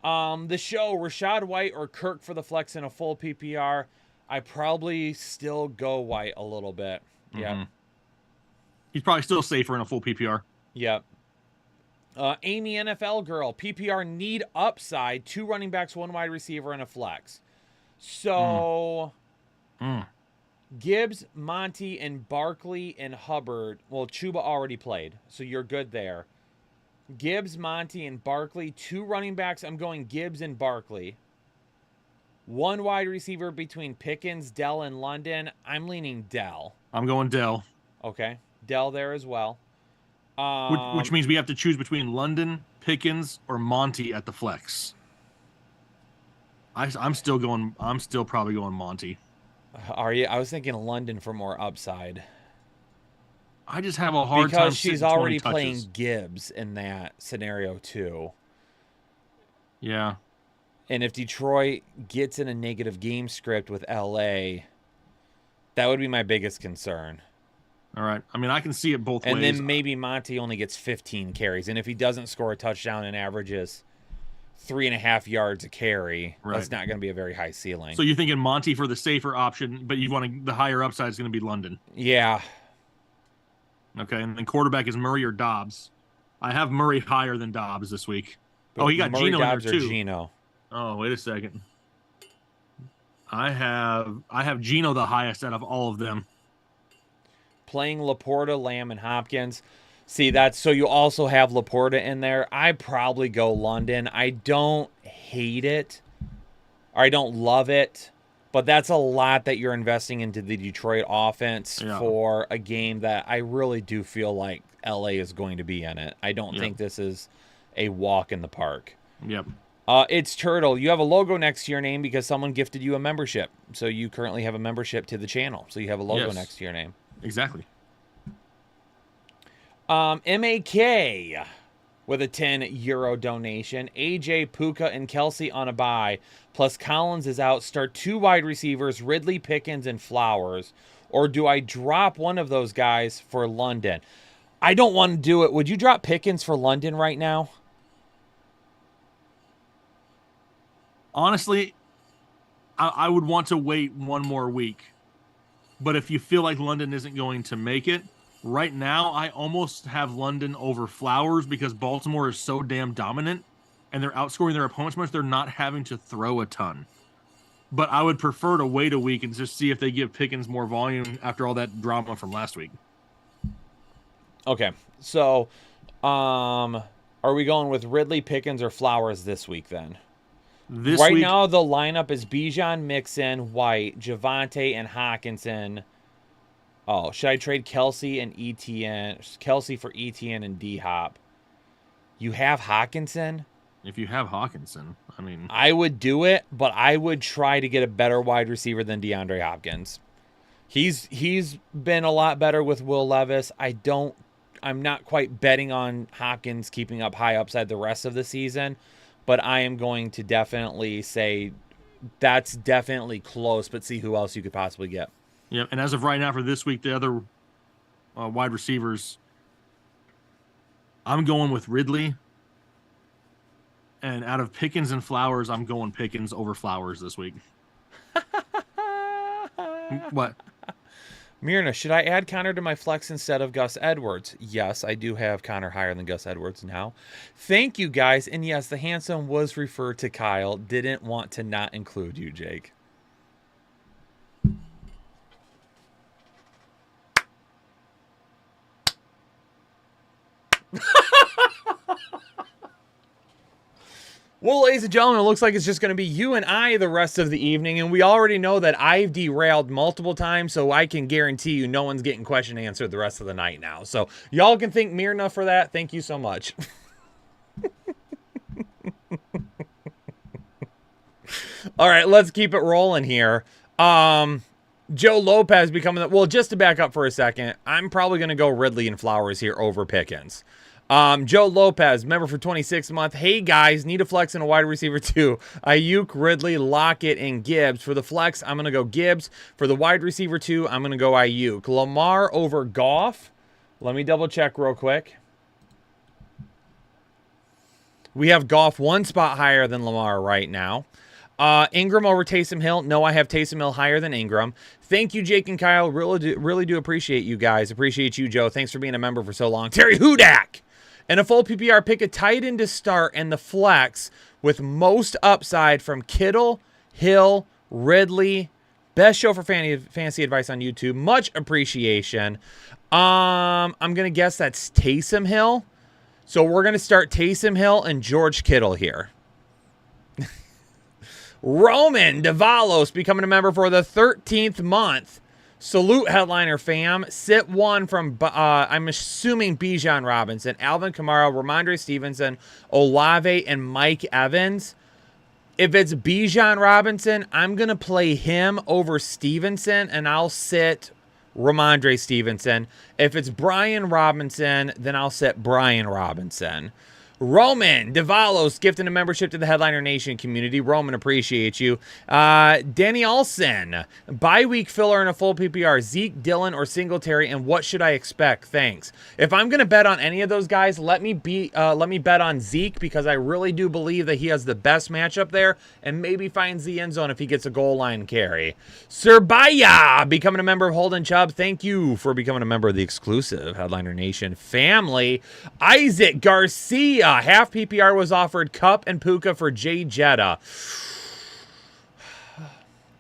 S5: The show, Rachaad White or Kirk for the flex in a full PPR. I probably still go White a little bit. Yeah.
S4: Mm-hmm. He's probably still safer in a full PPR.
S5: Yep. Amy NFL girl, PPR need upside, 2 running backs, 1 wide receiver, and a flex. So Gibbs, Monty, and Barkley and Hubbard. Well, Chuba already played, so you're good there. Gibbs, Monty, and Barkley, 2 running backs. I'm going Gibbs and Barkley. 1 wide receiver between Pickens, Dell, and London. I'm leaning Dell.
S4: I'm going Dell.
S5: Okay. Dell there as well.
S4: Which means we have to choose between London, Pickens, or Monty at the flex. I'm still probably going Monty.
S5: Are you? I was thinking London for more upside.
S4: I just have a hard time
S5: because she's
S4: sitting 20
S5: already
S4: touches.
S5: playing Gibbs in that scenario too.
S4: Yeah.
S5: And if Detroit gets in a negative game script with LA, that would be my biggest concern.
S4: All right. I mean, I can see it both ways.
S5: And then maybe Monty only gets 15 carries. And if he doesn't score a touchdown and averages 3.5 yards a carry, that's not going to be a very high ceiling.
S4: So you're thinking Monty for the safer option, but you want the higher upside is going to be London.
S5: Yeah.
S4: Okay. And then quarterback is Murray or Dobbs. I have Murray higher than Dobbs this week.
S5: But
S4: he got
S5: Murray,
S4: Geno
S5: Dobbs,
S4: in there
S5: or
S4: too.
S5: Geno.
S4: Oh, wait a second. I have Geno the highest out of all of them.
S5: Playing Laporta, Lamb, and Hopkins. See, that's so you also have Laporta in there. I probably go London. I don't hate it, or I don't love it, but that's a lot that you're investing into the Detroit offense for a game that I really do feel like LA is going to be in it. I don't think this is a walk in the park.
S4: Yep.
S5: It's Turtle. You have a logo next to your name because someone gifted you a membership. So you currently have a membership to the channel. So you have a logo next to your name.
S4: Exactly.
S5: MAK with a €10 donation. AJ, Puka, and Kelsey on a bye. Plus Collins is out. Start 2 wide receivers, Ridley, Pickens, and Flowers. Or do I drop one of those guys for London? I don't want to do it. Would you drop Pickens for London right now?
S4: Honestly, I would want to wait one more week. But if you feel like London isn't going to make it, right now I almost have London over Flowers because Baltimore is so damn dominant and they're outscoring their opponents much. They're not having to throw a ton. But I would prefer to wait a week and just see if they give Pickens more volume after all that drama from last week.
S5: Okay. So, are we going with Ridley, Pickens, or Flowers this week then? Right now, the lineup is Bijan, Mixon, White, Javonte, and Hawkinson. Oh, should I trade Kelsey and ETN? Kelsey for ETN and D-Hop. You have Hawkinson?
S4: If you have Hawkinson, I mean...
S5: I would do it, but I would try to get a better wide receiver than DeAndre Hopkins. He's been a lot better with Will Levis. I'm not quite betting on Hopkins keeping up high upside the rest of the season, but I am going to definitely say that's definitely close, but see who else you could possibly get.
S4: Yeah, and as of right now for this week, the other wide receivers, I'm going with Ridley. And out of Pickens and Flowers, I'm going Pickens over Flowers this week. What?
S5: Myrna, should I add Connor to my flex instead of Gus Edwards? Yes, I do have Connor higher than Gus Edwards now. Thank you, guys. And yes, the handsome was referred to Kyle. Didn't want to not include you, Jake. Well, ladies and gentlemen, it looks like it's just going to be you and I the rest of the evening, and we already know that I've derailed multiple times, so I can guarantee you no one's getting question answered the rest of the night now. So y'all can thank Myrna for that. Thank you so much. All right, let's keep it rolling here. Joe Lopez becoming the, well, just to back up for a second, I'm probably going to go Ridley and Flowers here over Pickens. Joe Lopez, member for 26 month. Hey guys, need a flex and a wide receiver too. Ayuk, Ridley, Lockett, and Gibbs. For the flex, I'm going to go Gibbs. For the wide receiver too, I'm going to go Ayuk. Lamar over Goff. Let me double check real quick. We have Goff one spot higher than Lamar right now. Ingram over Taysom Hill. No, I have Taysom Hill higher than Ingram. Thank you, Jake and Kyle. Really do appreciate you guys. Appreciate you, Joe. Thanks for being a member for so long. Terry Hudak. And a full PPR, pick a tight end to start and the flex with most upside from Kittle, Hill, Ridley. Best show for fantasy advice on YouTube. Much appreciation. I'm going to guess that's Taysom Hill. So we're going to start Taysom Hill and George Kittle here. Roman Davalos becoming a member for the 13th month. Salute, headliner fam. Sit one from, I'm assuming, Bijan Robinson, Alvin Kamara, Ramondre Stevenson, Olave, and Mike Evans. If it's Bijan Robinson, I'm going to play him over Stevenson, and I'll sit Ramondre Stevenson. If it's Brian Robinson, then I'll sit Brian Robinson. Roman Davalos gifting a membership to the Headliner Nation community. Roman, appreciate you. Danny Olson, bye-week filler in a full PPR. Zeke, Dillon, or Singletary, and what should I expect? Thanks. If I'm going to bet on any of those guys, let me bet on Zeke because I really do believe that he has the best matchup there and maybe finds the end zone if he gets a goal line carry. Sirbaya becoming a member of Holden Chubb. Thank you for becoming a member of the exclusive Headliner Nation family. Isaac Garcia. Half PPR was offered Kupp and Puka for Jay Jetta.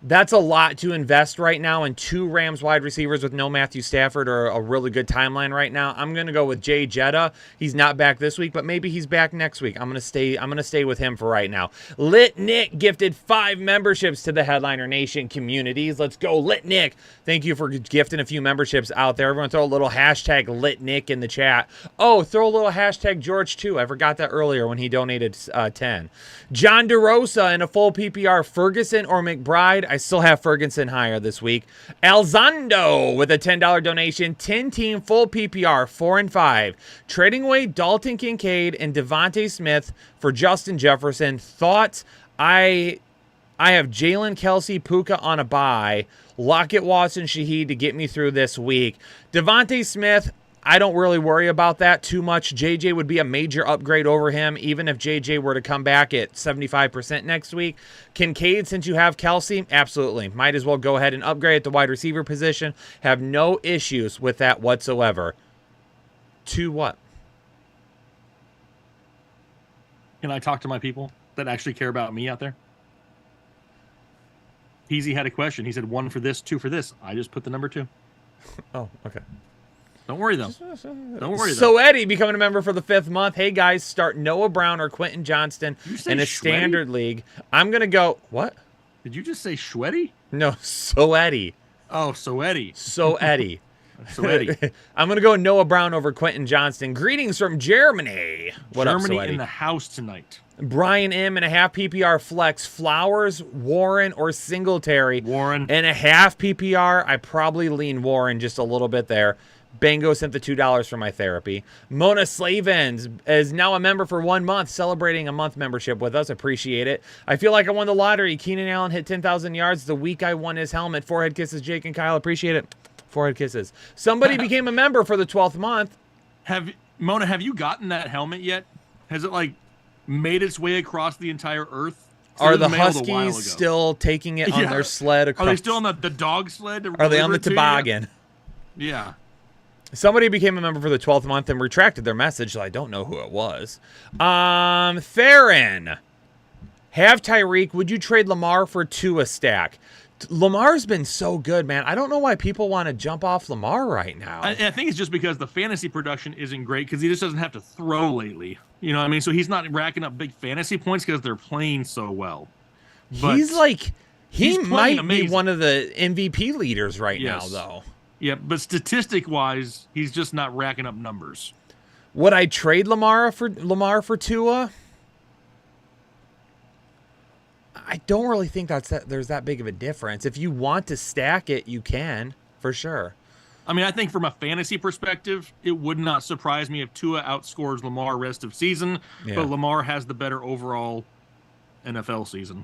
S5: That's a lot to invest right now in two Rams wide receivers with no Matthew Stafford or a really good timeline right now. I'm going to go with Jay Jetta. He's not back this week, but maybe he's back next week. I'm going to stay with him for right now. Lit Nick gifted 5 memberships to the Headliner Nation communities. Let's go, Lit Nick. Thank you for gifting a few memberships out there. Everyone throw a little hashtag Lit Nick in the chat. Oh, throw a little hashtag George too. I forgot that earlier when he donated 10. John DeRosa in a full PPR. Ferguson or McBride. I still have Ferguson higher this week. Alzando with a $10 donation. 10-team full PPR, 4 and 5. Trading away Dalton Kincaid and Devontae Smith for Justin Jefferson. Thoughts? I have Jalen Kelsey, Puka on a bye. Lockett, Watson, Shaheed to get me through this week. Devontae Smith, I don't really worry about that too much. JJ would be a major upgrade over him, even if JJ were to come back at 75% next week. Kincaid, since you have Kelsey, absolutely. Might as well go ahead and upgrade at the wide receiver position. Have no issues with that whatsoever. To what?
S4: Can I talk to my people that actually care about me out there? Peasy had a question. He said 1 for this, 2 for this. I just put the number 2.
S5: Oh, okay.
S4: Don't worry, though. Don't worry, though.
S5: So Eddie becoming a member for the 5th month. Hey, guys, start Noah Brown or Quentin Johnston in a standard league. I'm going to go... What?
S4: Did you just say Schweddy?
S5: No, so Eddie.
S4: Oh, so Eddie.
S5: So Eddie.
S4: So Eddie.
S5: I'm going to go Noah Brown over Quentin Johnston. Greetings from Germany. What up,
S4: Germany
S5: so Eddie?
S4: in the house tonight.
S5: Brian M. and a half PPR flex. Flowers, Warren, or Singletary.
S4: Warren.
S5: And a half PPR. I probably lean Warren just a little bit there. Bango sent the $2 for my therapy. Mona Slavens is now a member for 1 month, celebrating a month membership with us. Appreciate it. I feel like I won the lottery. Keenan Allen hit 10,000 yards the week I won his helmet. Forehead kisses, Jake and Kyle. Appreciate it. Forehead kisses. Somebody became a member for the 12th month.
S4: Mona, have you gotten that helmet yet? Has it made its way across the entire earth?
S5: Are the Huskies still taking it on their sled across?
S4: Are they still on the dog sled?
S5: Are they on the toboggan?
S4: Yeah.
S5: Somebody became a member for the 12th month and retracted their message, so I don't know who it was. Theron. Have Tyreek. Would you trade Lamar for Tua stack? Lamar's been so good, man. I don't know why people want to jump off Lamar right now.
S4: I think it's just because the fantasy production isn't great because he just doesn't have to throw lately. You know what I mean? So he's not racking up big fantasy points because they're playing so well. But
S5: he might
S4: amazing.
S5: be one of the MVP leaders right now, though.
S4: Yeah, but statistic-wise, he's just not racking up numbers.
S5: Would I trade Lamar for Tua? I don't really think there's that big of a difference. If you want to stack it, you can, for sure.
S4: I mean, I think from a fantasy perspective, it would not surprise me if Tua outscores Lamar rest of season, but Lamar has the better overall NFL season.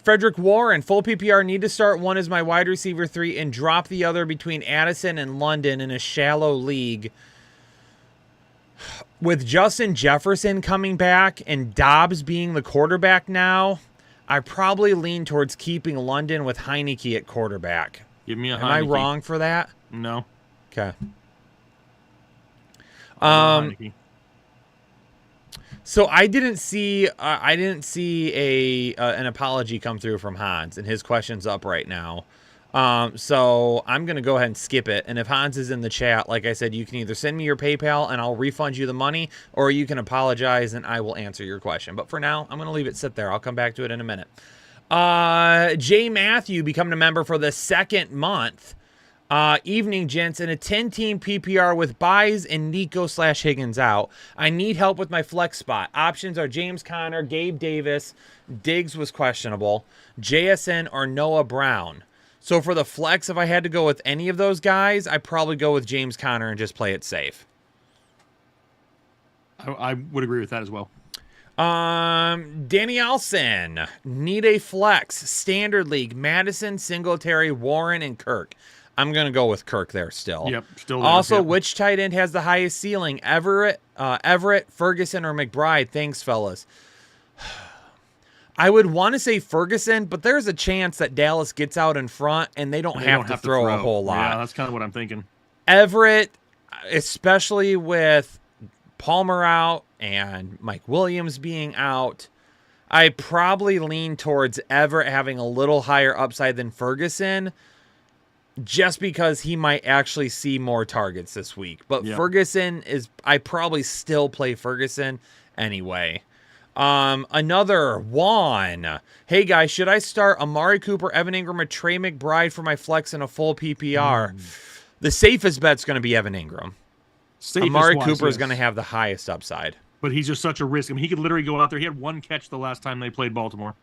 S5: Frederick Warren, full PPR, need to start one as my wide receiver 3 and drop the other between Addison and London in a shallow league. With Justin Jefferson coming back and Dobbs being the quarterback now, I probably lean towards keeping London with Heineke at quarterback.
S4: Give me a Heineke.
S5: Am I wrong for that?
S4: No.
S5: Okay.
S4: Heineke.
S5: So I didn't see an apology come through from Hans, and his question's up right now. So I'm going to go ahead and skip it. And if Hans is in the chat, like I said, you can either send me your PayPal and I'll refund you the money, or you can apologize and I will answer your question. But for now, I'm going to leave it sit there. I'll come back to it in a minute. Jay Matthew becoming a member for the second month. Evening, gents, in a 10-team PPR with buys and Nico/Higgins out. I need help with my flex spot. Options are James Conner, Gabe Davis, Diggs was questionable, JSN, or Noah Brown. So for the flex, if I had to go with any of those guys, I'd probably go with James Conner and just play it safe.
S4: I would agree with that as well.
S5: Danny Alson, need a flex, standard league, Madison, Singletary, Warren, and Kirk. I'm going to go with Kirk there still.
S4: Yep, still there.
S5: Also,
S4: yep.
S5: Which tight end has the highest ceiling? Everett, Ferguson, or McBride? Thanks, fellas. I would want to say Ferguson, but there's a chance that Dallas gets out in front and they don't have to throw a whole lot.
S4: Yeah, that's kind of what I'm thinking.
S5: Everett, especially with Palmer out and Mike Williams being out, I probably lean towards Everett having a little higher upside than Ferguson, just because he might actually see more targets this week. But Ferguson I probably still play Ferguson anyway. Another Juan. Hey guys, should I start Amari Cooper, Evan Ingram, or Trey McBride for my flex in a full PPR? The safest bet's going to be Evan Ingram. Amari Cooper is going to have the highest upside.
S4: But he's just such a risk. I mean, he could literally go out there. He had one catch the last time they played Baltimore.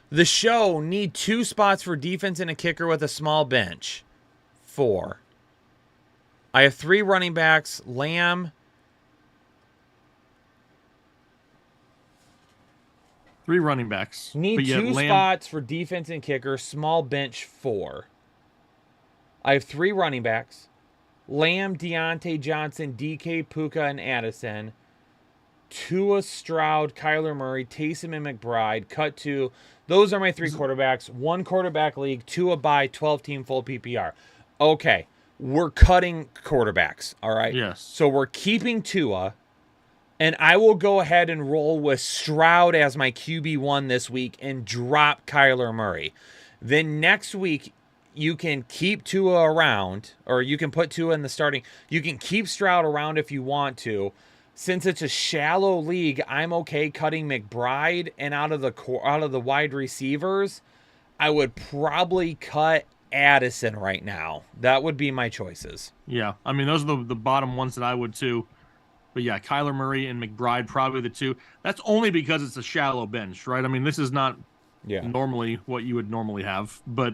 S5: The show need 2 spots for defense and a kicker with a small bench. 4. I have 3 running backs. Lamb.
S4: 3 running backs.
S5: Need 2 spots for defense and kicker. Small bench 4. I have 3 running backs. Lamb, Deontay Johnson, DK, Puka, and Addison. Tua, Stroud, Kyler Murray, Taysom, and McBride. Cut to... Those are my 3 quarterbacks. 1 quarterback league, 2 a bye, 12-team full PPR. Okay, we're cutting quarterbacks, all right?
S4: Yes.
S5: So we're keeping Tua, and I will go ahead and roll with Stroud as my QB1 this week and drop Kyler Murray. Then next week, you can keep Tua around, or you can put Tua in the starting. You can keep Stroud around if you want to. Since it's a shallow league, I'm okay cutting McBride, and out of the wide receivers, I would probably cut Addison right now. That would be my choices.
S4: Yeah, I mean, those are the bottom ones that I would too. But yeah, Kyler Murray and McBride, probably the 2. That's only because it's a shallow bench, right? I mean, this is not normally what you would normally have. But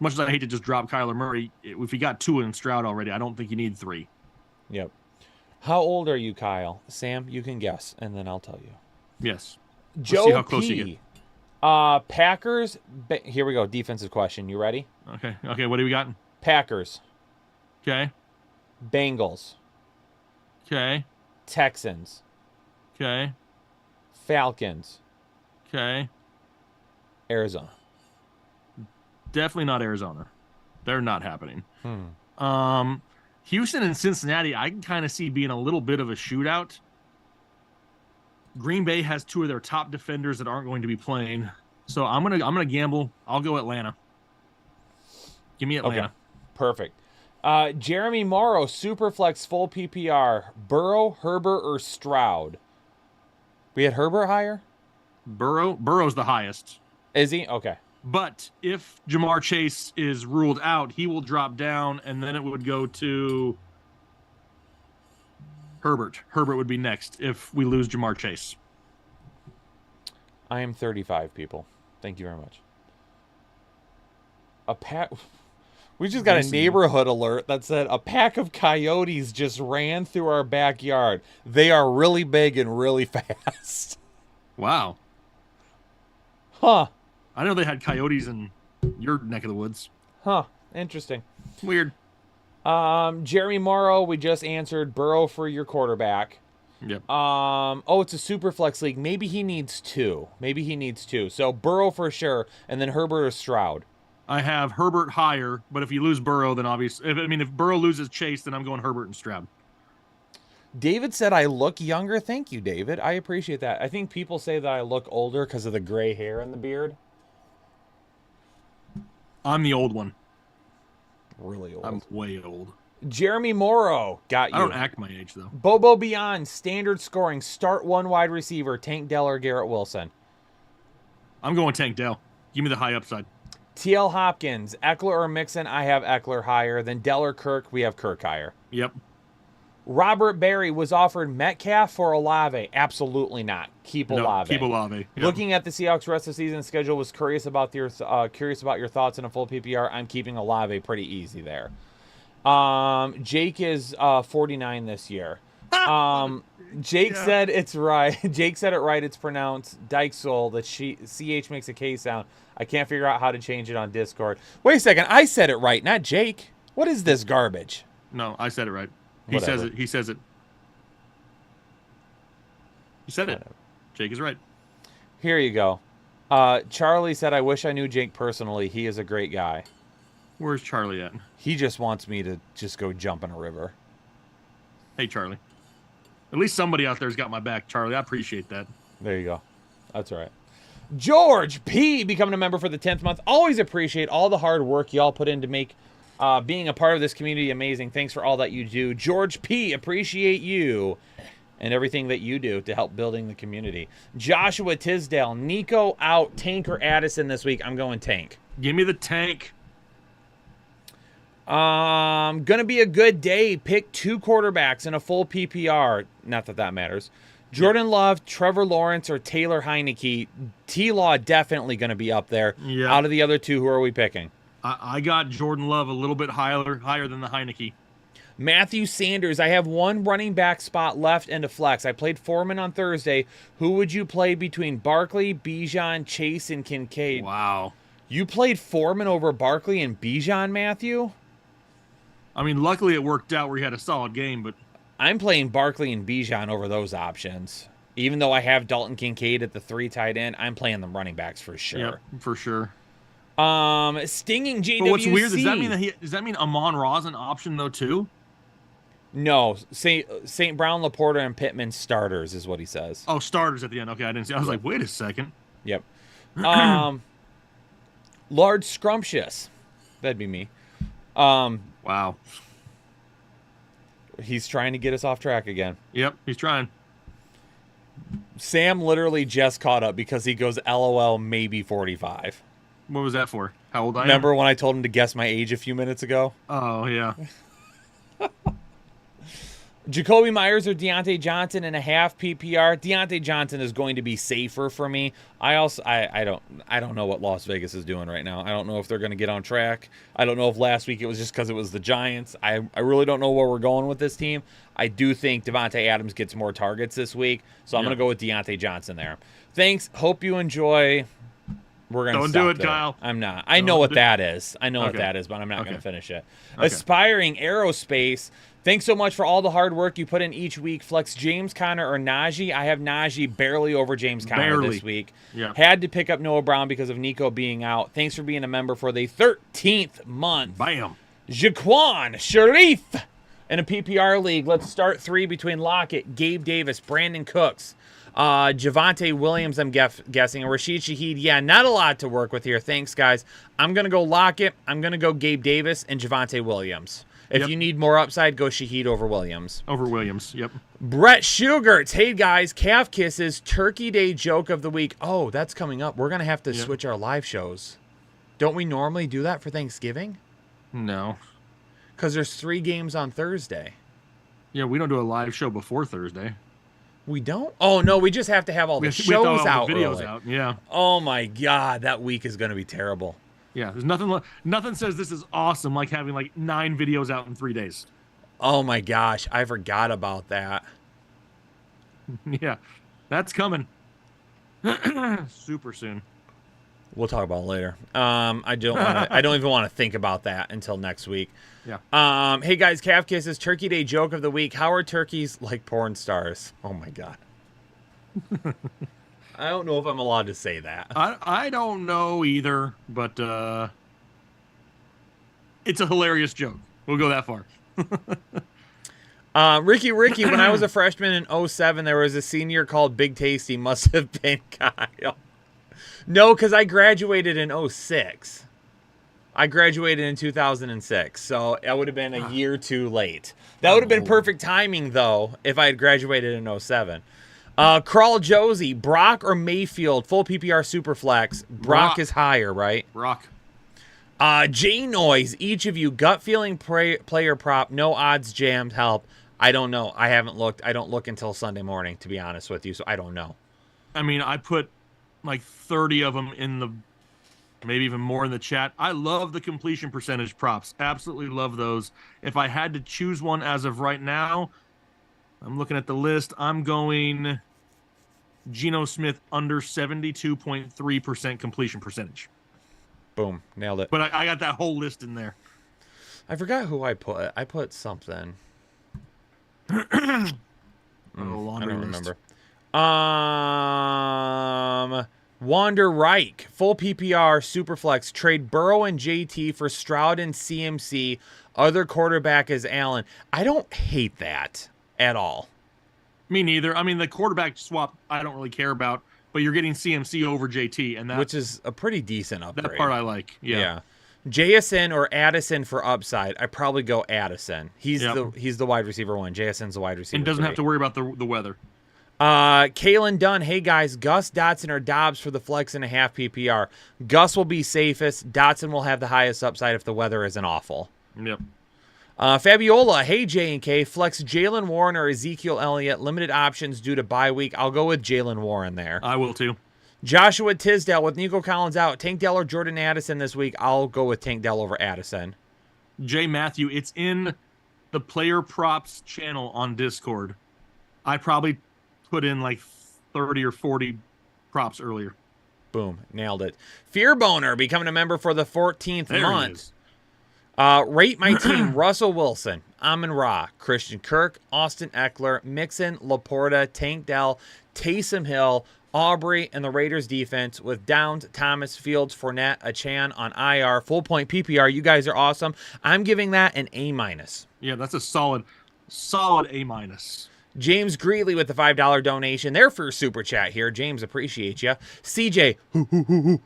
S4: much as I hate to just drop Kyler Murray, if you got 2 in Stroud already, I don't think you need 3.
S5: Yep. How old are you, Kyle? Sam, you can guess, and then I'll tell you.
S4: Yes.
S5: Joe
S4: see how close you get.
S5: Packers. Here we go. Defensive question. You ready?
S4: Okay. Okay. What do we got?
S5: Packers.
S4: Okay.
S5: Bengals.
S4: Okay.
S5: Texans.
S4: Okay.
S5: Falcons.
S4: Okay.
S5: Arizona.
S4: Definitely not Arizona. They're not happening. Houston and Cincinnati, I can kind of see being a little bit of a shootout. Green Bay has 2 of their top defenders that aren't going to be playing, so I'm gonna gamble. I'll go Atlanta. Give me Atlanta.
S5: Okay. Perfect. Jeremy Morrow, Superflex full PPR. Burrow, Herbert, or Stroud? We had Herbert higher?
S4: Burrow's the highest.
S5: Is he? Okay.
S4: But if Jamar Chase is ruled out, he will drop down, and then it would go to Herbert. Herbert would be next if we lose Jamar Chase.
S5: I am 35, people. Thank you very much. A pack. We just got a neighborhood alert that said a pack of coyotes just ran through our backyard. They are really big and really fast.
S4: Wow.
S5: Huh.
S4: I know they had coyotes in your neck of the woods.
S5: Huh. Interesting.
S4: Weird.
S5: Jeremy Morrow, we just answered. Burrow for your quarterback.
S4: Yep.
S5: Oh, it's a super flex league. Maybe he needs two. So Burrow for sure, and then Herbert or Stroud.
S4: I have Herbert higher, but if you lose Burrow, then obviously, if Burrow loses Chase, then I'm going Herbert and Stroud.
S5: David said I look younger. Thank you, David. I appreciate that. I think people say that I look older because of the gray hair and the beard.
S4: I'm the old one.
S5: Really old.
S4: I'm way old.
S5: Jeremy Morrow got you.
S4: I don't act my age, though.
S5: Bobo Beyond, standard scoring. Start one wide receiver. Tank Dell or Garrett Wilson.
S4: I'm going Tank Dell. Give me the high upside.
S5: TL Hopkins, Eckler or Mixon? I have Eckler higher. Then Dell or Kirk? We have Kirk higher.
S4: Yep.
S5: Robert Berry was offered Metcalf or Olave? Absolutely not. Keep Olave.
S4: Keep Olave. Yep.
S5: Looking at the Seahawks rest of the season schedule, was curious about your thoughts in a full PPR. I'm keeping Olave pretty easy there. Jake is 49 this year. Jake said it's right. Jake said it right. It's pronounced Dykesel. The CH makes a K sound. I can't figure out how to change it on Discord. Wait a second. I said it right, not Jake. What is this garbage?
S4: No, I said it right. He
S5: Whatever.
S4: says it. He says it. He said it. Jake is right.
S5: Here you go. Charlie said, I wish I knew Jake personally. He is a great guy.
S4: Where's Charlie at?
S5: He just wants me to just go jump in a river.
S4: Hey, Charlie. At least somebody out there's got my back, Charlie. I appreciate that.
S5: There you go. That's all right. George P. becoming a member for the 10th month. Always appreciate all the hard work y'all put in to make being a part of this community amazing. Thanks for all that you do. George P. appreciate you and everything that you do to help building the community. Joshua Tisdale, Nico out, Tank or Addison this week? I'm going Tank.
S4: Give me the Tank.
S5: Gonna be a good day. Pick two quarterbacks in a full PPR. Not that that matters. Jordan Love, Trevor Lawrence, or Taylor Heineke. T-Law definitely going to be up there.
S4: Yeah.
S5: Out of the other two, who are we picking?
S4: I got Jordan Love a little bit higher than the Heineke.
S5: Matthew Sanders. I have one running back spot left and a flex. I played Foreman on Thursday. Who would you play between Barkley, Bijan, Chase, and Kincaid?
S4: Wow.
S5: You played Foreman over Barkley and Bijan, Matthew?
S4: I mean, luckily it worked out where he had a solid game, but
S5: I'm playing Barkley and Bijan over those options. Even though I have Dalton Kincaid at the 3 tight end, I'm playing them running backs for sure.
S4: Yep, for sure.
S5: Stinging JWC.
S4: But what's weird, does that mean Amon Ra's an option though too?
S5: No, St. Brown, Laporta, and Pittman starters is what he says.
S4: Oh, starters at the end. Okay, I didn't see. I was like, wait a second.
S5: Yep. Large Scrumptious. That'd be me.
S4: Wow.
S5: He's trying to get us off track again.
S4: Yep, he's trying.
S5: Sam literally just caught up because he goes, LOL, maybe 45.
S4: What was that for? How old I am?
S5: Remember when I told him to guess my age a few minutes ago?
S4: Oh, yeah.
S5: Jacoby Myers or Deontay Johnson in a half PPR. Deontay Johnson is going to be safer for me. I don't know what Las Vegas is doing right now. I don't know if they're going to get on track. I don't know if last week it was just because it was the Giants. I really don't know where we're going with this team. I do think Devontae Adams gets more targets this week, so I'm going to go with Deontay Johnson there. Thanks. Hope you enjoy. We're going to
S4: Don't
S5: stop
S4: do it,
S5: there.
S4: Kyle.
S5: I'm not. I know what that is. I know what
S4: Okay.
S5: that is, but I'm not
S4: Okay.
S5: going to finish it.
S4: Okay.
S5: Aspiring Aerospace. Thanks so much for all the hard work you put in each week. Flex James Conner or Najee. I have Najee barely over James Conner this week.
S4: Yeah.
S5: Had to pick up Noah Brown because of Nico being out. Thanks for being a member for the 13th month.
S4: Bam.
S5: Jaquan Sharif in a PPR league. Let's start 3 between Lockett, Gabe Davis, Brandon Cooks, Javonte Williams, I'm guessing, and Rashid Shaheed. Yeah, not a lot to work with here. Thanks, guys. I'm going to go Lockett. I'm going to go Gabe Davis and Javonte Williams. If you need more upside, go Shaheed over Williams.
S4: Over Williams, yep.
S5: Brett Sugarts. Hey, guys. Calf Kisses, Turkey Day joke of the week. Oh, that's coming up. We're going to have to switch our live shows. Don't we normally do that for Thanksgiving?
S4: No.
S5: Because there's 3 games on Thursday.
S4: Yeah, we don't do a live show before Thursday.
S5: We don't? Oh, no, we just have to have all the
S4: We have to
S5: shows
S4: all the
S5: out
S4: videos
S5: early.
S4: out. Yeah.
S5: Oh, my God. That week is going to be terrible.
S4: Yeah. There's nothing says this is awesome like having like 9 videos out in 3 days.
S5: Oh, my gosh. I forgot about that.
S4: Yeah. That's coming. Super soon.
S5: We'll talk about it later. I don't even want to think about that until next week.
S4: Yeah.
S5: Hey guys, Calf Kisses Turkey Day joke of the week. How are turkeys like porn stars? Oh my God. I don't know if I'm allowed to say that.
S4: I don't know either, but it's a hilarious joke. We'll go that far.
S5: Ricky, when I was a freshman in 2007, there was a senior called Big Tasty. Must have been Kyle. No, because I graduated in 2006. I graduated in 2006, so that would have been a year too late. That would have been perfect timing, though, if I had graduated in 2007. Crawl Josie, Brock or Mayfield, full PPR Superflex. Brock is higher, right?
S4: Brock.
S5: J Noise, each of you, gut feeling player prop, no odds jammed, help. I don't know. I haven't looked. I don't look until Sunday morning, to be honest with you, so I don't know.
S4: I mean, I put like 30 of them in the, maybe even more in the chat. I love the completion percentage props. Absolutely love those. If I had to choose one as of right now, I'm looking at the list. I'm going Geno Smith under 72.3% completion percentage.
S5: Boom. Nailed it.
S4: But I got that whole list in there.
S5: I forgot who I put. I put something.
S4: I
S5: I don't remember. Wander Reich, full PPR, Superflex, trade Burrow and JT for Stroud and CMC. Other quarterback is Allen. I don't hate that at all.
S4: Me neither. I mean, the quarterback swap I don't really care about, but you're getting CMC over JT, and
S5: Which is a pretty decent upgrade.
S4: that part I like. Yeah.
S5: JSN or Addison for upside. I probably go Addison. He's
S4: Yep.
S5: the wide receiver 1. JSN's the wide receiver
S4: And doesn't
S5: 3.
S4: have to worry about the weather.
S5: Kalen Dunn, hey guys, Gus, Dotson, or Dobbs for the flex and a half PPR. Gus will be safest. Dotson will have the highest upside if the weather isn't awful.
S4: Yep.
S5: Fabiola, hey J&K, flex Jalen Warren or Ezekiel Elliott. Limited options due to bye week. I'll go with Jalen Warren there.
S4: I will too.
S5: Joshua Tisdale with Nico Collins out. Tank Dell or Jordan Addison this week. I'll go with Tank Dell over Addison.
S4: Jay Matthew, it's in the player props channel on Discord. I probably put in like 30 or 40 props earlier.
S5: Boom. Nailed it. Fear Boner becoming a member for the 14th
S4: There he
S5: month.
S4: is.
S5: Rate my team: Russell Wilson, Amon Ra, Christian Kirk, Austin Eckler, Mixon, Laporta, Tank Dell, Taysom Hill, Aubrey, and the Raiders defense with Downs, Thomas, Fields, Fournette, Achan on IR. Full point PPR. You guys are awesome. I'm giving that an A-.
S4: Yeah, that's a solid A-.
S5: James Greeley with the $5 donation. There for your super chat here. James, appreciate you. CJ,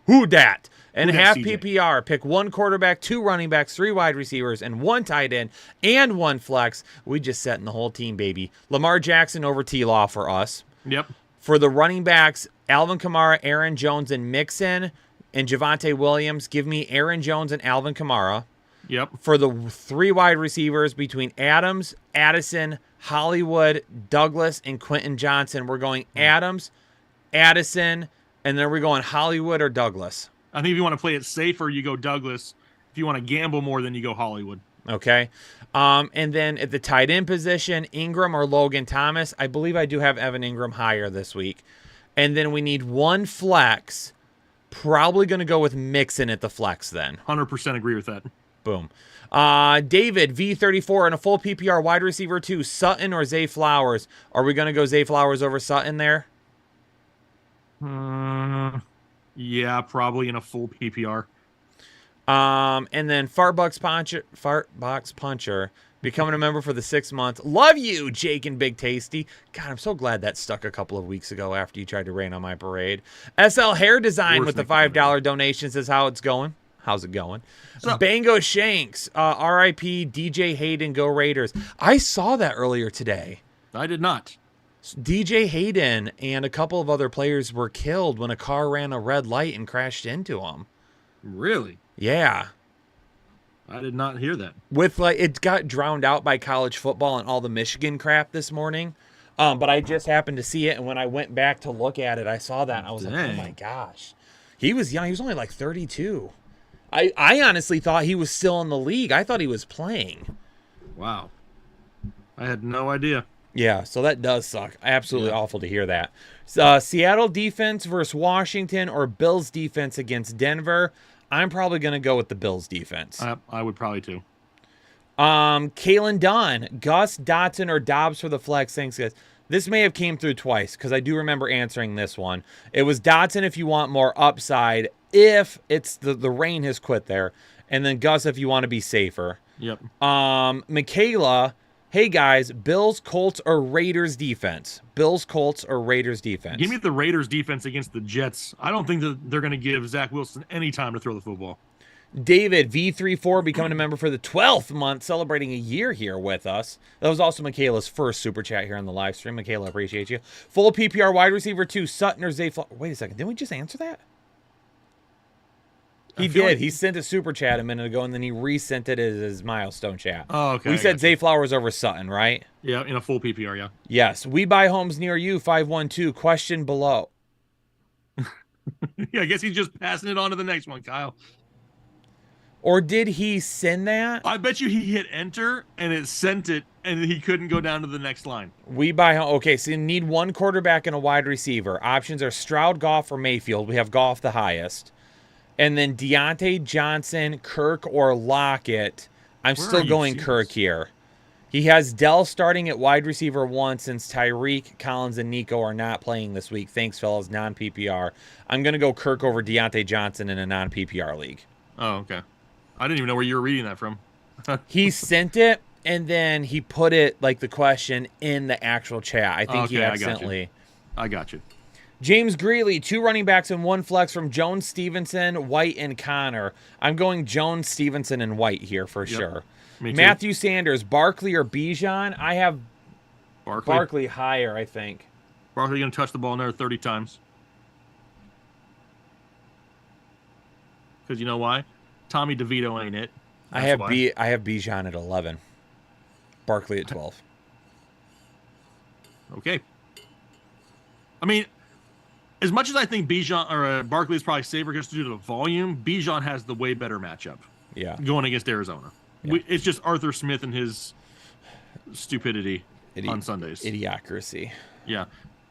S5: who dat? And
S4: Who dat,
S5: half
S4: CJ?
S5: PPR. Pick 1 quarterback, 2 running backs, 3 wide receivers, and 1 tight end, and 1 flex. We just setting the whole team, baby. Lamar Jackson over T-Law for us.
S4: Yep.
S5: For the running backs, Alvin Kamara, Aaron Jones, and Mixon, and Javonte Williams. Give me Aaron Jones and Alvin Kamara.
S4: Yep.
S5: For the 3 wide receivers between Adams, Addison, Hollywood, Douglas, and Quentin Johnson, we're going Adams, Addison, and then we're going Hollywood or Douglas.
S4: I think if you want to play it safer, you go Douglas. If you want to gamble more, then you go Hollywood.
S5: Okay. And then at the tight end position, Ingram or Logan Thomas. I believe I do have Evan Ingram higher this week. And then we need 1 flex. Probably going to go with Mixon at the flex then.
S4: 100% agree with that.
S5: Boom. David, V34 and a full PPR wide receiver 2, Sutton or Zay Flowers. Are we going to go Zay Flowers over Sutton there?
S4: Yeah, probably in a full PPR.
S5: And then Fartbox Puncher becoming a member for the 6th month. Love you, Jake and Big Tasty. God, I'm so glad that stuck a couple of weeks ago after you tried to rain on my parade. SL Hair Design
S4: Worst
S5: with the
S4: thing
S5: $5 donation says how it's going. How's it going?
S4: up?
S5: Bango Shanks, RIP, DJ Hayden, go Raiders. I saw that earlier today.
S4: I did not.
S5: DJ Hayden and a couple of other players were killed when a car ran a red light and crashed into them.
S4: Really?
S5: Yeah.
S4: I did not hear that.
S5: With it got drowned out by college football and all the Michigan crap this morning. But I just happened to see it, and when I went back to look at it, I saw that, and I was like, oh
S4: Dang.
S5: my gosh. He was young. He was only like 32. I honestly thought he was still in the league. I thought he was playing.
S4: Wow. I had no idea.
S5: Yeah, so that does suck. Absolutely
S4: Yeah.
S5: awful to hear that. Seattle defense versus Washington or Bills defense against Denver. I'm probably going to go with the Bills defense.
S4: I would probably too.
S5: Kalen Dunn, Gus, Dotson, or Dobbs for the flex. Thanks, guys. This may have came through twice because I do remember answering this one. It was Dotson if you want more upside, if it's the rain has quit there, and then Gus if you want to be safer.
S4: Yep.
S5: Michaela, hey guys, Bills, Colts, or Raiders defense? Bills, Colts, or Raiders defense?
S4: Give me the Raiders defense against the Jets. I don't think that they're going to give Zach Wilson any time to throw the football.
S5: David, V34, becoming a member for the 12th month, celebrating a year here with us. That was also Michaela's first super chat here on the live stream. Michaela, appreciate you. Full PPR wide receiver 2, Sutton or Zay Flowers. Wait a second. Didn't we just answer that? He
S4: feel
S5: did.
S4: like-
S5: He sent a super chat a minute ago, and then he resent it as his milestone chat.
S4: Oh, okay.
S5: We
S4: I
S5: said
S4: gotcha.
S5: Zay Flowers over Sutton, right?
S4: Yeah, in a full PPR, yeah.
S5: Yes. We buy homes near you, 512. Question below.
S4: Yeah, I guess he's just passing it on to the next one, Kyle.
S5: Or did he send that?
S4: I bet you he hit enter and it sent it and he couldn't go down to the next line.
S5: We buy home. Okay, so you need one quarterback and a wide receiver. Options are Stroud, Goff, or Mayfield. We have Goff the highest. And then Deontay Johnson, Kirk, or Lockett. I'm
S4: Where are
S5: still
S4: you
S5: going
S4: serious?
S5: Kirk here. He has Dell starting at wide receiver 1 since Tyreek, Collins, and Nico are not playing this week. Thanks, fellas. Non-PPR. I'm going to go Kirk over Deontay Johnson in a non-PPR league.
S4: Oh, okay. I didn't even know where you were reading that from.
S5: He sent it, and then he put it, like the question, in the actual chat. I think he
S4: Okay, I got you.
S5: accidentally...
S4: I got you.
S5: James Greeley, 2 running backs and 1 flex from Jones, Stevenson, White, and Connor. I'm going Jones, Stevenson, and White here for sure.
S4: Me too.
S5: Matthew Sanders, Barkley or Bijan? I have
S4: Barkley.
S5: Barkley higher, I think.
S4: Barkley going to touch the ball another 30 times. Because you know why? Tommy DeVito ain't it.
S5: I
S4: That's
S5: have
S4: why.
S5: I have Bijan at 11. Barkley at 12.
S4: Okay. I mean, as much as I think Bijan or Barkley is probably safer just due to the volume, Bijan has the way better matchup
S5: Yeah.
S4: going against Arizona.
S5: Yeah.
S4: It's just Arthur Smith and his stupidity on Sundays.
S5: Idiocracy.
S4: Yeah.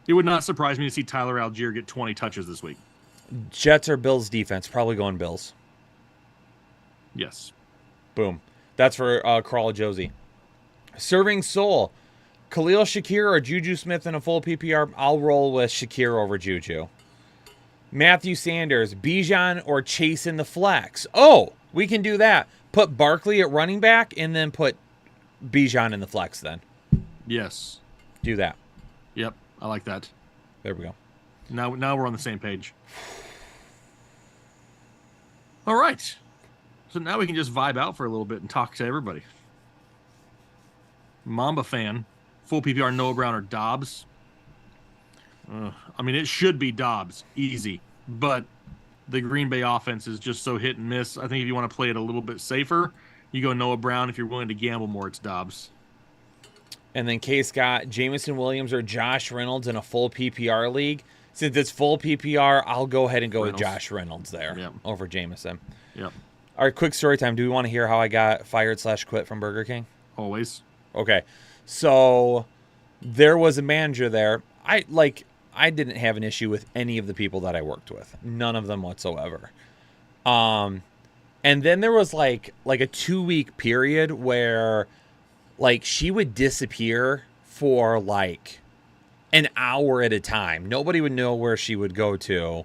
S4: It would not surprise me to see Tyler Algier get 20 touches this week.
S5: Jets or Bills defense? Probably going Bills.
S4: Yes.
S5: Boom. That's for Crawl Josie. Serving Soul. Khalil Shakir or Juju Smith in a full PPR? I'll roll with Shakir over Juju. Matthew Sanders. Bijan or Chase in the flex? Oh, we can do that. Put Barkley at running back and then put Bijan in the flex then.
S4: Yes.
S5: Do that.
S4: Yep. I like that.
S5: There we go.
S4: Now we're on the same page. All right. So now we can just vibe out for a little bit and talk to everybody. Mamba fan, full PPR, Noah Brown or Dobbs. I mean, it should be Dobbs, easy. But the Green Bay offense is just so hit and miss. I think if you want to play it a little bit safer, you go Noah Brown. If you're willing to gamble more, it's Dobbs.
S5: And then K. Scott, Jameson Williams or Josh Reynolds in a full PPR league. Since it's full PPR, I'll go ahead and go with
S4: Reynolds.
S5: Josh Reynolds there
S4: Yep.
S5: over Jameson.
S4: Yep.
S5: All right, quick story time. Do we want to hear how I got fired/quit from Burger King?
S4: Always.
S5: Okay. So there was a manager there. I didn't have an issue with any of the people that I worked with. None of them whatsoever. And then there was like a 2-week period where like she would disappear for like an hour at a time. Nobody would know where she would go to.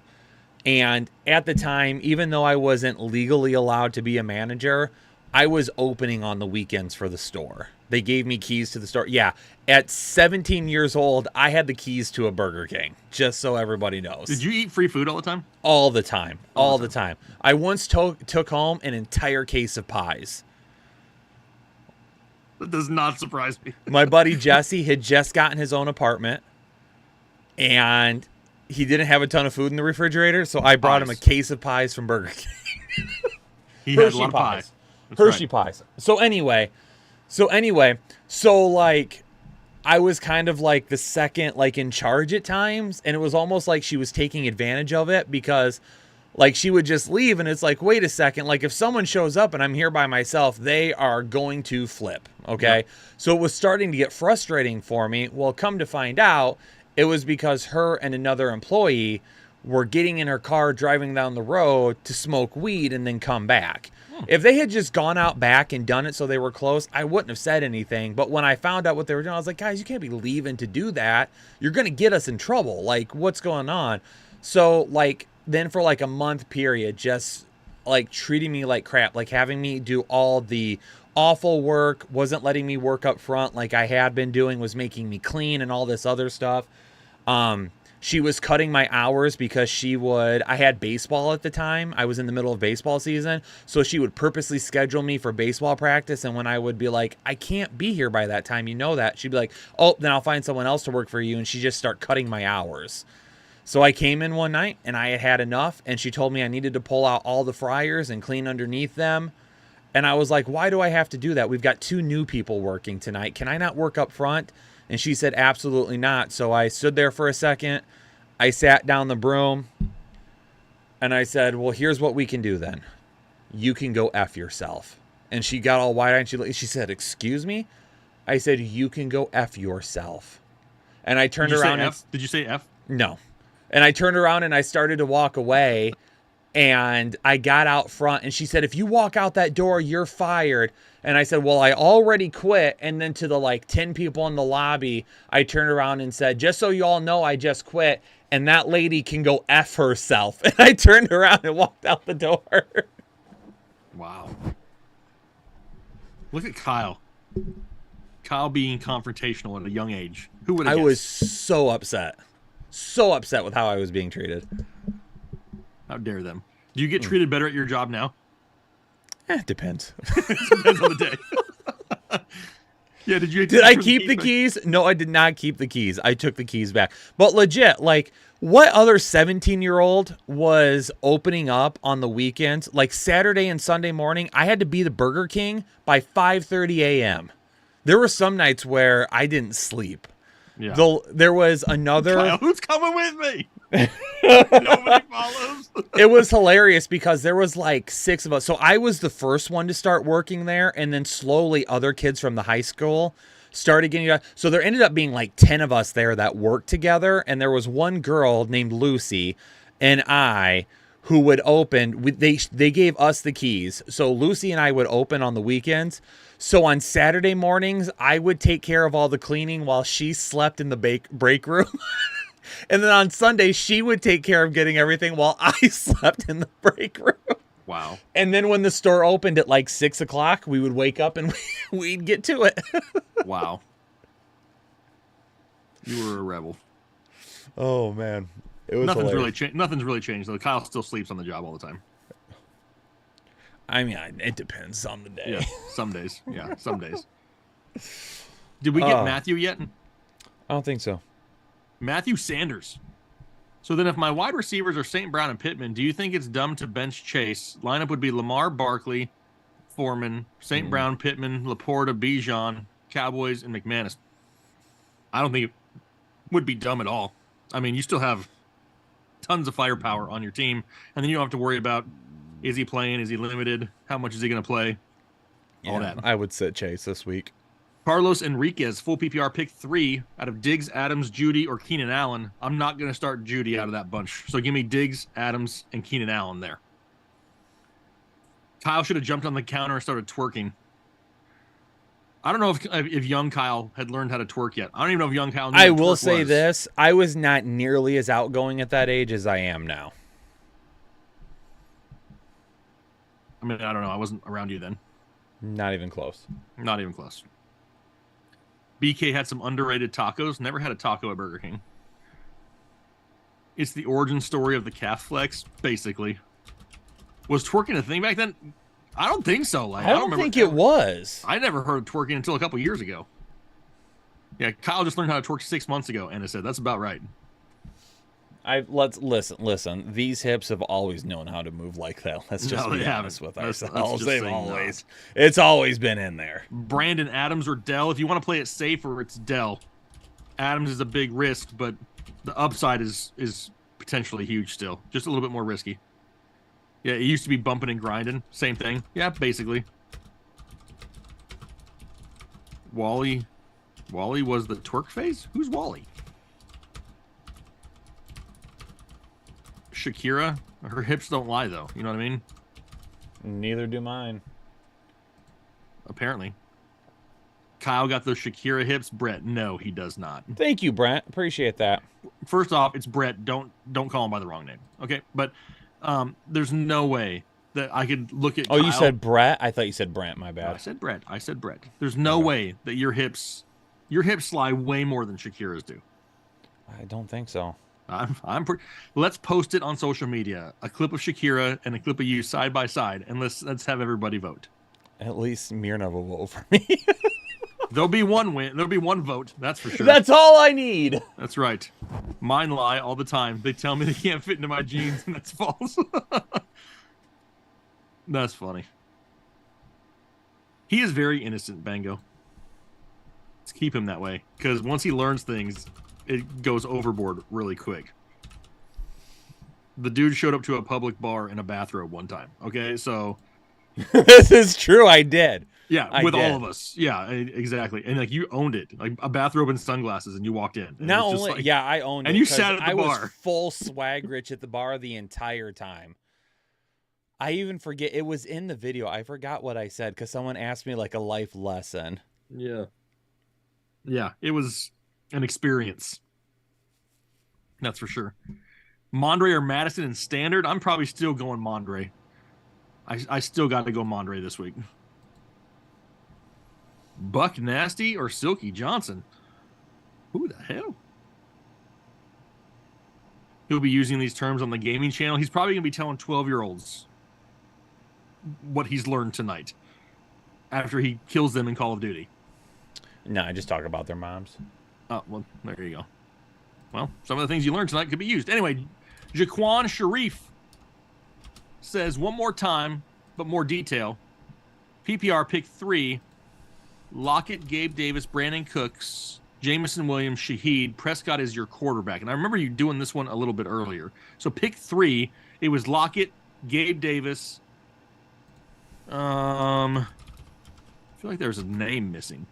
S5: And at the time, even though I wasn't legally allowed to be a manager, I was opening on the weekends for the store. They gave me keys to the store. Yeah, at 17 years old, I had the keys to a Burger King, just so everybody knows.
S4: Did you eat free food all the time?
S5: All the time. All the time. I once took home an entire case of pies.
S4: That does not surprise me.
S5: My buddy Jesse had just gotten his own apartment, and he didn't have a ton of food in the refrigerator, so I brought him a
S4: Pies.
S5: case of pies from Burger King.
S4: He had a lot of pie.
S5: pies.
S4: That's
S5: Hershey
S4: right.
S5: pies. So anyway, so like I was kind of like the second, like in charge at times. And it was almost like she was taking advantage of it because like she would just leave and it's like, wait a second. Like if someone shows up and I'm here by myself, they are going to flip. Okay. Yep. So it was starting to get frustrating for me. Well, come to find out, it was because her and another employee were getting in her car, driving down the road to smoke weed and then come back. If they had just gone out back and done it so they were close, I wouldn't have said anything. But when I found out what they were doing, I was like, guys, you can't be leaving to do that. You're going to get us in trouble. Like, what's going on? So, like, then for like a month period, just like treating me like crap, like having me do all the awful work, wasn't letting me work up front like I had been doing, was making me clean and all this other stuff. She was cutting my hours because I had baseball at the time. I was in the middle of baseball season. So she would purposely schedule me for baseball practice. And when I would be like, I can't be here by that time, you know that, she'd be like, oh, then I'll find someone else to work for you. And she just start cutting my hours. So I came in one night and I had had enough. And she told me I needed to pull out all the fryers and clean underneath them. And I was like, why do I have to do that? We've got 2 new people working tonight. Can I not work up front? And she said, absolutely not. So I stood there for a second. I sat down the broom and I said, well, here's what we can do then. You can go F yourself. And she got all wide-eyed and she said, excuse me? I said, you can go F yourself. And I turned around.
S4: Did you say F?
S5: No. And I turned around and I started to walk away. And I got out front and she said, if you walk out that door, you're fired. And I said, well, I already quit. And then to the like 10 people in the lobby, I turned around and said, just so you all know, I just quit. And that lady can go F herself. And I turned around and walked out the door.
S4: Wow. Look at Kyle. Kyle being confrontational at a young age. Who would have guessed?
S5: I was so upset. So upset with how I was being treated.
S4: How dare them? Do you get treated better at your job now?
S5: It depends.
S4: Depends on the day. Yeah,
S5: did I keep the keys? No, I did not keep the keys. I took the keys back. But legit, like, what other 17-year-old was opening up on the weekends? Like Saturday and Sunday morning, I had to be the Burger King by 5:30 a.m. There were some nights where I didn't sleep.
S4: Yeah.
S5: There was another...
S4: Kyle, who's coming with me? Nobody follows.
S5: It was hilarious because there was like 6 of us. So I was the first one to start working there. And then slowly other kids from the high school started getting... So there ended up being like 10 of us there that worked together. And there was one girl named Lucy and I who would open... They gave us the keys. So Lucy and I would open on the weekends. So on Saturday mornings, I would take care of all the cleaning while she slept in the break room. And then on Sunday, she would take care of getting everything while I slept in the break room.
S4: Wow.
S5: And then when the store opened at like 6 o'clock, we would wake up and we'd get to it.
S4: Wow. You were a rebel.
S5: Oh, man. It was
S4: Nothing's really changed, though. Kyle still sleeps on the job all the time.
S5: I mean, it depends on the day.
S4: Yeah, some days. Yeah, some days. Did we get Matthew yet?
S5: I don't think so.
S4: Matthew Sanders. So then if my wide receivers are St. Brown and Pittman, do you think it's dumb to bench Chase? Lineup would be Lamar, Barkley, Foreman, St. Brown, Pittman, Laporta, Bijan, Cowboys, and McManus. I don't think it would be dumb at all. I mean, you still have tons of firepower on your team, and then you don't have to worry about, is he playing? Is he limited? How much is he going to play? All that.
S5: I would sit Chase this week.
S4: Carlos Enriquez, full PPR, pick 3 out of Diggs, Adams, Judy, or Keenan Allen. I'm not going to start Judy out of that bunch. So give me Diggs, Adams, and Keenan Allen there. Kyle should have jumped on the counter and started twerking. I don't know if young Kyle had learned how to twerk yet. I don't even know if young Kyle knew
S5: I
S4: what
S5: will
S4: twerk
S5: say
S4: was.
S5: this. I was not nearly as outgoing at that age as I am now.
S4: I mean, I don't know. I wasn't around you then.
S5: Not even close.
S4: Not even close. BK had some underrated tacos. Never had a taco at Burger King. It's the origin story of the calf flex, basically. Was twerking a thing back then? I don't think so. Like,
S5: I don't think it was.
S4: I never heard of twerking until a couple years ago. Yeah, Kyle just learned how to twerk 6 months ago, Anna said. That's about right.
S5: Let's listen. These hips have always known how to move like that. Let's just
S4: No,
S5: be
S4: they
S5: honest
S4: haven't.
S5: with
S4: Let's
S5: ourselves.
S4: just
S5: They've
S4: say no.
S5: always, it's always been in there.
S4: Brandon Adams or Dell. If you want to play it safer, it's Dell. Adams is a big risk, but the upside is potentially huge still. Just a little bit more risky. Yeah, it used to be bumping and grinding. Same thing. Yeah, basically. Wally was the twerk phase? Who's Wally? Shakira? Her hips don't lie, though. You know what I mean?
S5: Neither do mine.
S4: Apparently. Kyle got those Shakira hips. Brett, no, he does not.
S5: Thank you, Brent. Appreciate that.
S4: First off, it's Brett. Don't call him by the wrong name. Okay? But there's no way that I could look at
S5: Oh,
S4: Kyle.
S5: you said Brett? I thought you said Brent. My
S4: No, I
S5: bad.
S4: said Brett. There's no way that your hips lie way more than Shakira's do.
S5: I don't think so.
S4: Let's post it on social media. A clip of Shakira and a clip of you side by side, and let's have everybody vote.
S5: At least Mirna will vote for me.
S4: There'll be one win. There'll be one vote. That's for sure.
S5: That's all I need.
S4: That's right. Mine lie all the time. They tell me they can't fit into my jeans, and that's false. That's funny. He is very innocent, Bango. Let's keep him that way, because once he learns things, it goes overboard really quick. The dude showed up to a public bar in a bathrobe one time. Okay, so
S5: This is true. I did.
S4: yeah,
S5: I
S4: with
S5: did.
S4: all of us. Yeah, exactly. And like you owned it, like a bathrobe and sunglasses, and you walked in. And
S5: Not
S4: it was just
S5: only,
S4: like-
S5: yeah, I owned it.
S4: and you
S5: 'cause
S4: sat at the
S5: I
S4: bar.
S5: was full swag rich at the bar the entire time. I even forget it was in the video. I forgot what I said because someone asked me like a life lesson.
S4: Yeah. Yeah, it was an experience. That's for sure. Mondre or Madison in standard? I'm probably still going Mondre. I still got to go Mondre this week. Buck Nasty or Silky Johnson? Who the hell? He'll be using these terms on the gaming channel. He's probably going to be telling 12-year-olds what he's learned tonight after he kills them in Call of Duty.
S5: No, I just talk about their moms.
S4: Oh, well, there you go. Well, some of the things you learned tonight could be used. Anyway, Jaquan Sharif says one more time, but more detail. PPR pick 3, Lockett, Gabe Davis, Brandon Cooks, Jamison Williams, Shaheed. Prescott is your quarterback. And I remember you doing this one a little bit earlier. So pick 3, it was Lockett, Gabe Davis. I feel like there's a name missing.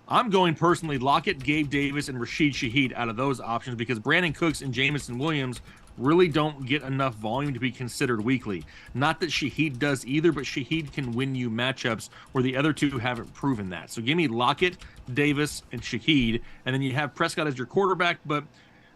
S4: I'm going personally Lockett, Gabe Davis, and Rashid Shaheed out of those options because Brandon Cooks and Jamison Williams really don't get enough volume to be considered weekly. Not that Shaheed does either, but Shaheed can win you matchups where the other two haven't proven that. So give me Lockett, Davis, and Shaheed, and then you have Prescott as your quarterback, but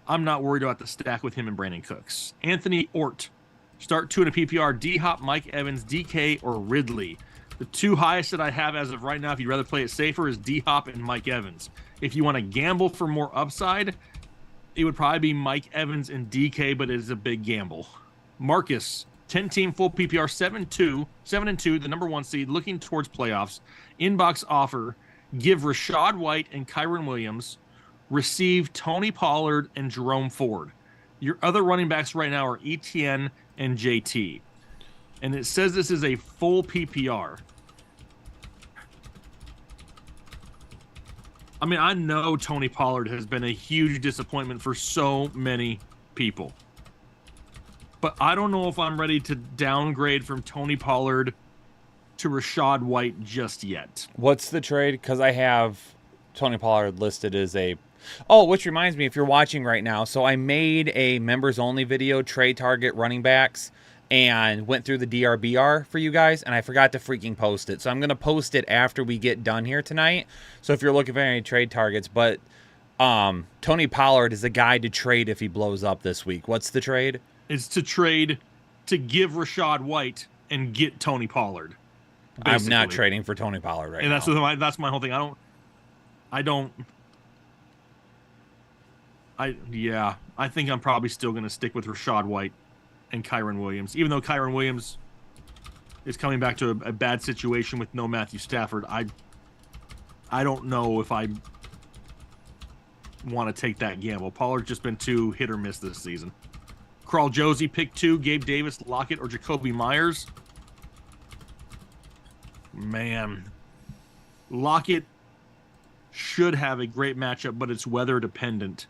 S4: I'm not worried about the stack with him and Brandon Cooks. Anthony Ort, start 2 in a PPR, D-Hop, Mike Evans, DK, or Ridley. The 2 highest that I have as of right now, if you'd rather play it safer, is D-Hop and Mike Evans. If you want to gamble for more upside, it would probably be Mike Evans and DK, but it is a big gamble. Marcus, 10-team full PPR, 7-2, the number 1 seed, looking towards playoffs. Inbox offer, give Rashad White and Kyron Williams, receive Tony Pollard and Jerome Ford. Your other running backs right now are ETN and JT. And it says this is a full PPR. I mean, I know Tony Pollard has been a huge disappointment for so many people. But I don't know if I'm ready to downgrade from Tony Pollard to Rashad White just yet.
S5: What's the trade? Because I have Tony Pollard listed as a... Oh, which reminds me, if you're watching right now, so I made a members-only video, trade target running backs, and went through the DRBR for you guys, and I forgot to freaking post it. So I'm going to post it after we get done here tonight. So if you're looking for any trade targets, but Tony Pollard is a guy to trade if he blows up this week. What's the trade?
S4: It's to trade to give Rashad White and get Tony Pollard.
S5: I'm not
S4: basically.
S5: trading for Tony Pollard right
S4: And that's
S5: now.
S4: that's my whole thing. I think I'm probably still going to stick with Rashad White and Kyron Williams, even though Kyron Williams is coming back to a bad situation with no Matthew Stafford. I don't know if I want to take that gamble. Pollard's just been too hit or miss this season. Carl Josie, pick 2. Gabe Davis, Lockett, or Jacoby Myers. Man. Lockett should have a great matchup, but it's weather dependent.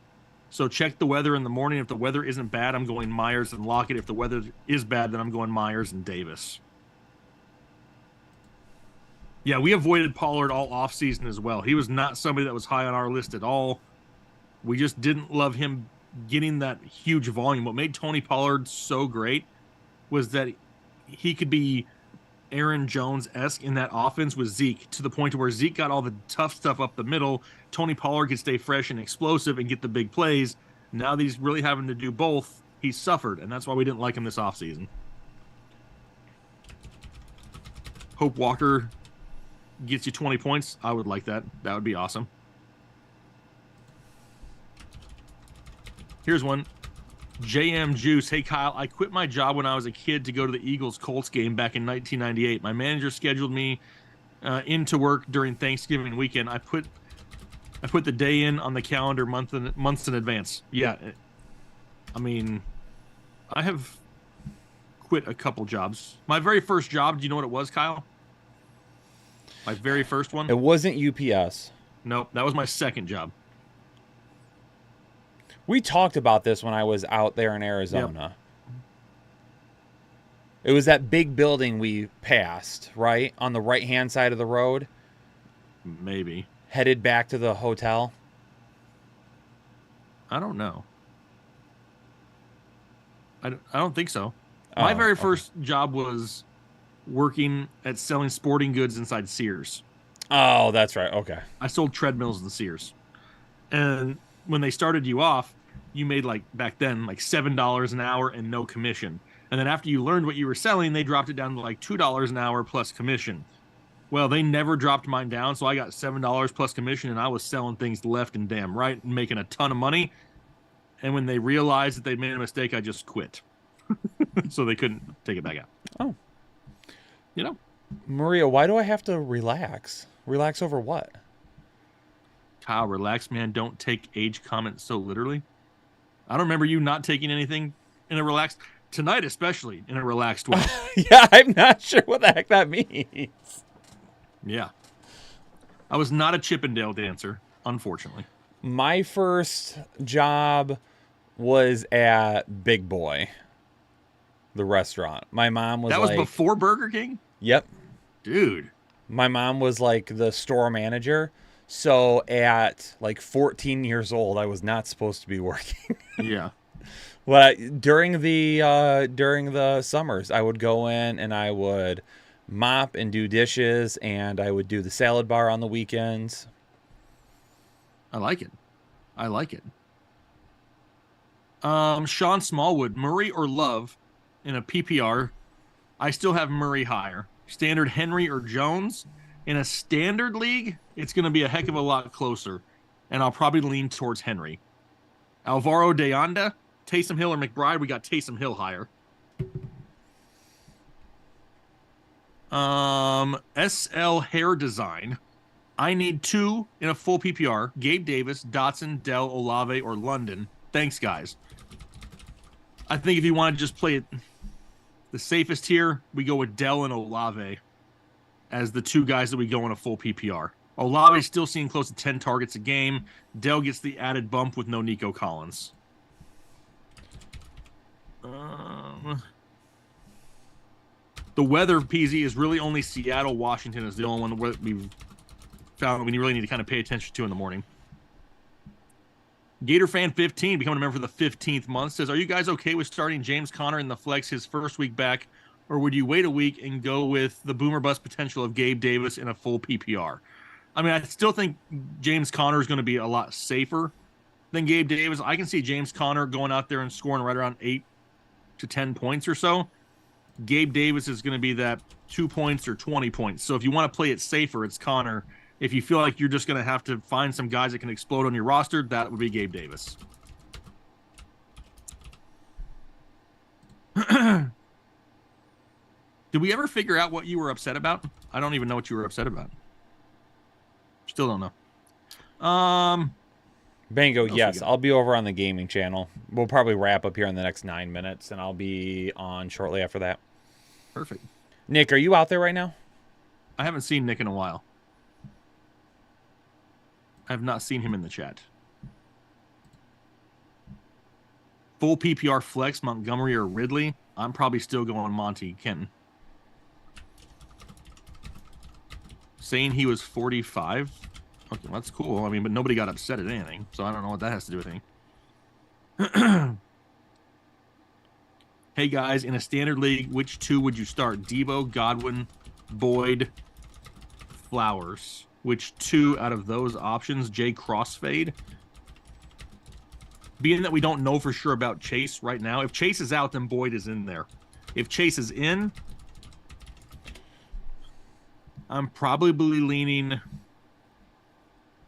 S4: So check the weather in the morning. If the weather isn't bad, I'm going Myers and Lockett. If the weather is bad, then I'm going Myers and Davis. Yeah, we avoided Pollard all offseason as well. He was not somebody that was high on our list at all. We just didn't love him getting that huge volume. What made Tony Pollard so great was that he could be Aaron Jones-esque in that offense with Zeke, to the point to where Zeke got all the tough stuff up the middle. Tony Pollard could stay fresh and explosive and get the big plays. Now that he's really having to do both, he suffered, and that's why we didn't like him this offseason. Hope Walker gets you 20 points. I would like that. That would be awesome. Here's one. JM Juice. Hey, Kyle, I quit my job when I was a kid to go to the Eagles-Colts game back in 1998. My manager scheduled me into work during Thanksgiving weekend. I put the day in on the calendar months in advance. Yeah. I mean, I have quit a couple jobs. My very first job, do you know what it was, Kyle? My very first one?
S5: It wasn't UPS.
S4: Nope, that was my second job.
S5: We talked about this when I was out there in Arizona. Yep. It was that big building we passed, right? On the right-hand side of the road.
S4: Maybe.
S5: Headed back to the hotel.
S4: I don't know. I don't think so. My very first job was working at selling sporting goods inside Sears.
S5: Oh, that's right. Okay.
S4: I sold treadmills in Sears. And when they started you off, you made, like, back then, like $7 an hour and no commission. And then after you learned what you were selling, they dropped it down to like $2 an hour plus commission. Well, they never dropped mine down, so I got $7 plus commission, and I was selling things left and damn right and making a ton of money. And when they realized that they made a mistake, I just quit. So they couldn't take it back out.
S5: Oh.
S4: You know?
S5: Maria, why do I have to relax? Relax over what?
S4: Kyle, relax, man. Don't take age comments so literally. I don't remember you not taking anything in a relaxed... Tonight, especially, in a relaxed way.
S5: Yeah, I'm not sure what the heck that means.
S4: Yeah. I was not a Chippendale dancer, unfortunately.
S5: My first job was at Big Boy, the restaurant. My mom was
S4: That was before Burger King?
S5: Yep.
S4: Dude.
S5: My mom was like the store manager. So at like 14 years old, I was not supposed to be working.
S4: Yeah.
S5: Well, during the summers, I would go in and I would mop and do dishes, and I would do the salad bar on the weekends.
S4: I like it. I like it. Sean Smallwood, Murray or Love in a PPR. I still have Murray higher. Standard Henry or Jones. In a standard league, it's going to be a heck of a lot closer, and I'll probably lean towards Henry. Alvaro de Anda, Taysom Hill or McBride. We got Taysom Hill higher. SL Hair Design. I need 2 in a full PPR. Gabe Davis, Dotson, Dell, Olave, or London. Thanks, guys. I think if you want to just play it the safest here, we go with Dell and Olave as the 2 guys that we go in a full PPR. Olave still seeing close to 10 targets a game. Dell gets the added bump with no Nico Collins. The weather, PZ, is really only Seattle, Washington is the only one where we've found we really need to kind of pay attention to in the morning. GatorFan15, becoming a member for the 15th month, says, are you guys okay with starting James Conner in the flex his first week back, or would you wait a week and go with the boomer bust potential of Gabe Davis in a full PPR? I mean, I still think James Conner is going to be a lot safer than Gabe Davis. I can see James Conner going out there and scoring right around 8 to 10 points or so. Gabe Davis is going to be that 2 points or 20 points. So if you want to play it safer, it's Conner. If you feel like you're just going to have to find some guys that can explode on your roster, that would be Gabe Davis. Did we ever figure out what you were upset about? I don't even know what you were upset about. Still don't know.
S5: Bango,
S4: else we
S5: yes,
S4: got?
S5: I'll be over on the gaming channel. We'll probably wrap up here in the next 9 minutes, and I'll be on shortly after that.
S4: Perfect.
S5: Nick, are you out there right now?
S4: I haven't seen Nick in a while. I have not seen him in the chat. Full PPR flex, Montgomery or Ridley. I'm probably still going Monty Kenton. Saying he was 45. Okay, that's cool. I mean, but nobody got upset at anything, so I don't know what that has to do with anything. Hey guys, in a standard league, which two would you start? Debo, Godwin, Boyd, Flowers. Which two out of those options? Jay Crossfade. Being that we don't know for sure about Chase right now, if Chase is out, then Boyd is in there. If Chase is in, I'm probably leaning.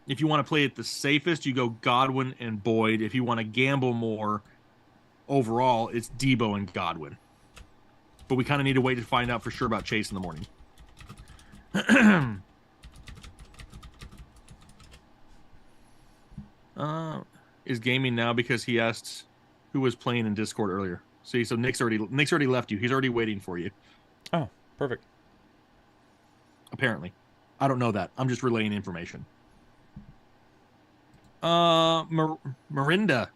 S4: If you want to play it the safest, you go Godwin and Boyd. If you want to gamble more overall, it's Debo and Godwin. But we kind of need to wait to find out for sure about Chase in the morning. Is gaming now because he asked who was playing in Discord earlier. See, so Nick's already left you. He's already waiting for you.
S5: Oh, perfect.
S4: Apparently. I don't know that. I'm just relaying information. Marinda,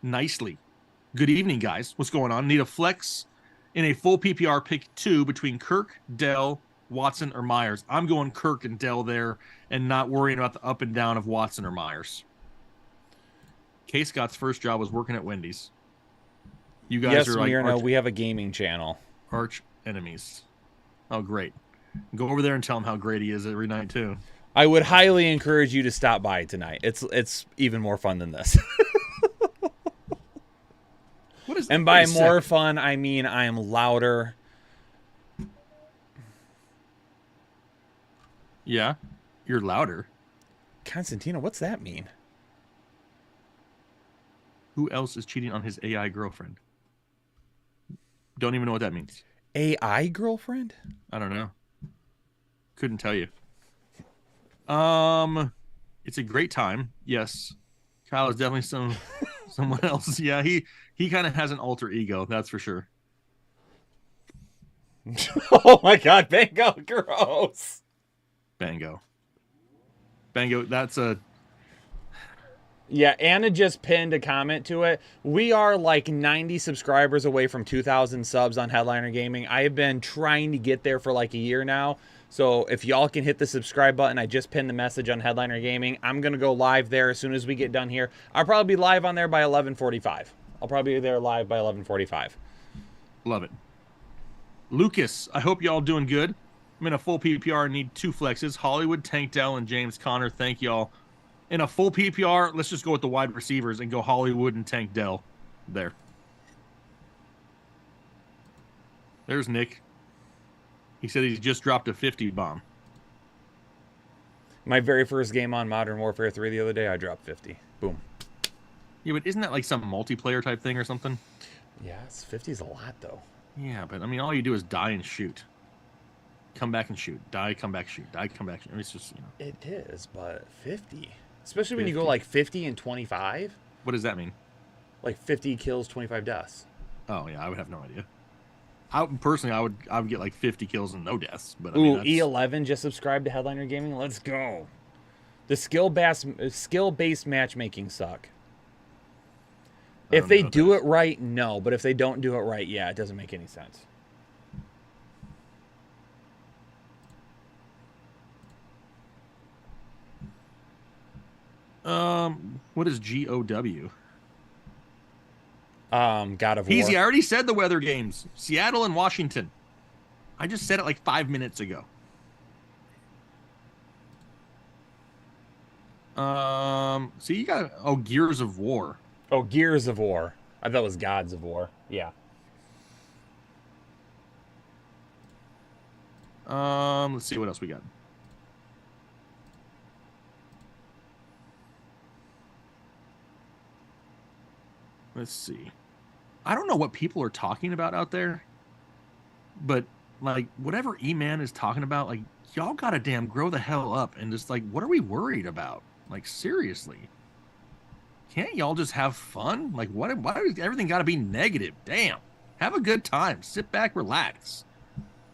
S4: nicely. Good evening, guys. What's going on? Need a flex in a full PPR pick 2 between Kirk, Dell, Watson, or Myers. I'm going Kirk and Dell there and not worrying about the up and down of Watson or Myers. K. Scott's first job was working at Wendy's. You guys
S5: Yes,
S4: are like
S5: Mirno, we have a gaming channel.
S4: arch enemies. Oh, great. Go over there and tell him how great he is every night, too.
S5: I would highly encourage you to stop by tonight. It's even more fun than this.
S4: What is
S5: And by
S4: wait a
S5: more
S4: second.
S5: fun, I mean I am louder.
S4: Yeah, you're louder.
S5: Constantino, what's that mean?
S4: Who else is cheating on his AI girlfriend? Don't even know what that means.
S5: AI girlfriend?
S4: I don't know. Couldn't tell you. It's a great time. Yes. Kyle is definitely someone else. Yeah, he kind of has an alter ego, that's for sure.
S5: Oh my god, Bango, gross.
S4: Bango. That's a
S5: Yeah, Anna just pinned a comment to it. We are like 90 subscribers away from 2,000 subs on Headliner Gaming. I have been trying to get there for like a year now. So if y'all can hit the subscribe button, I just pinned the message on Headliner Gaming. I'm going to go live there as soon as we get done here. I'll probably be live on there by 11:45. I'll probably be there live by 11:45.
S4: love it. Lucas, I hope y'all doing good. I'm in a full PPR and need 2 flexes. Hollywood, Tank Dell, and James Conner. Thank y'all. In a full PPR, let's just go with the wide receivers and go Hollywood and Tank Dell. There. There's Nick. He said he just dropped a 50 bomb.
S5: My very first game on Modern Warfare 3 the other day, I dropped 50. Boom.
S4: Yeah, but isn't that like some multiplayer type thing or something?
S5: Yes, 50 is a lot though.
S4: Yeah, but I mean, all you do is die and shoot. Come back and shoot. Die, come back, shoot. Die, come back. Shoot. I mean, it's just, you know.
S5: It is, but 50. Especially when you go
S4: 50.
S5: like 50 and 25.
S4: What does that mean?
S5: Like 50 kills, 25 deaths.
S4: Oh, yeah, I would have no idea. Personally, I would get like 50 kills and no deaths. But I
S5: Ooh,
S4: mean, that's,
S5: E11 just subscribed to Headliner Gaming. Let's go. The skill-based matchmaking suck.
S4: I
S5: If
S4: don't
S5: they
S4: know what
S5: do
S4: that
S5: it right, no. But if they don't do it right, yeah, it doesn't make any sense.
S4: What is GOW?
S5: God of War.
S4: Easy. I already said the weather games. Seattle and Washington. I just said it like 5 minutes ago. So you got Gears of War.
S5: Oh, Gears of War. I thought it was Gods of War. Yeah.
S4: Let's see what else we got. Let's see. I don't know what people are talking about out there, but like whatever E-Man is talking about, like y'all gotta damn grow the hell up and just like, what are we worried about? Like seriously. Can't y'all just have fun? Like, what? Why does everything got to be negative? Damn. Have a good time. Sit back, relax.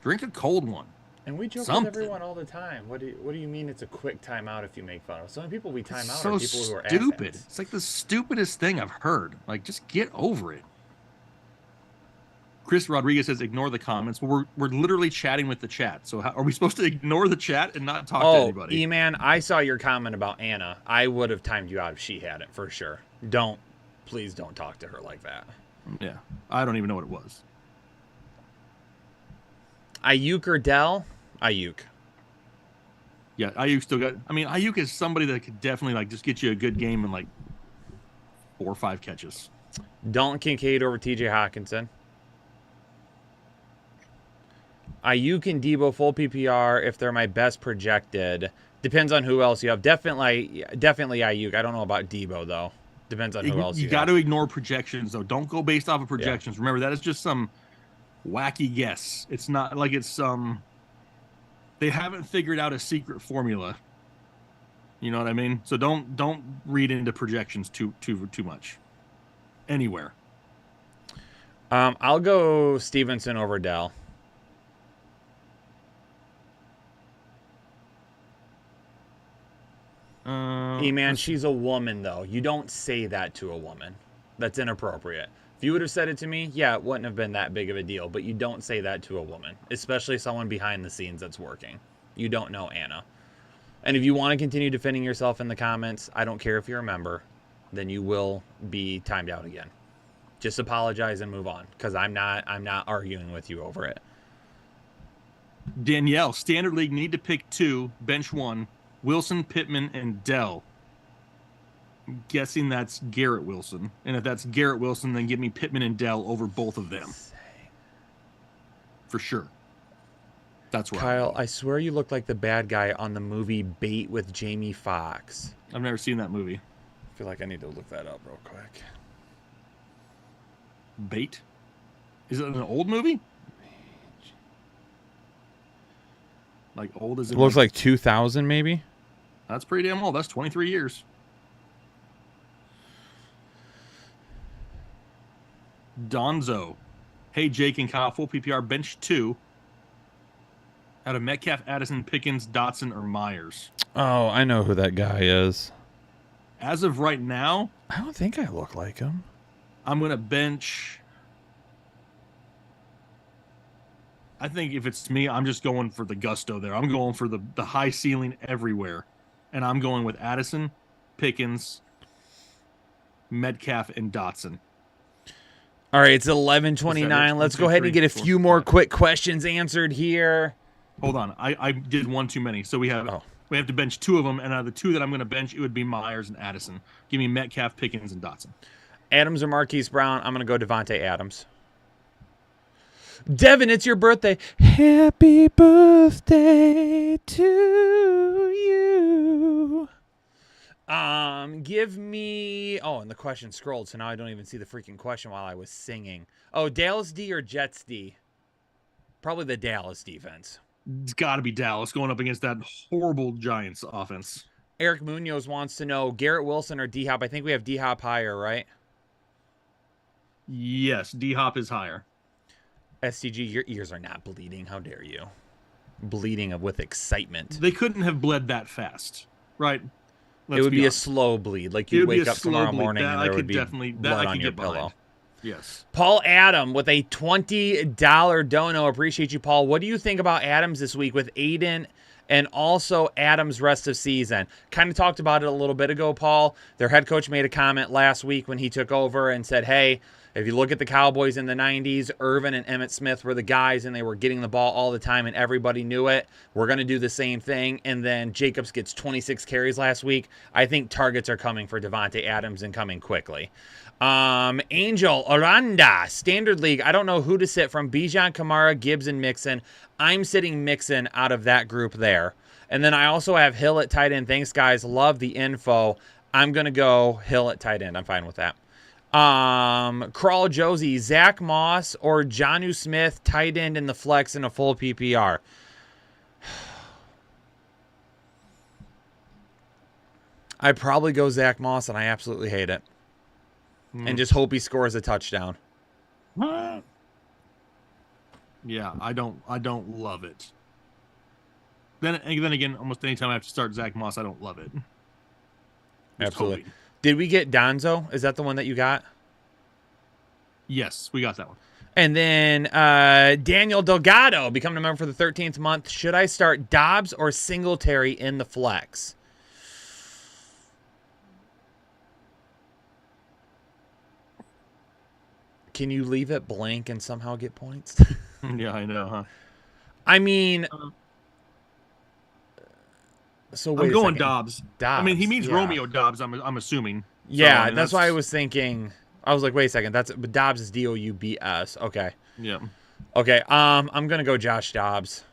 S4: Drink a cold one.
S5: And we joke
S4: Something.
S5: with everyone all the time. What do you mean it's a quick timeout if you make fun of? So many people we time out
S4: So
S5: are people who are
S4: stupid.
S5: assets.
S4: It's like the stupidest thing I've heard. Like, just get over it. Chris Rodriguez says, ignore the comments. Well, we're literally chatting with the chat. So how, are we supposed to ignore the chat and not talk to anybody?
S5: E-Man, I saw your comment about Anna. I would have timed you out if she had it, for sure. Please don't talk to her like that.
S4: Yeah. I don't even know what it was.
S5: Ayuk or Dell? Ayuk.
S4: Yeah, Ayuk still got... I mean, Ayuk is somebody that could definitely, like, just get you a good game in, like, 4 or 5 catches.
S5: Dalton Kincaid over TJ Hawkinson. Ayuk and Debo full PPR if they're my best projected. Depends on who else you have. Definitely Ayuk. I don't know about Debo, though. Depends on who else you have.
S4: You got to ignore projections, though. Don't go based off of projections. Yeah. Remember, that is just some wacky guess. It's not like it's some... They haven't figured out a secret formula. You know what I mean? So don't read into projections too much. Anywhere.
S5: I'll go Stevenson over Dell. E-Man, she's a woman, though. You don't say that to a woman. That's inappropriate. If you would have said it to me, yeah, it wouldn't have been that big of a deal. But you don't say that to a woman, especially someone behind the scenes that's working. You don't know Anna. And if you want to continue defending yourself in the comments, I don't care if you're a member, then you will be timed out again. Just apologize and move on, because I'm not arguing with you over it.
S4: Danielle, Standard League need to pick 2, bench 1. Wilson, Pittman, and Dell. I'm guessing that's Garrett Wilson. And if that's Garrett Wilson, then give me Pittman and Dell over both of them. For sure. That's right.
S5: Kyle, I swear you look like the bad guy on the movie Bait with Jamie Foxx.
S4: I've never seen that movie.
S5: I feel like I need to look that up real quick.
S4: Bait? Is it an old movie? Like old as it
S5: looks like 2000 maybe.
S4: That's pretty damn old. That's 23 years. Donzo. Hey, Jake and Kyle, full PPR, bench 2. Out of Metcalf, Addison, Pickens, Dotson, or Myers.
S5: Oh, I know who that guy is.
S4: As of right now,
S5: I don't think I look like him.
S4: I'm going to bench... I think if it's me, I'm just going for the gusto there. I'm going for the high ceiling everywhere. And I'm going with Addison, Pickens, Metcalf, and Dotson.
S5: All right, it's 11:29. Let's go ahead and get a few more quick questions answered here.
S4: Hold on. I did one too many. So we have to bench 2 of them. And out of the 2 that I'm going to bench, it would be Myers and Addison. Give me Metcalf, Pickens, and Dotson.
S5: Adams or Marquise Brown? I'm going to go Devontae Adams. Devin, it's your birthday. Happy birthday to you. Give me... Oh, and the question scrolled, so now I don't even see the freaking question while I was singing. Oh, Dallas D or Jets D? Probably the Dallas defense.
S4: It's got to be Dallas going up against that horrible Giants offense.
S5: Eric Munoz wants to know Garrett Wilson or D-Hop. I think we have D-Hop higher, right?
S4: Yes, D-Hop is higher.
S5: STG, your ears are not bleeding. How dare you? Bleeding with excitement.
S4: They couldn't have bled that fast, right?
S5: It would be a slow bleed. Like you wake up tomorrow morning and there would be blood on your pillow.
S4: Yes.
S5: Paul Adam with a $20 dono. Appreciate you, Paul. What do you think about Adams this week with Aiden and also Adams' rest of season? Kind of talked about it a little bit ago, Paul. Their head coach made a comment last week when he took over and said, hey, if you look at the Cowboys in the 90s, Irvin and Emmitt Smith were the guys, and they were getting the ball all the time, and everybody knew it. We're going to do the same thing. And then Jacobs gets 26 carries last week. I think targets are coming for Devontae Adams and coming quickly. Angel Aranda, Standard League. I don't know who to sit from. Bijan, Kamara, Gibbs, and Mixon. I'm sitting Mixon out of that group there. And then I also have Hill at tight end. Thanks, guys. Love the info. I'm going to go Hill at tight end. I'm fine with that. Crawl Josie, Zach Moss or Jonnu Smith, tight end in the flex in a full PPR. I'd probably go Zach Moss, and I absolutely hate it. And just hope he scores a touchdown.
S4: Yeah, I don't love it. Then again, almost anytime I have to start Zach Moss, I don't love it. Just
S5: Absolutely.
S4: hoping.
S5: Did we get Donzo? Is that the one that you got?
S4: Yes, we got that one.
S5: And then Daniel Delgado, becoming a member for the 13th month. Should I start Dobbs or Singletary in the flex? Can you leave it blank and somehow get points?
S4: Yeah, I know, huh?
S5: I mean, so wait
S4: I'm
S5: a
S4: going
S5: second.
S4: Dobbs.
S5: Dobbs.
S4: I mean, he means
S5: yeah.
S4: Romeo Dobbs. I'm assuming.
S5: Yeah,
S4: So, I mean,
S5: that's why I was thinking. I was like, wait a second. But Dobbs is Doubs. Okay.
S4: Yeah.
S5: Okay. I'm gonna go Josh Dobbs.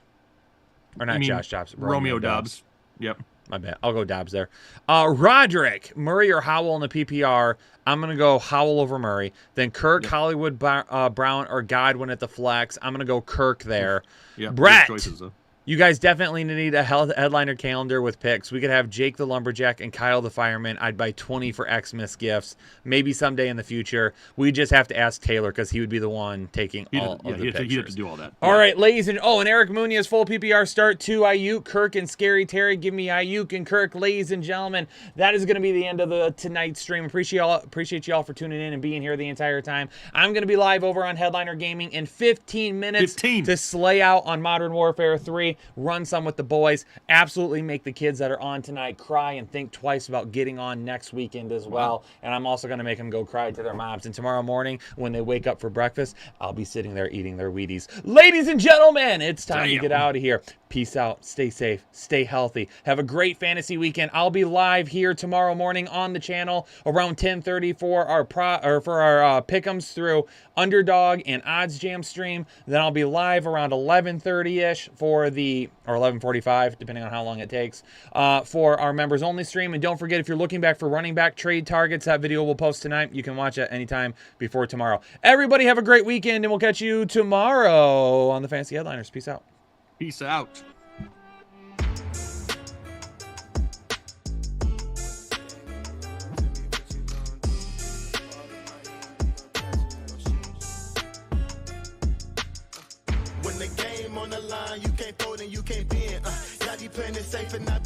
S5: Or not
S4: I mean,
S5: Josh Dobbs.
S4: Romeo Dobbs. Yep.
S5: My bad. I'll go Dobbs there. Roderick, Murray or Howell in the PPR. I'm going to go Howell over Murray. Then Kirk,
S4: Yep.
S5: Hollywood, Brown, or Godwin at the flex. I'm going to go Kirk there.
S4: Yeah.
S5: Brett,
S4: Choices, though.
S5: you guys definitely need a headliner calendar with picks. We could have Jake the Lumberjack and Kyle the Fireman. I'd buy 20 for Xmas gifts. Maybe someday in the future. We just have to ask Taylor because he would be the one taking all of the
S4: he'd have to
S5: pictures.
S4: do all that.
S5: All right, ladies and Eric Munoz, full PPR start to Ayuk, Kirk, and Scary Terry. Give me Ayuk and Kirk, ladies and gentlemen. That is going to be the end of tonight's stream. Appreciate y'all for tuning in and being here the entire time. I'm going to be live over on Headliner Gaming in 15 minutes to slay out on Modern Warfare 3. Run some with the boys. Absolutely make the kids that are on tonight cry and think twice about getting on next weekend as well. And I'm also going to make them go cry to their moms. And tomorrow morning, when they wake up for breakfast, I'll be sitting there eating their Wheaties. Ladies and gentlemen, it's time to get out of here. Peace out. Stay safe. Stay healthy. Have a great fantasy weekend. I'll be live here tomorrow morning on the channel around 10:30 for our pick'ems through Underdog and Odds Jam stream. Then I'll be live around 11:30ish or 11:45, depending on how long it takes, for our members only stream. And don't forget, if you're looking back for running back trade targets, that video will post tonight. You can watch it anytime before tomorrow. Everybody have a great weekend, and we'll catch you tomorrow on the Fantasy Headliners. Peace out.
S4: Peace out.
S1: When the game on the line, you can't fold and you can't bend. Y'all be playing it safe and not